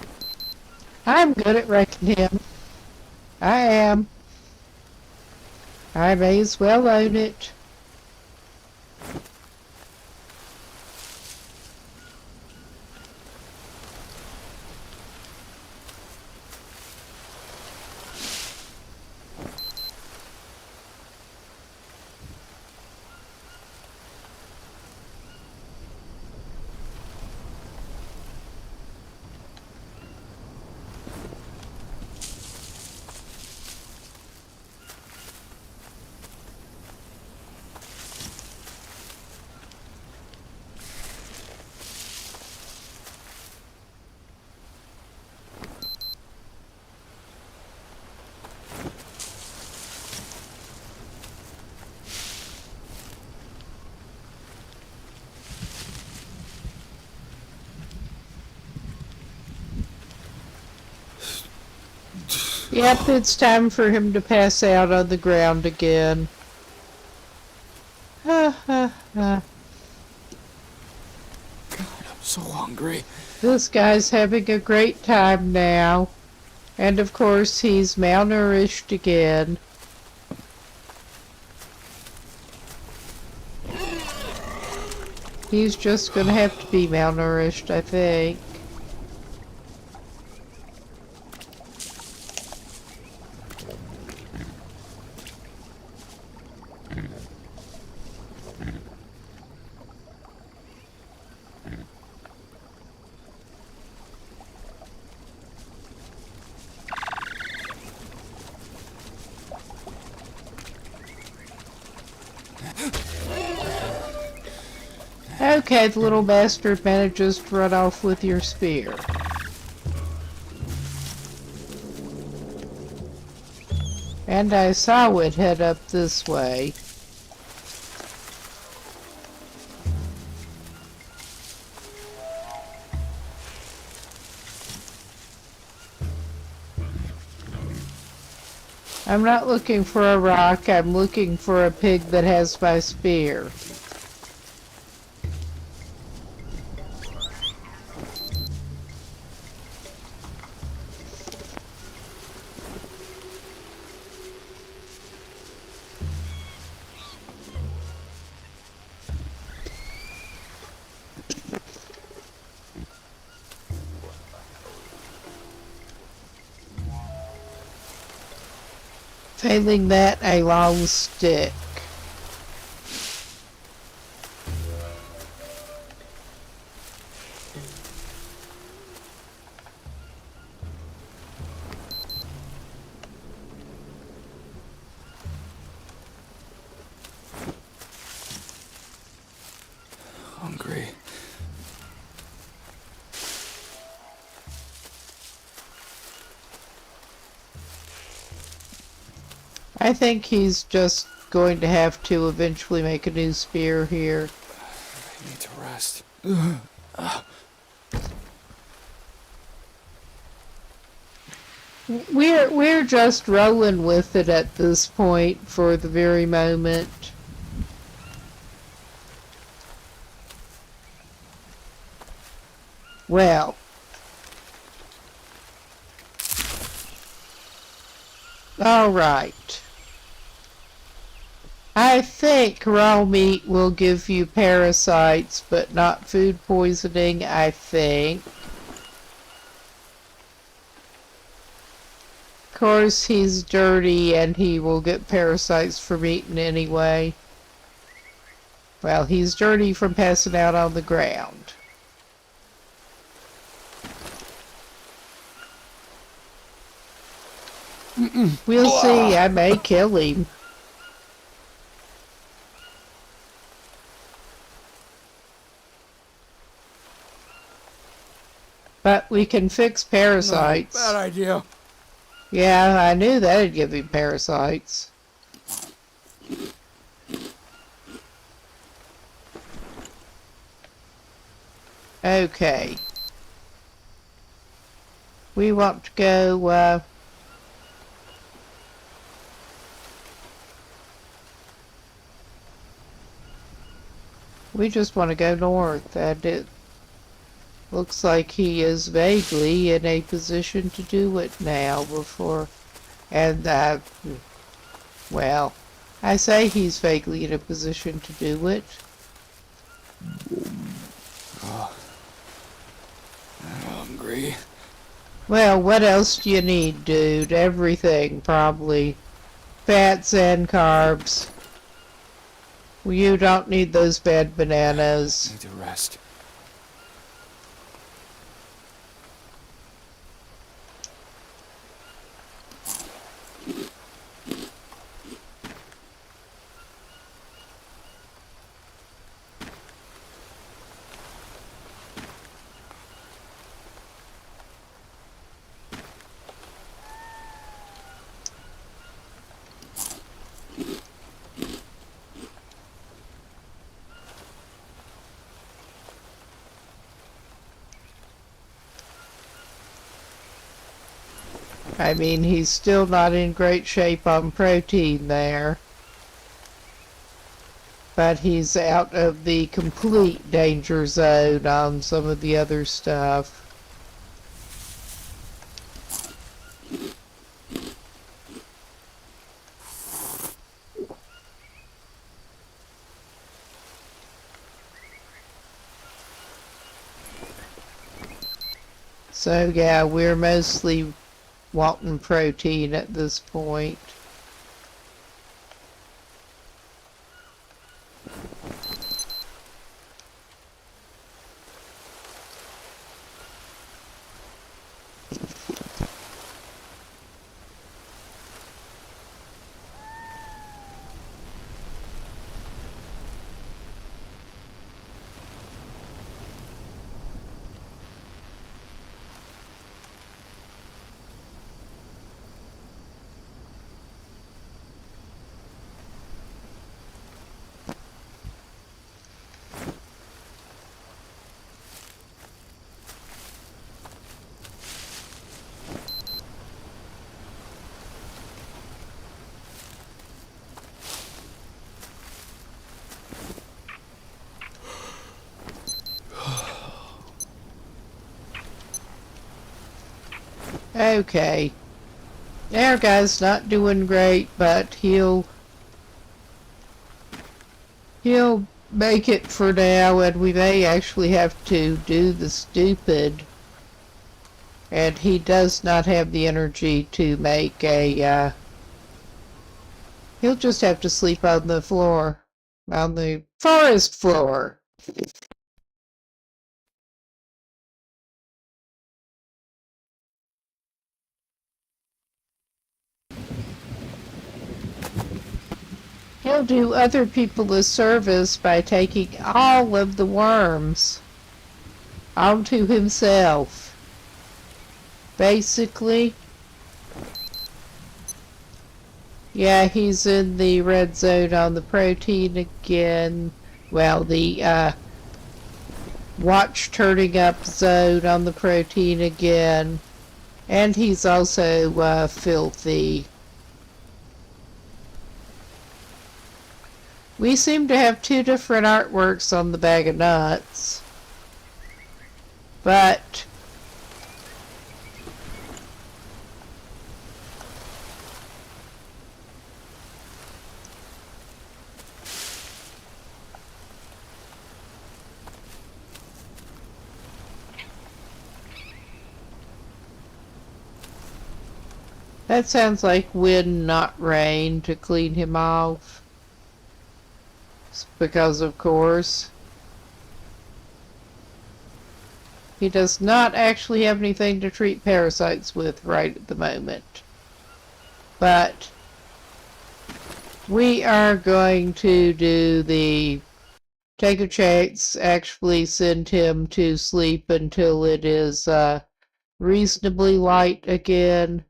Speaker 1: I'm good at wrecking him. I am. I may as well own it. Yep, it's time for him to pass out on the ground again.
Speaker 4: God, I'm so hungry.
Speaker 1: This guy's having a great time now. And of course, he's malnourished again. He's just gonna have to be malnourished, I think. Okay, the little bastard manages to run off with your spear. And I saw it head up this way. I'm not looking for a rock, I'm looking for a pig that has my spear. Failing that, a long stick.
Speaker 4: Hungry.
Speaker 1: I think he's just going to have to eventually make a new spear here.
Speaker 4: I need to rest.
Speaker 1: We're just rolling with it at this point for the very moment. Well. All right. I think raw meat will give you parasites, but not food poisoning, I think. Of course, he's dirty and he will get parasites from eating anyway. Well, he's dirty from passing out on the ground. We'll see, I may kill him. But we can fix parasites.
Speaker 4: Bad idea.
Speaker 1: Yeah, I knew that'd give him parasites. Okay. We want to go, we just want to go north, and it looks like he is vaguely in a position to do it now before, and, well, I say he's vaguely in a position to do it.
Speaker 4: I'm hungry.
Speaker 1: Well, what else do you need, dude? Everything, probably. Fats and carbs. You don't need those bad bananas.
Speaker 4: Need to rest.
Speaker 1: I mean, he's still not in great shape on protein there. But he's out of the complete danger zone on some of the other stuff. So yeah, we're mostly wanting protein at this point. Okay. Our guy's not doing great, but he'll make it for now, and we may actually have to do the stupid. And he does not have the energy to make a, he'll just have to sleep on the floor. On the forest floor. He'll do other people a service by taking all of the worms onto himself. Basically, yeah, he's in the red zone on the protein again. Well, the watch turning up zone on the protein again. And he's also filthy. We seem to have two different artworks on the bag of nuts. But that sounds like wind, not rain, to clean him off. Because, of course, he does not actually have anything to treat parasites with right at the moment. But we are going to do the take a chance, actually send him to sleep until it is reasonably light again.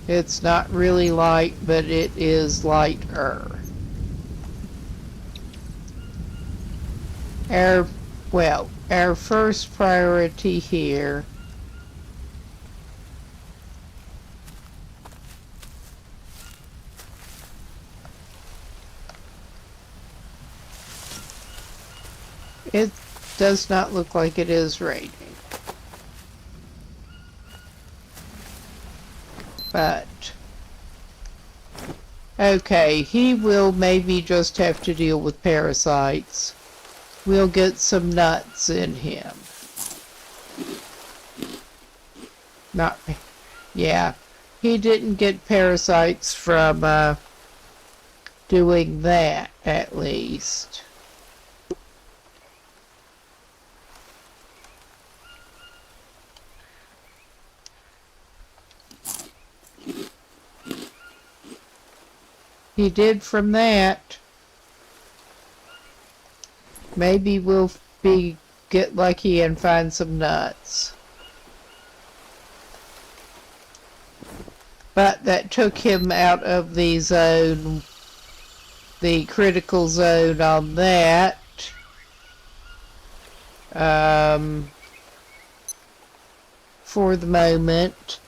Speaker 1: It's not really light, but it is lighter. Our first priority here it does not look like it is raining. But okay, he will maybe just have to deal with parasites. We'll get some nuts in him. Yeah, he didn't get parasites from doing that, at least. He did from that. Maybe we'll get lucky and find some nuts. But that took him out of the zone, the critical zone on that. For the moment.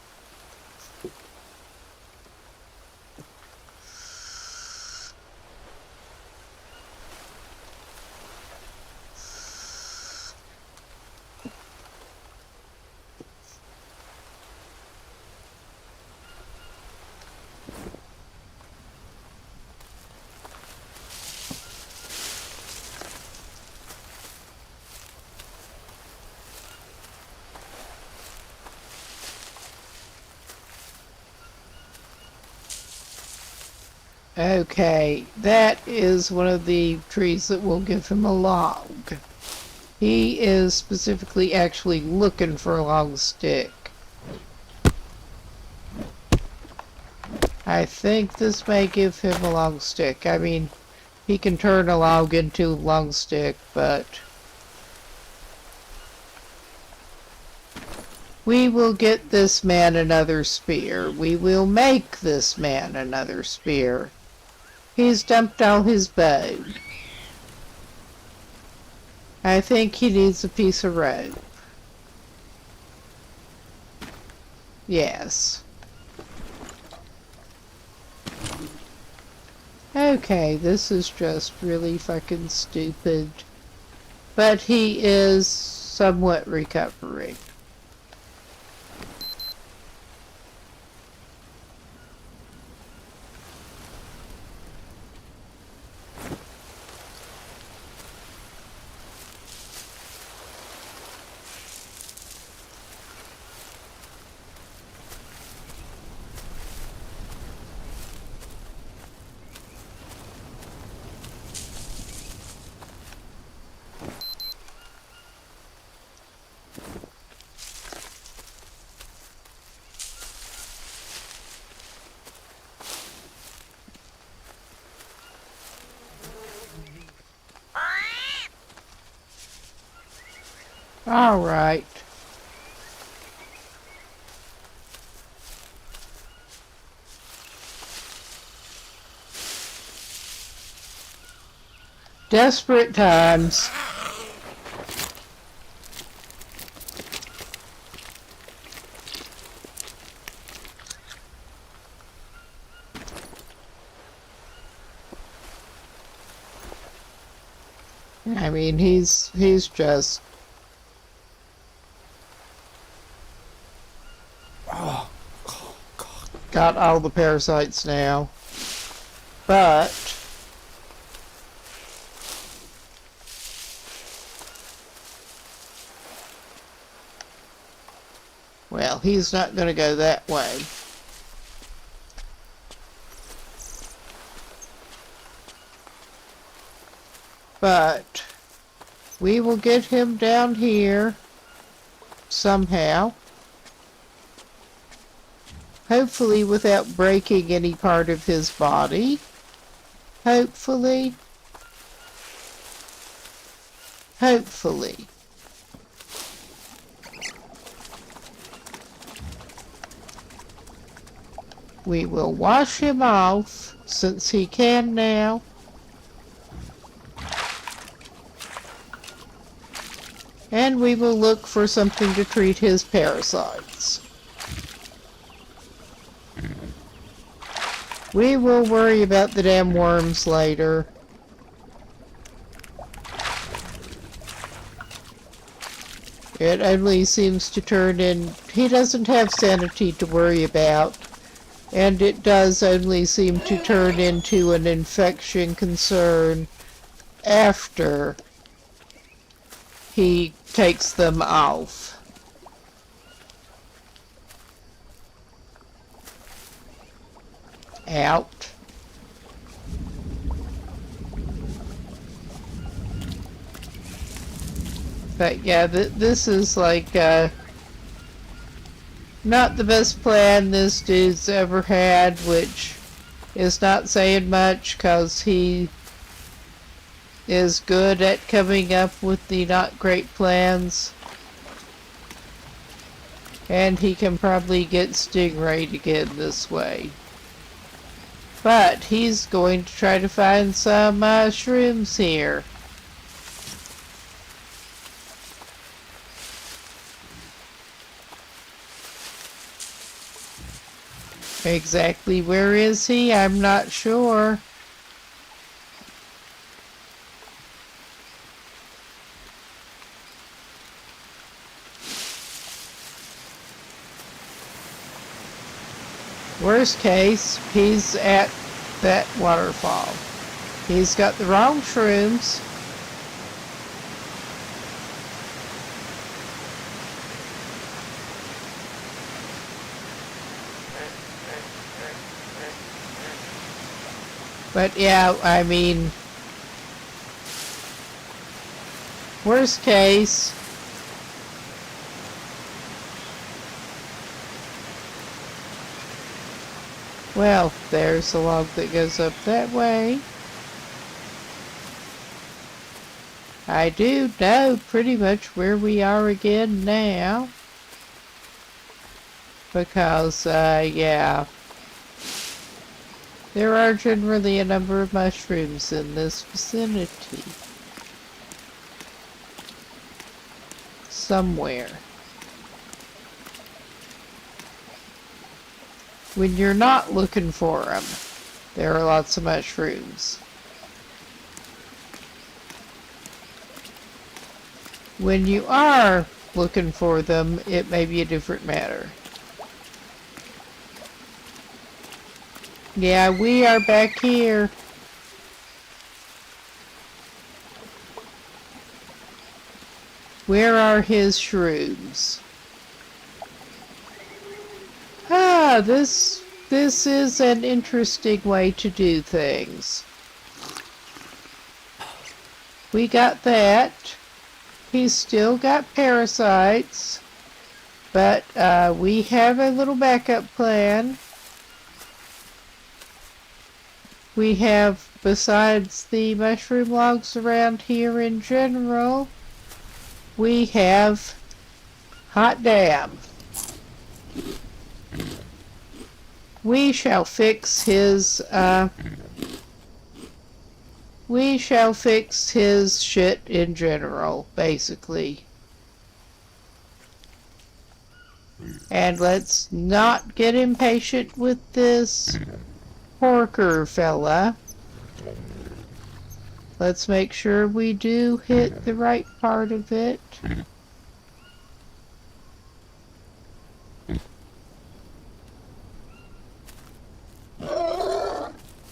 Speaker 1: Okay, that is one of the trees that will give him a log. He is specifically actually looking for a long stick. I think this may give him a long stick. I mean, he can turn a log into a long stick, but we will get this man another spear. We will make this man another spear. He's dumped all his bow. I think he needs a piece of rope. Yes. Okay, this is just really fucking stupid. but he is somewhat recovering. All right. Desperate times. I mean, he's just got all the parasites now. But well, he's not going to go that way. But we will get him down here somehow. Hopefully without breaking any part of his body. Hopefully. Hopefully. We will wash him off since he can now. And we will look for something to treat his parasites. We will worry about the damn worms later. It only seems to turn in... He doesn't have sanity to worry about. And it does only seem to turn into an infection concern after he takes them off. Out. But yeah, this is like not the best plan this dude's ever had, which is not saying much because he is good at coming up with the not great plans. And he can probably get Stingray again this way. But he's going to try to find some shrooms here. Exactly where is he? I'm not sure. Worst case, he's at that waterfall. He's got the wrong shrooms. But yeah, I mean, worst case, well, there's a log that goes up that way. I do know pretty much where we are again now. Because, yeah. There are generally a number of mushrooms in this vicinity. Somewhere. When you're not looking for them, there are lots of mushrooms. When you are looking for them, it may be a different matter. Yeah, we are back here. Where are his shrooms? Ah, this is an interesting way to do things. We got that. He's still got parasites, but we have a little backup plan. We have, besides the mushroom logs around here in general, we have hot damn. We shall fix his shit in general, basically. And let's not get impatient with this porker fella. Let's make sure we do hit the right part of it.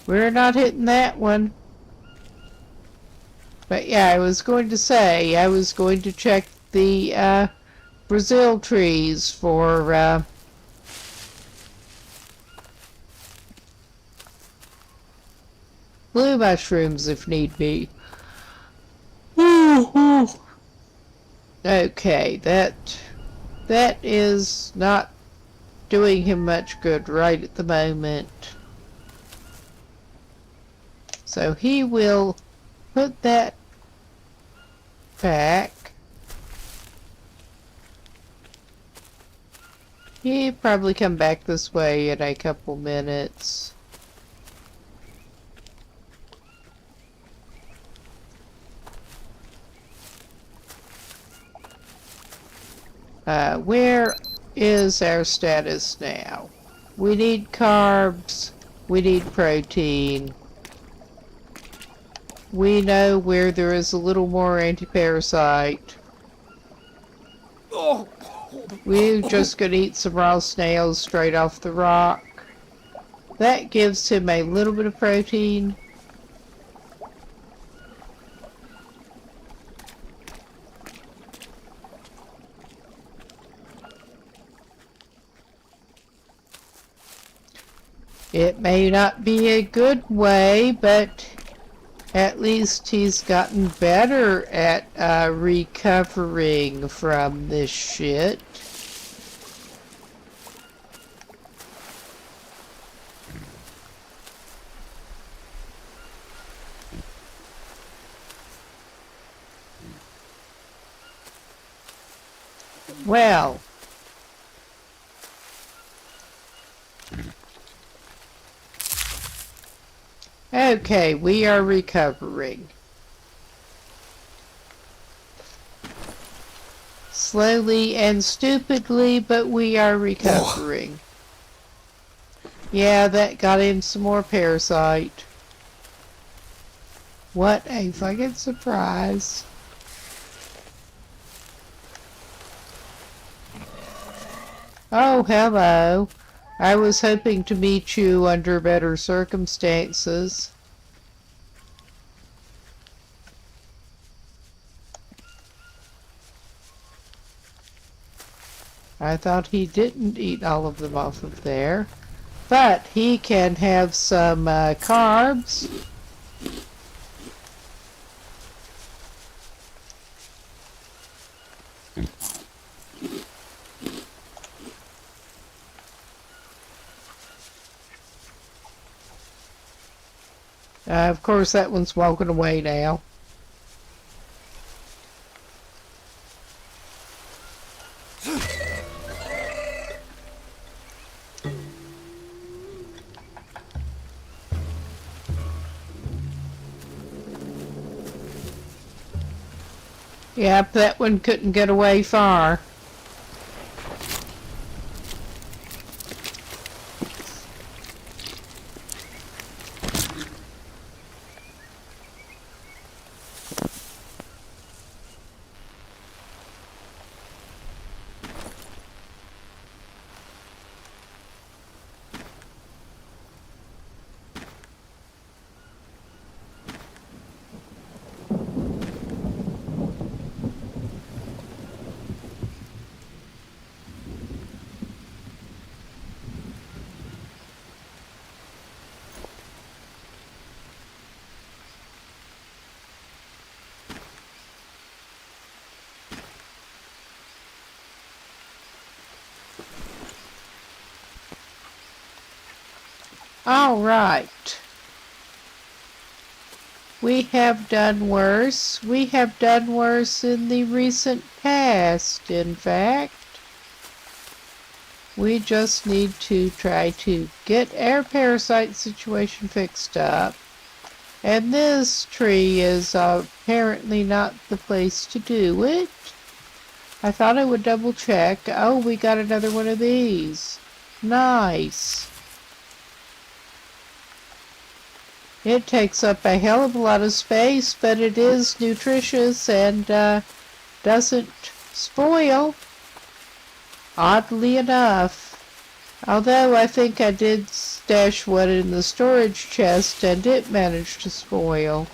Speaker 1: We're not hitting that one. But yeah, I was going to say, I was going to check the Brazil trees for blue mushrooms if need be. Okay, that is not doing him much good right at the moment. So he will put that back. He'll probably come back this way in a couple minutes. Where is our status now? We need carbs. We need protein. We know where there is a little more anti-parasite. We're just gonna eat some raw snails straight off the rock. That gives him a little bit of protein. It may not be a good way, but at least he's gotten better at recovering from this shit. Well, okay, we are recovering. Slowly and stupidly, but we are recovering. Yeah, that got him some more parasite. What a fucking surprise. Oh, hello. I was hoping to meet you under better circumstances. I thought he didn't eat all of them off of there. But he can have some carbs. Of course, that one's walking away now. Yep, that one couldn't get away far. All right. We have done worse. We have done worse in the recent past, in fact. We just need to try to get our parasite situation fixed up. And this tree is apparently not the place to do it. I thought I would double check. Oh, we got another one of these. Nice. It takes up a hell of a lot of space, but it is nutritious and doesn't spoil, oddly enough. Although I think I did stash one in the storage chest and it managed to spoil.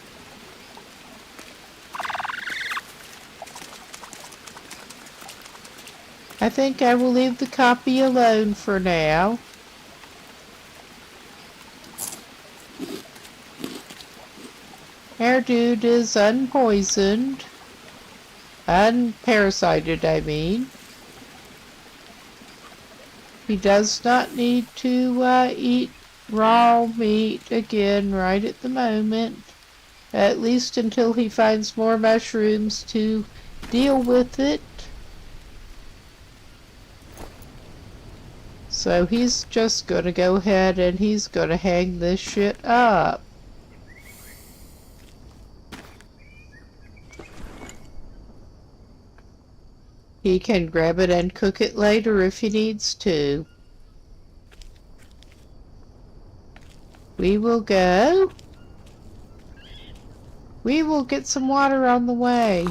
Speaker 1: I think I will leave the copy alone for now. Our dude is unpoisoned. Unparasited, I mean. He does not need to eat raw meat again right at the moment. At least until he finds more mushrooms to deal with it. So he's just gonna go ahead and he's gonna hang this shit up. He can grab it and cook it later if he needs to. We will go. We will get some water on the way.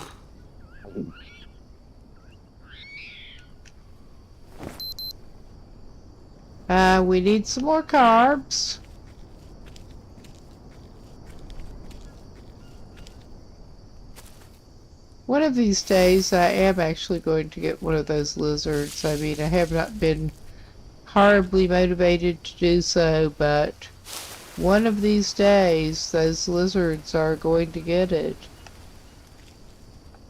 Speaker 1: We need some more carbs. One of these days I am actually going to get one of those lizards. I mean, I have not been horribly motivated to do so, but one of these days those lizards are going to get it.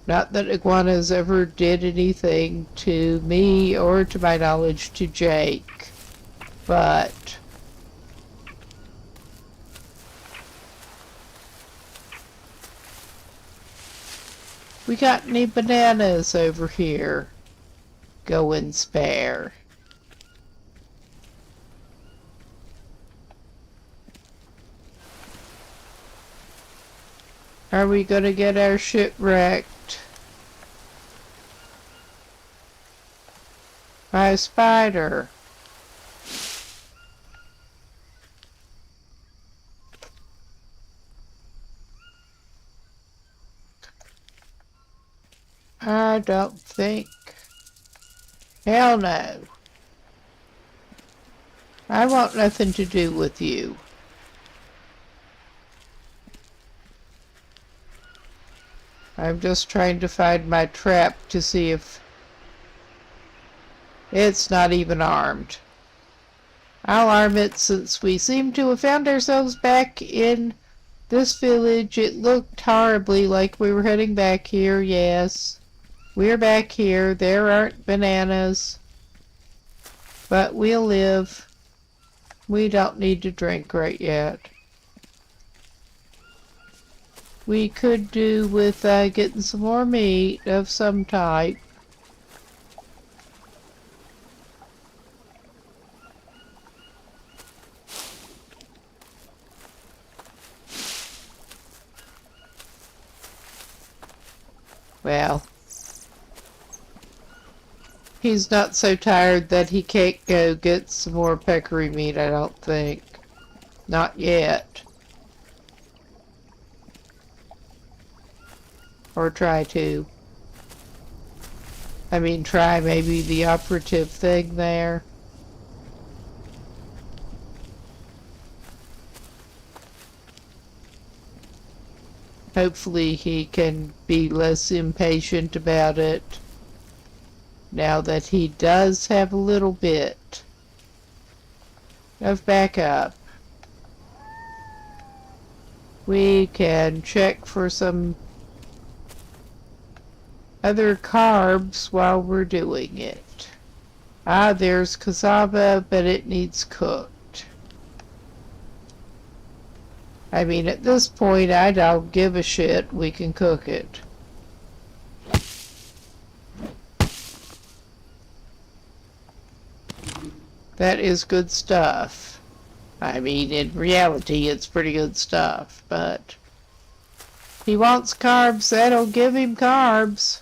Speaker 1: Not that iguanas ever did anything to me or, to my knowledge, to Jake, but we got any bananas over here? Go and spare. Are we gonna get our ship wrecked by a spider? I don't think. Hell no. I want nothing to do with you. I'm just trying to find my trap to see if it's not even armed. I'll arm it since we seem to have found ourselves back in this village. It looked horribly like we were heading back here, yes. We're back here. There aren't bananas. But we'll live. We don't need to drink right yet. We could do with getting some more meat of some type. Well, he's not so tired that he can't go get some more peccary meat, I don't think. Not yet. Or try to. I mean, try maybe the operative thing there. Hopefully he can be less impatient about it now that he does have a little bit of backup. We can check for some other carbs while we're doing it. Ah, there's cassava, but it needs cooked. I mean, at this point, I don't give a shit. We can cook it. That is good stuff. I mean, in reality, it's pretty good stuff, but he wants carbs, that'll give him carbs.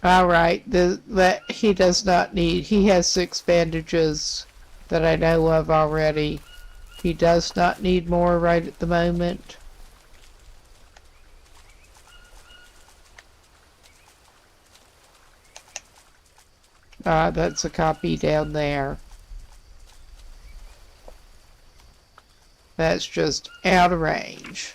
Speaker 1: Alright, that he does not need. He has 6 bandages that I know of already. He does not need more right at the moment. That's a copy down there. That's just out of range.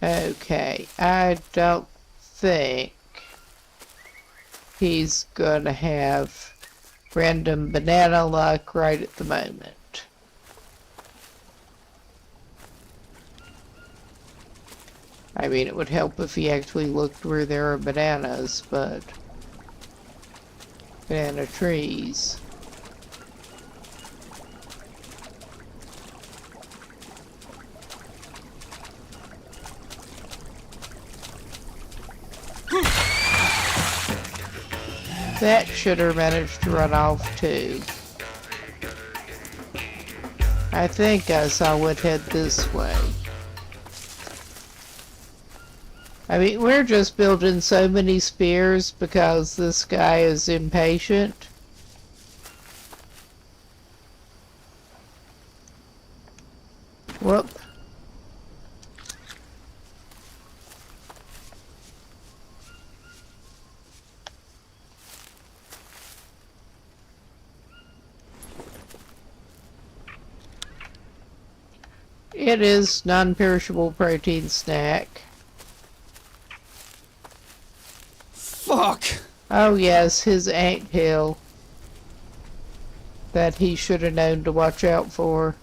Speaker 1: Okay, I don't think he's gonna have random banana luck right at the moment. I mean, it would help if he actually looked where there are bananas, but banana trees. That should have managed to run off too. I think I saw it head this way. I mean, we're just building so many spears because this guy is impatient. Whoop. It is non-perishable protein snack.
Speaker 2: Fuck!
Speaker 1: Oh yes, his anthill that he should have known to watch out for.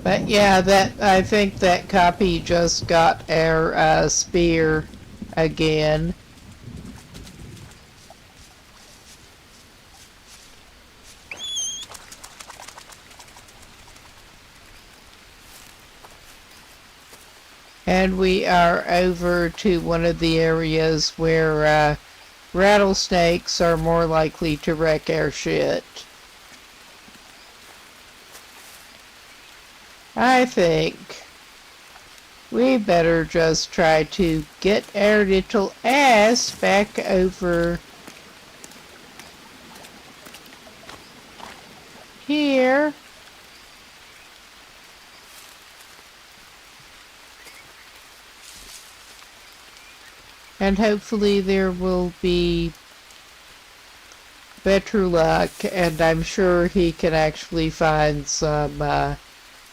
Speaker 1: But yeah, I think that copy just got our spear again. And we are over to one of the areas where rattlesnakes are more likely to wreck our shit. I think we better just try to get our little ass back over here. And hopefully there will be better luck, and I'm sure he can actually find some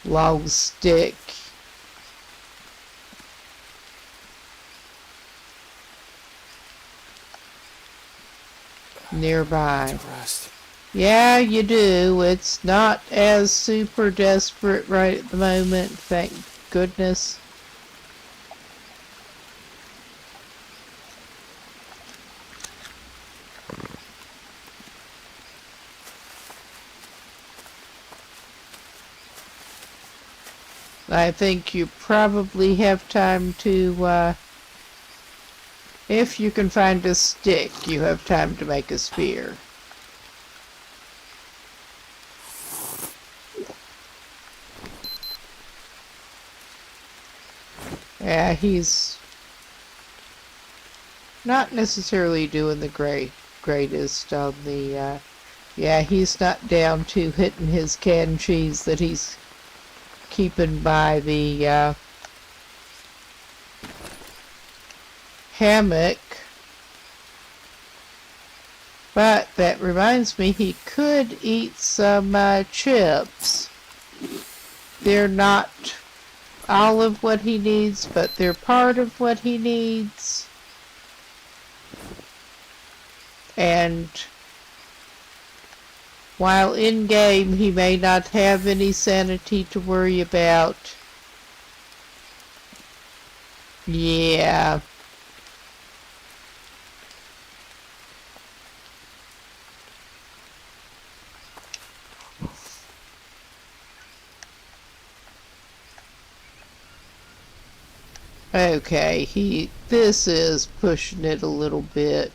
Speaker 1: long stick nearby. Yeah, you do. It's not as super desperate right at the moment, thank goodness. I think you probably have time to, if you can find a stick, you have time to make a spear. Yeah, he's not necessarily doing the greatest on the, yeah, he's not down to hitting his canned cheese that he's keeping by the hammock. But that reminds me, he could eat some chips. They're not all of what he needs, but they're part of what he needs. And while in-game he may not have any sanity to worry about. Yeah. Okay, this is pushing it a little bit.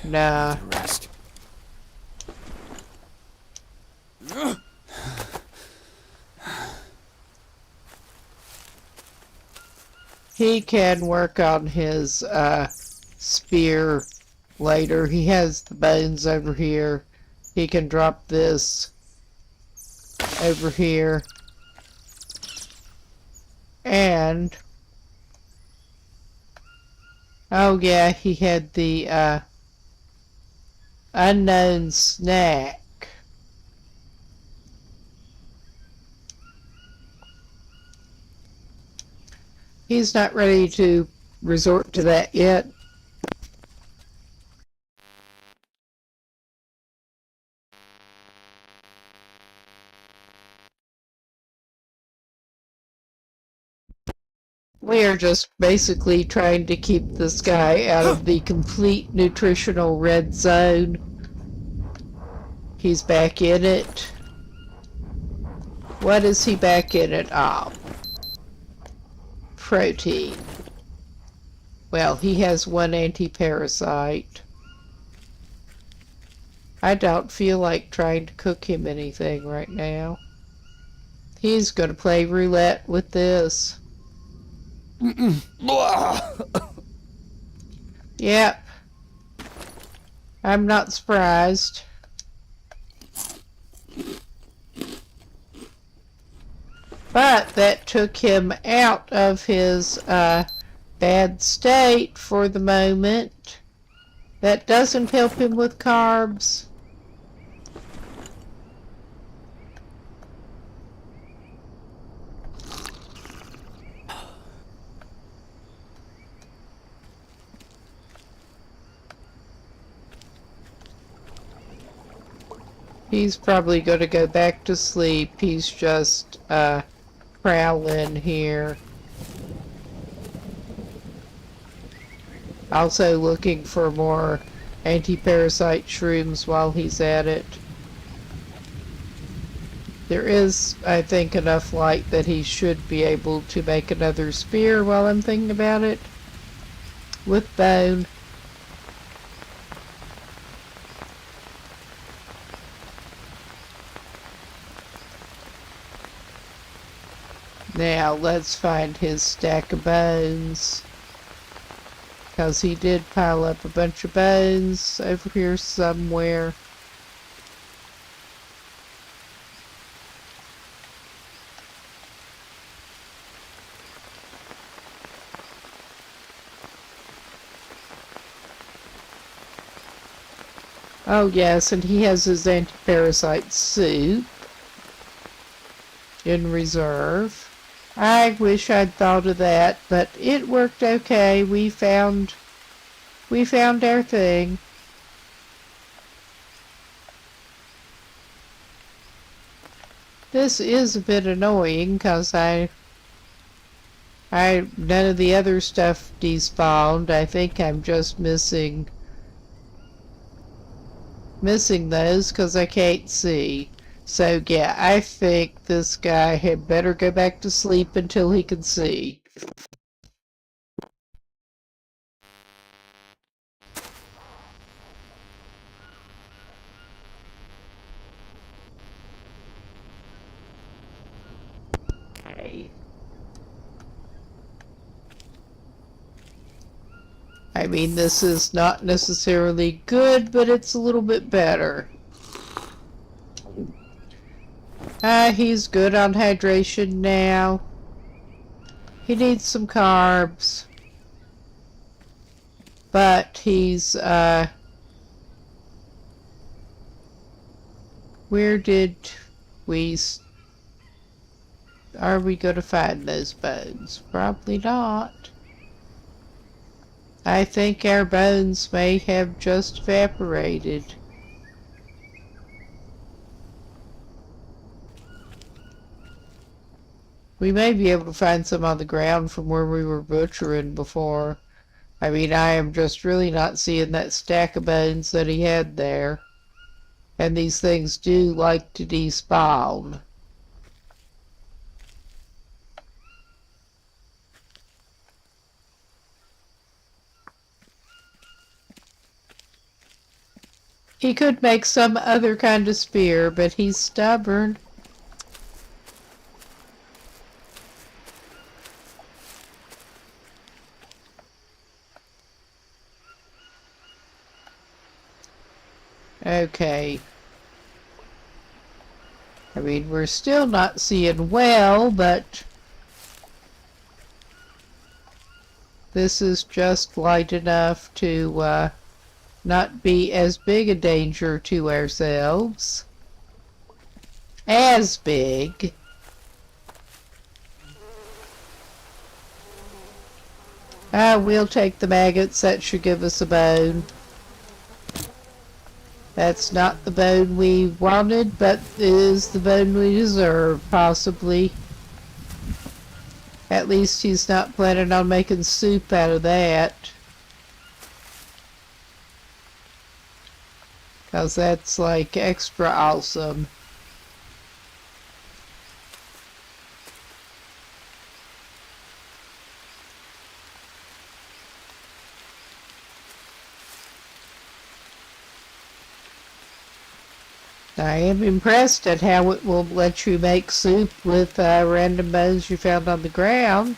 Speaker 1: Nah.
Speaker 4: Rest.
Speaker 1: He can work on his spear later. He has the bones over here. He can drop this over here. And oh yeah, he had the unknown snack. He's not ready to resort to that yet. We are just basically trying to keep this guy out of the complete nutritional red zone. He's back in it. What is he back in it? Ah, protein. Well, he has one anti-parasite. I don't feel like trying to cook him anything right now. He's going to play roulette with this. Yep. I'm not surprised. But that took him out of his bad state for the moment. That doesn't help him with carbs. He's probably going to go back to sleep. He's just prowling here. Also looking for more anti-parasite shrooms while he's at it. There is, I think, enough light that he should be able to make another spear while I'm thinking about it. With bone. Now, let's find his stack of bones. Because he did pile up a bunch of bones over here somewhere. Oh yes, and he has his anti-parasite soup in reserve. I wish I'd thought of that, but it worked okay. We found our thing. This is a bit annoying because none of the other stuff despawned. I think I'm just missing those because I can't see. So yeah, I think this guy had better go back to sleep until he can see. I mean, this is not necessarily good, but it's a little bit better. He's good on hydration now. He needs some carbs. But he's where did we... Are we going to find those bones? Probably not. I think our bones may have just evaporated. We may be able to find some on the ground from where we were butchering before. I mean, I am just really not seeing that stack of bones that he had there. And these things do like to despawn. He could make some other kind of spear, but he's stubborn. Okay. I mean, we're still not seeing well, but this is just light enough to not be as big a danger to ourselves. As big. We'll take the maggots. That should give us a bone. That's not the bone we wanted, but it is the bone we deserve, possibly. At least he's not planning on making soup out of that. Because that's like extra awesome. I am impressed at how it will let you make soup with random bones you found on the ground.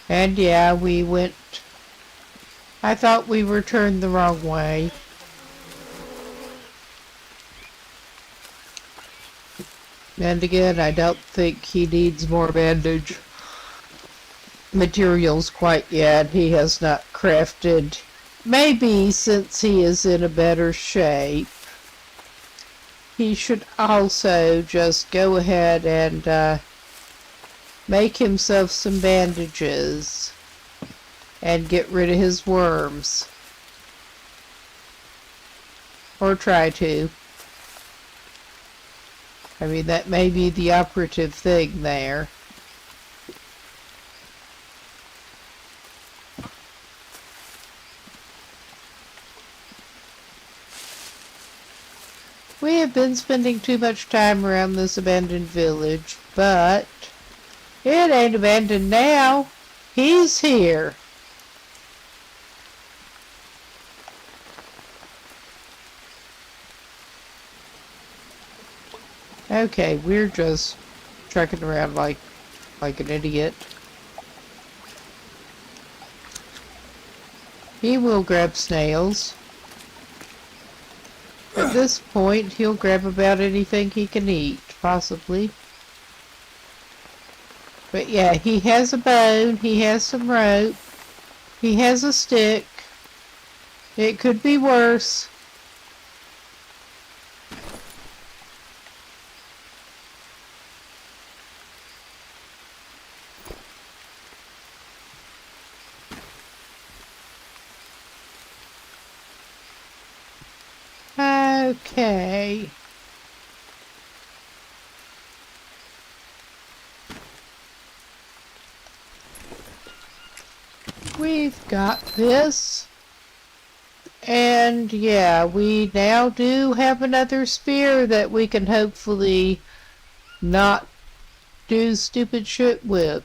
Speaker 1: And yeah, we went... I thought we were turned the wrong way. And again, I don't think he needs more bandage materials quite yet. He has not crafted. Maybe since he is in a better shape, he should also just go ahead and make himself some bandages and get rid of his worms. Or try to. I mean, that may be the operative thing there. We have been spending too much time around this abandoned village, but it ain't abandoned now. He's here. Okay, we're just trekking around like an idiot. He will grab snails. At this point, he'll grab about anything he can eat, possibly. But yeah, he has a bone, he has some rope, he has a stick. It could be worse. Okay. We've got this. And yeah, we now do have another spear that we can hopefully not do stupid shit with.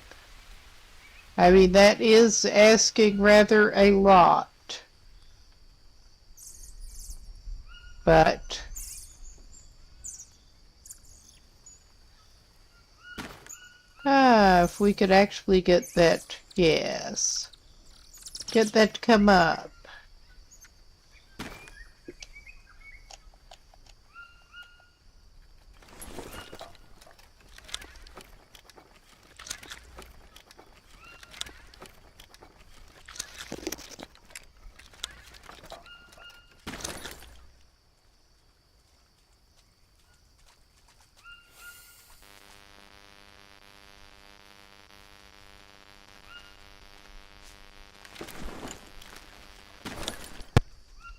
Speaker 1: I mean, that is asking rather a lot. But if we could actually get that, yes. Get that to come up.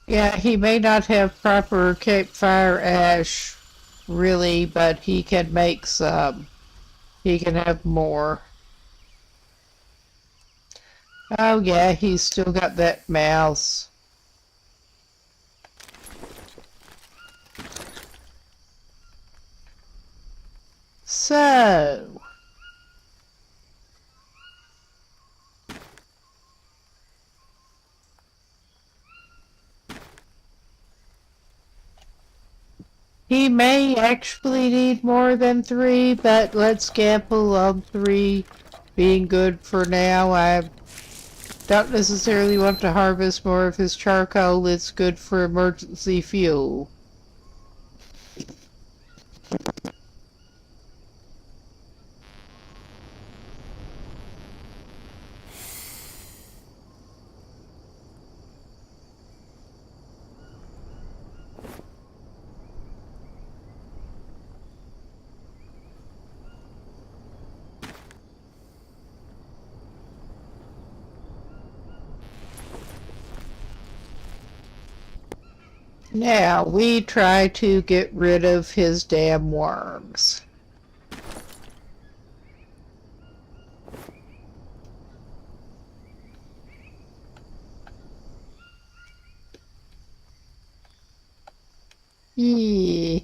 Speaker 1: Yeah, he may not have proper campfire ash, really, but he can make some. He can have more. Oh yeah, he's still got that mouse. So, he may actually need more than 3, but let's gamble on 3 being good for now. I don't necessarily want to harvest more of his charcoal. It's good for emergency fuel. Now, we try to get rid of his damn worms. Yeah,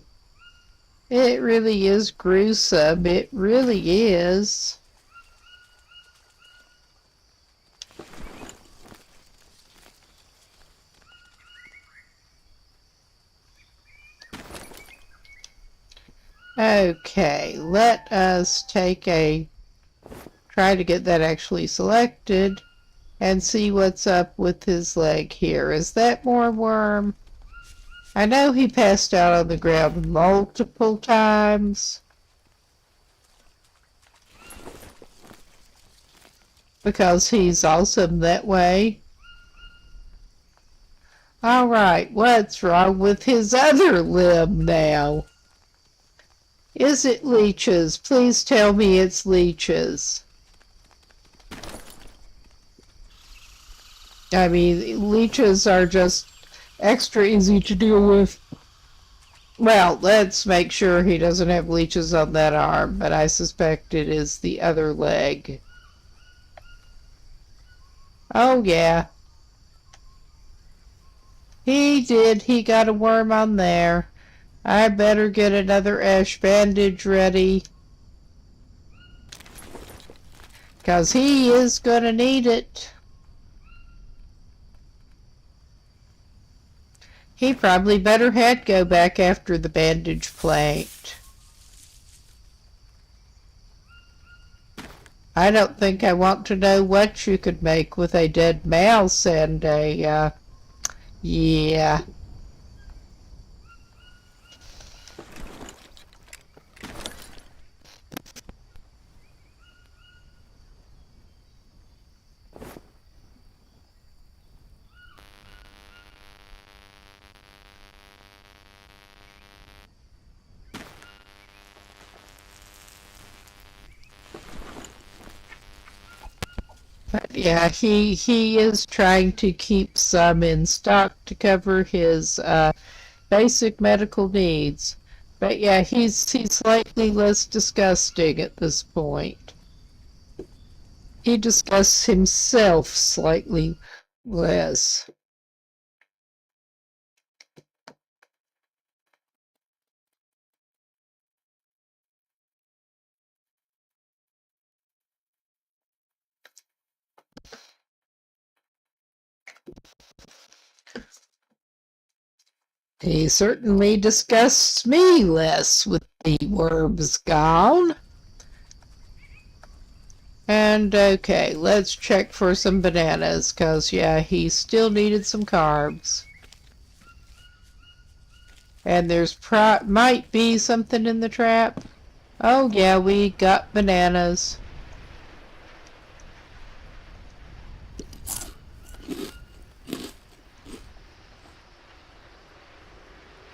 Speaker 1: it really is gruesome. It really is. Okay, let us try to get that actually selected and see what's up with his leg here. Is that more worm? I know he passed out on the ground multiple times because he's awesome that way. Alright, what's wrong with his other limb now? Is it leeches? Please tell me it's leeches. I mean, leeches are just extra easy to deal with. Well, let's make sure he doesn't have leeches on that arm, but I suspect it is the other leg. Oh, yeah. He did. He got a worm on there. I better get another ash bandage ready, 'cause he is gonna need it. He probably better had go back after the bandage plate. I don't think I want to know what you could make with a dead mouse and a, yeah. But yeah, he is trying to keep some in stock to cover his basic medical needs. But yeah, he's slightly less disgusting at this point. He disgusts himself slightly less. He certainly disgusts me less with the worms gone. And okay, let's check for some bananas, 'cause yeah, he still needed some carbs. And there's might be something in the trap. Oh yeah, we got bananas.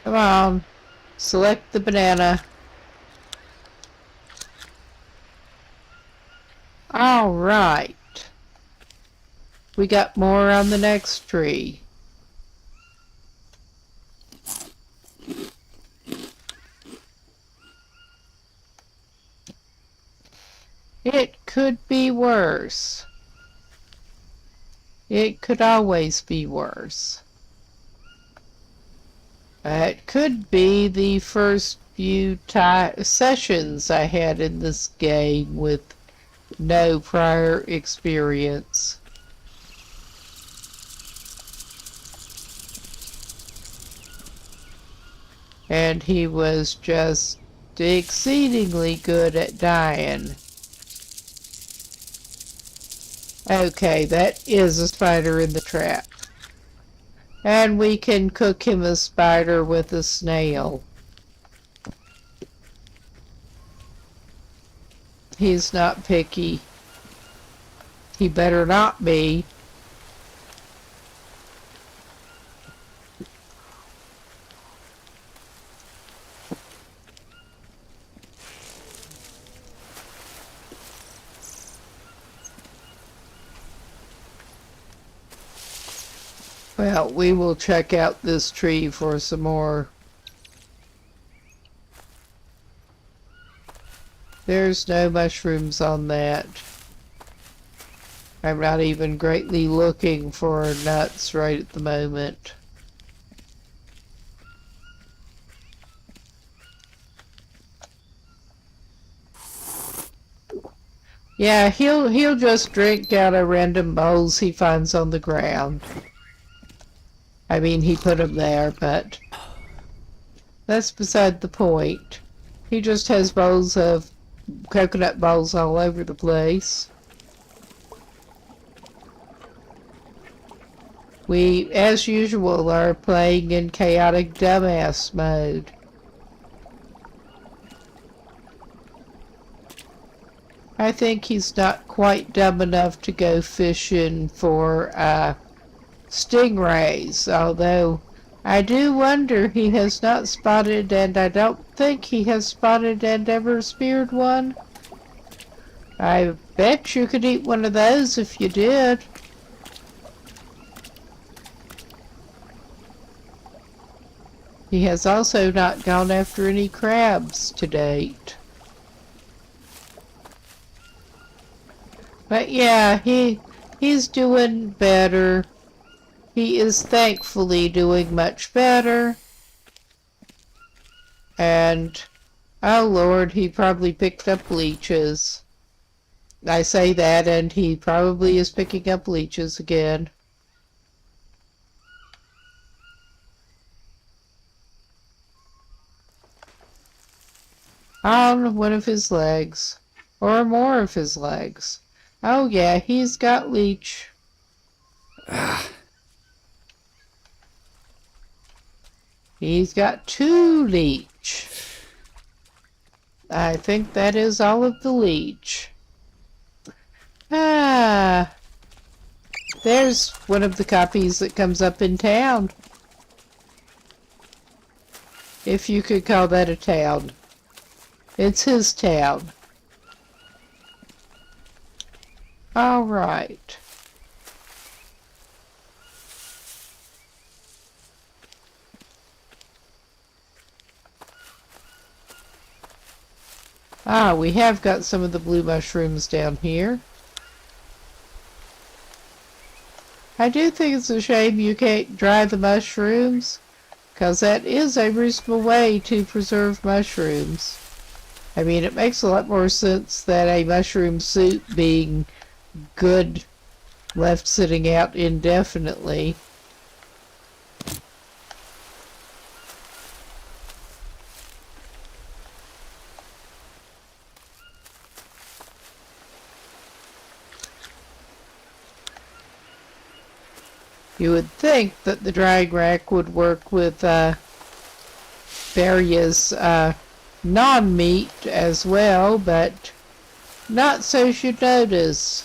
Speaker 1: Come on, select the banana. All right. We got more on the next tree. It could be worse. It could always be worse. It could be the first few sessions I had in this game with no prior experience. And he was just exceedingly good at dying. Okay, that is a spider in the trap. And we can cook him a spider with a snail. He's not picky. He better not be. Well, we will check out this tree for some more. There's no mushrooms on that. I'm not even greatly looking for nuts right at the moment. Yeah, he'll just drink out of random bowls he finds on the ground. I mean, he put them there, but that's beside the point. He just has bowls of coconut bowls all over the place. We, as usual, are playing in chaotic dumbass mode. I think he's not quite dumb enough to go fishing for stingrays, although I do wonder he has not spotted, and I don't think he has spotted and ever speared one. I bet you could eat one of those if you did. He has also not gone after any crabs to date. But yeah, he's doing better. He is thankfully doing much better. And, oh Lord, he probably picked up leeches. I say that, and he probably is picking up leeches again. On one of his legs. Or more of his legs. Oh yeah, he's got leech. He's got 2 leech. I think that is all of the leech. Ah, there's one of the copies that comes up in town. If you could call that a town. It's his town. All right. Ah, we have got some of the blue mushrooms down here. I do think it's a shame you can't dry the mushrooms, because that is a reasonable way to preserve mushrooms. I mean, it makes a lot more sense than a mushroom soup being good left sitting out indefinitely. You would think that the drying rack would work with various non-meat as well, but not so you'd notice.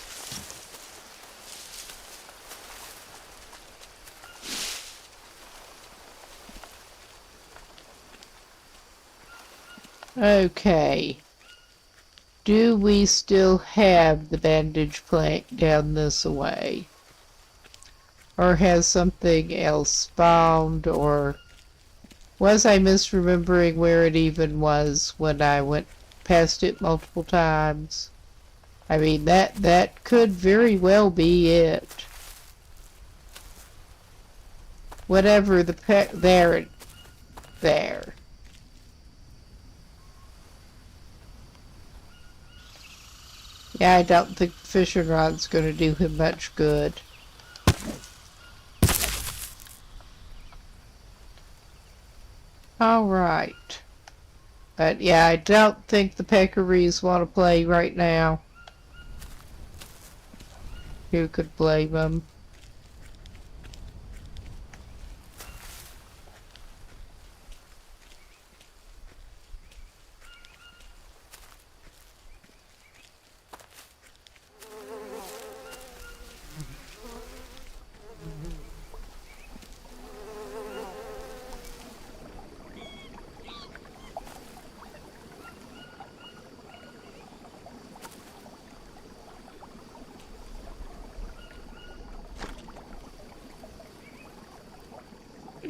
Speaker 1: Okay. Do we still have the bandage plank down this way? Or has something else spawned, or was I misremembering where it even was when I went past it multiple times? I mean, that could very well be it. Whatever the there. Yeah, I don't think the fishing rod's going to do him much good. Alright. But yeah, I don't think the peccaries want to play right now. Who could blame them?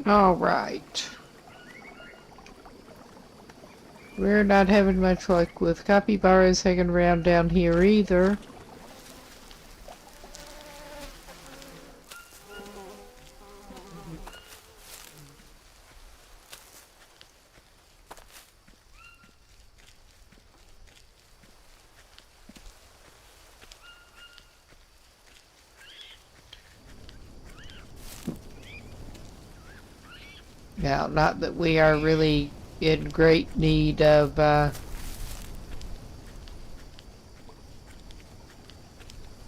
Speaker 1: Alright. We're not having much luck with capybaras hanging around down here either. Now, not that we are really in great need of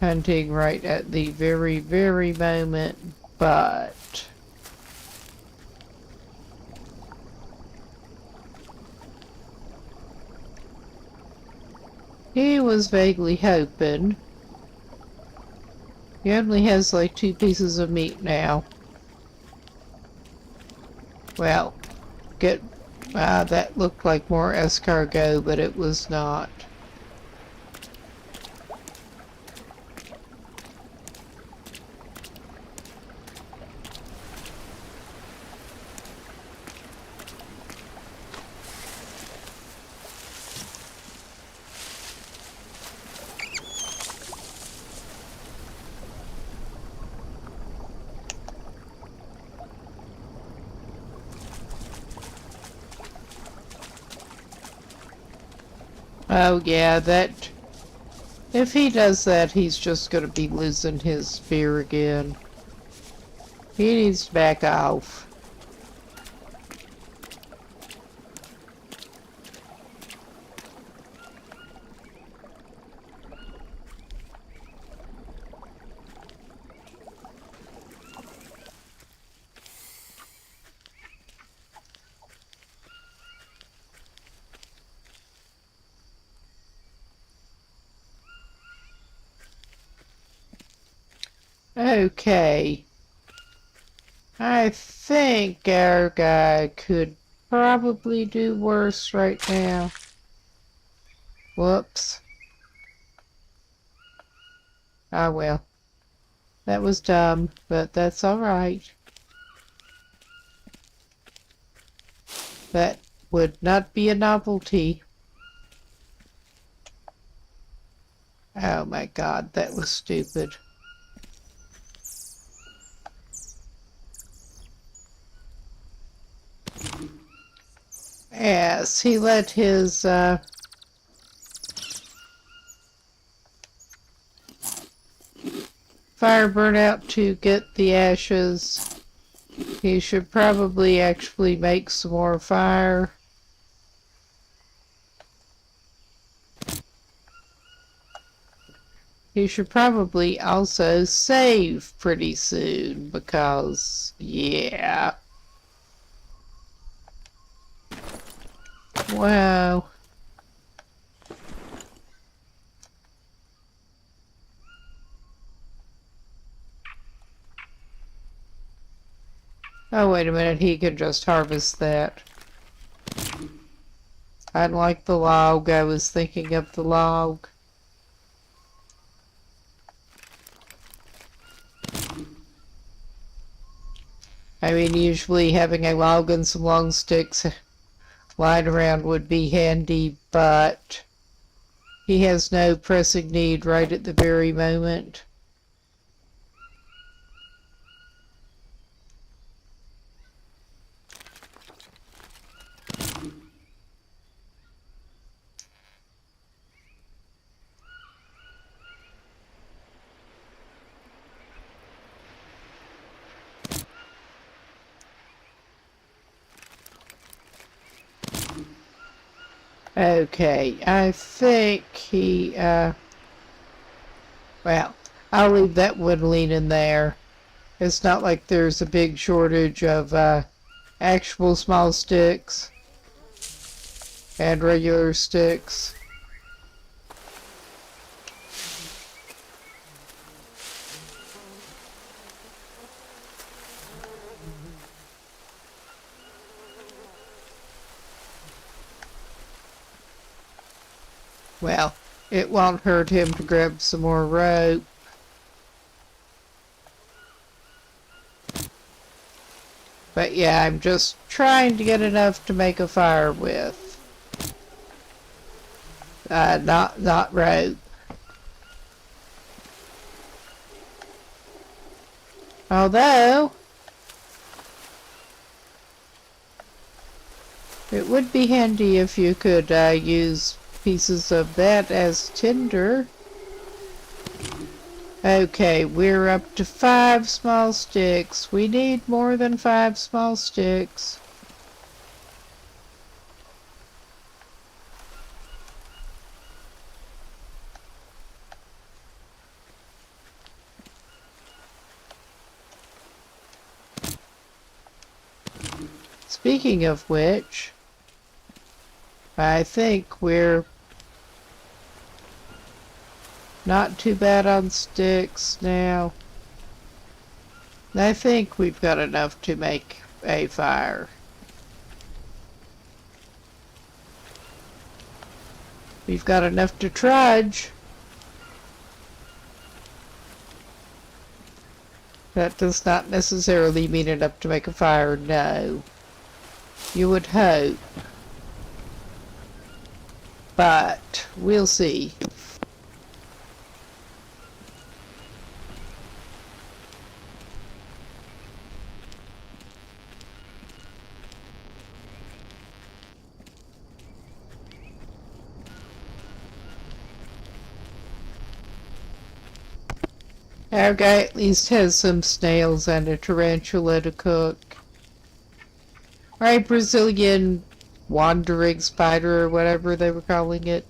Speaker 1: hunting right at the very, very moment, but he was vaguely hoping. He only has like 2 pieces of meat now. Well, that looked like more escargot, but it was not. Oh yeah, if he does that, he's just gonna be losing his spear again. He needs to back off. Okay. I think our guy could probably do worse right now. Whoops. Ah well. That was dumb, but that's alright. That would not be a novelty. Oh my god, that was stupid. Yes, he let his fire burn out to get the ashes. He should probably actually make some more fire. He should probably also save pretty soon because, yeah. Wow. Oh, wait a minute, he can just harvest that. Unlike the log, I was thinking of the log. I mean, usually having a log and some long sticks lying around would be handy, but he has no pressing need right at the very moment. Okay, I think he, well, I'll leave that one leaning there. It's not like there's a big shortage of, actual small sticks and regular sticks. Well, it won't hurt him to grab some more rope. But yeah, I'm just trying to get enough to make a fire with. Not rope. Although, it would be handy if you could use pieces of that as tinder. Okay, we're up to 5 small sticks. We need more than 5 small sticks. Speaking of which, I think we're not too bad on sticks now. I think we've got enough to make a fire. We've got enough to trudge. That does not necessarily mean enough to make a fire, no. You would hope. But we'll see. Our guy at least has some snails and a tarantula to cook. Or a Brazilian wandering spider or whatever they were calling it.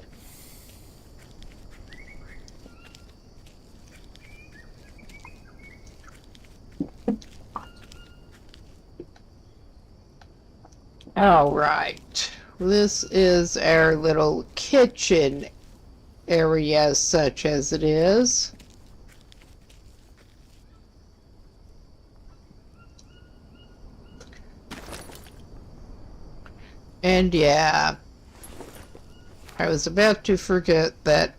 Speaker 1: Alright. This is our little kitchen area, such as it is. And yeah, I was about to forget that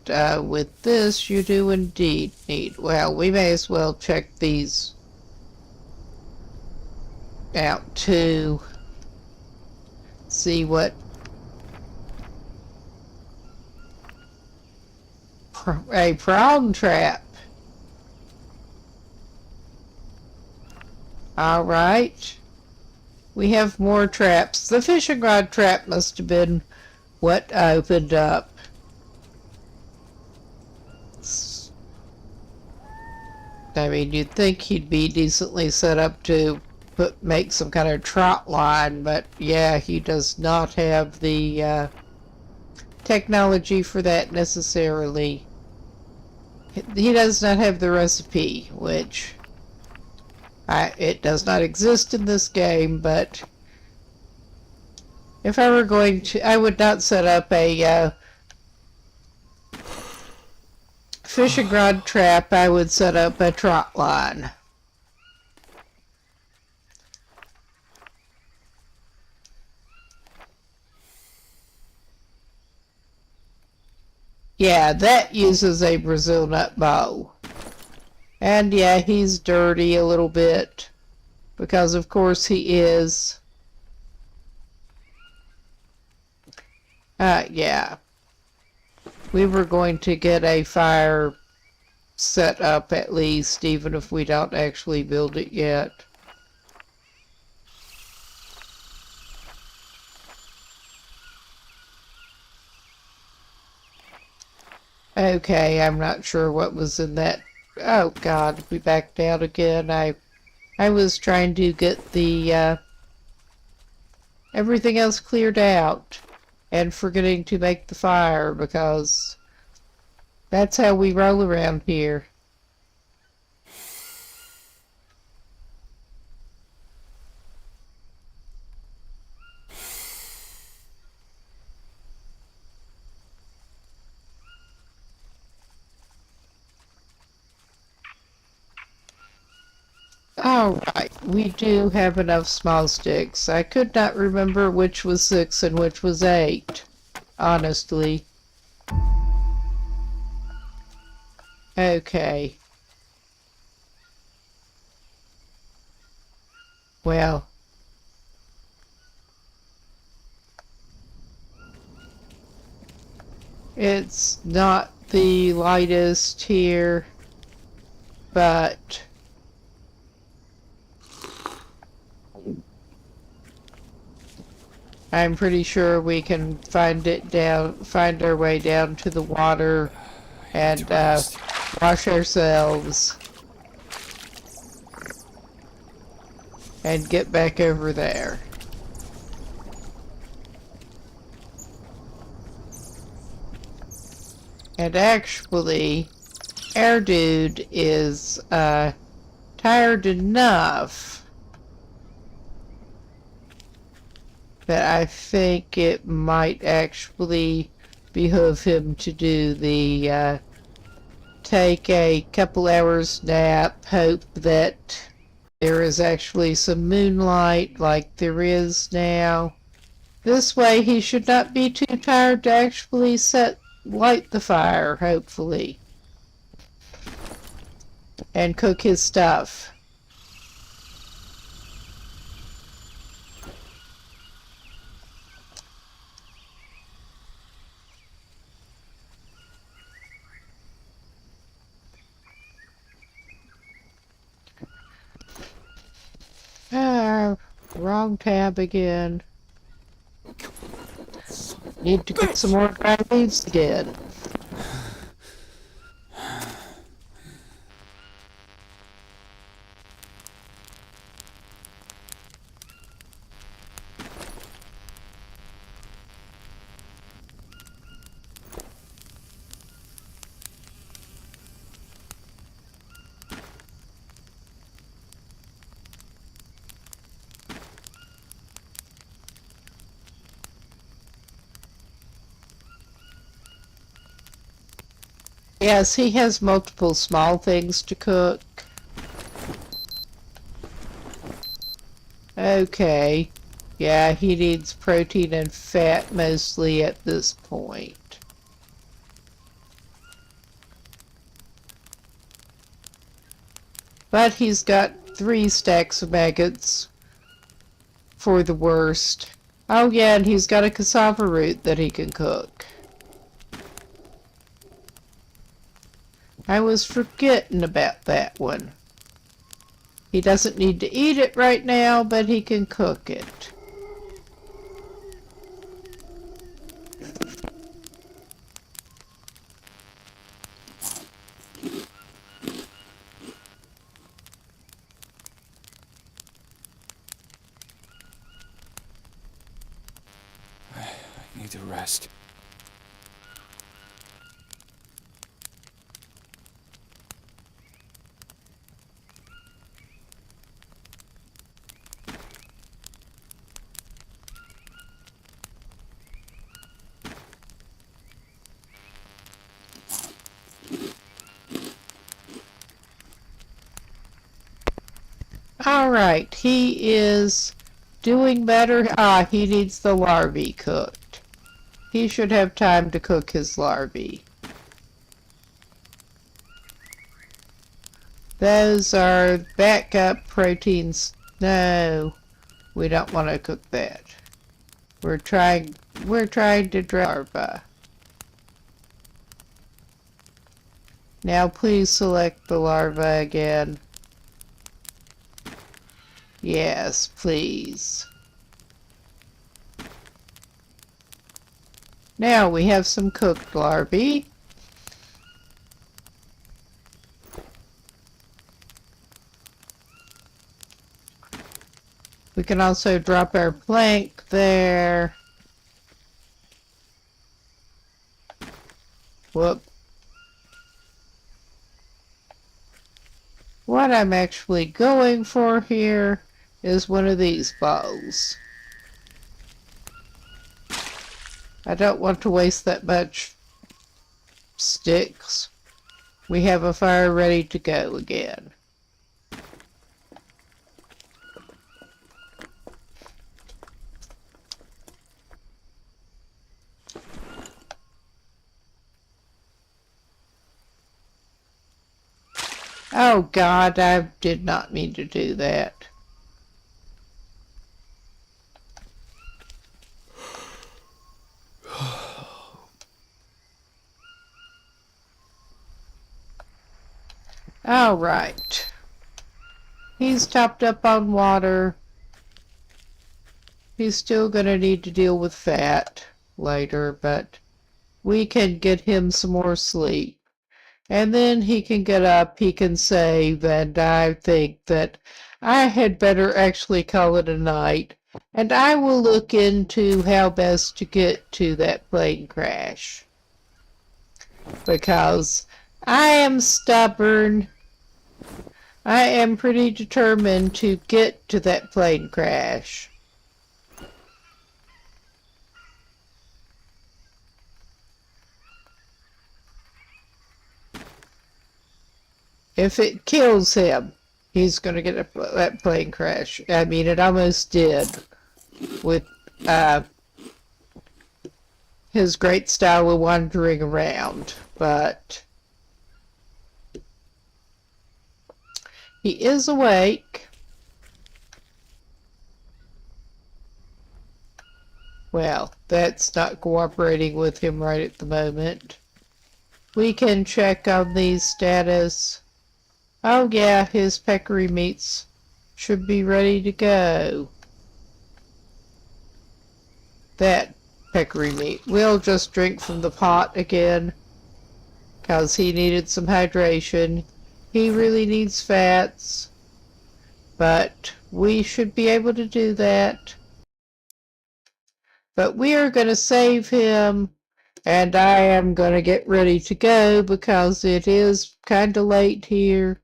Speaker 1: with this you do indeed need, well, we may as well check these out too. See what a prawn trap. Alright. We have more traps. The fishing rod trap must have been what opened up. I mean, you'd think he'd be decently set up to make some kind of trot line, but yeah, he does not have the technology for that necessarily. He does not have the recipe, which it does not exist in this game, but if I were going to, I would not set up a fishing rod trap. I would set up a trot line. Yeah, that uses a Brazil nut bow. And yeah, he's dirty a little bit, because of course he is. Yeah. We were going to get a fire set up at least, even if we don't actually build it yet. Okay, I'm not sure what was in that. Oh God, we backed out again. I was trying to get the everything else cleared out and forgetting to make the fire because that's how we roll around here. Alright, we do have enough small sticks. I could not remember which was 6 and which was 8, honestly. Okay. Well. It's not the lightest here, but I'm pretty sure we can find our way down to the water and wash ourselves and get back over there. And actually, our dude is tired enough that I think it might actually behoove him to do the take a couple hours nap, hope that there is actually some moonlight like there is now. This way he should not be too tired to actually light the fire, hopefully, and cook his stuff. Wrong tab again. Need to get some more dry leaves again. Yes, he has multiple small things to cook. Okay. Yeah, he needs protein and fat mostly at this point. But he's got 3 stacks of maggots for the worst. Oh yeah, and he's got a cassava root that he can cook. I was forgetting about that one. He doesn't need to eat it right now, but he can cook it.
Speaker 4: I need to rest.
Speaker 1: Alright, he is doing better. Ah, he needs the larvae cooked. He should have time to cook his larvae. Those are backup proteins. No, we don't want to cook that. We're trying to dry larva. Now please select the larva again. Yes, please. Now we have some cooked larvae. We can also drop our plank there. Whoop. What I'm actually going for here is one of these balls. I don't want to waste that much sticks. We have a fire ready to go again. Oh God, I did not mean to do that. All right. He's topped up on water. He's still gonna need to deal with fat later, but we can get him some more sleep. And then he can get up, he can save, and I think that I had better actually call it a night. And I will look into how best to get to that plane crash. Because I am stubborn. I am pretty determined to get to that plane crash. If it kills him, he's going to get that plane crash. I mean, it almost did with his great style of wandering around, but he is awake. Well, that's not cooperating with him right at the moment. We can check on these status. Oh yeah, his peccary meats should be ready to go. That peccary meat. We'll just drink from the pot again, because he needed some hydration. He really needs fats, but we should be able to do that. But we are going to save him, and I am going to get ready to go because it is kind of late here.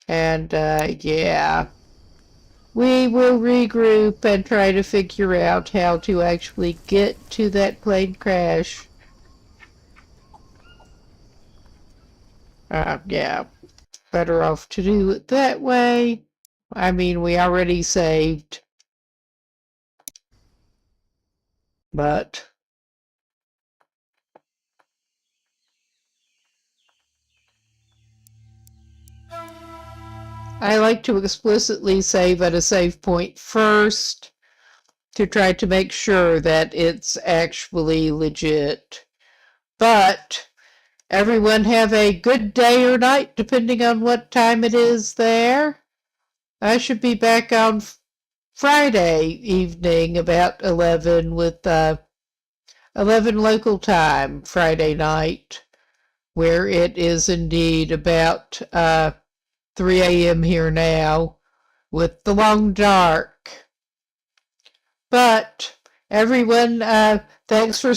Speaker 1: And yeah, we will regroup and try to figure out how to actually get to that plane crash. Yeah, better off to do it that way. I mean, we already saved, but I like to explicitly save at a save point first to try to make sure that it's actually legit. But everyone have a good day or night, depending on what time it is there. I should be back on Friday evening about 11 with 11 local time Friday night, where it is indeed about 3 a.m. here now with the long dark. But everyone, thanks for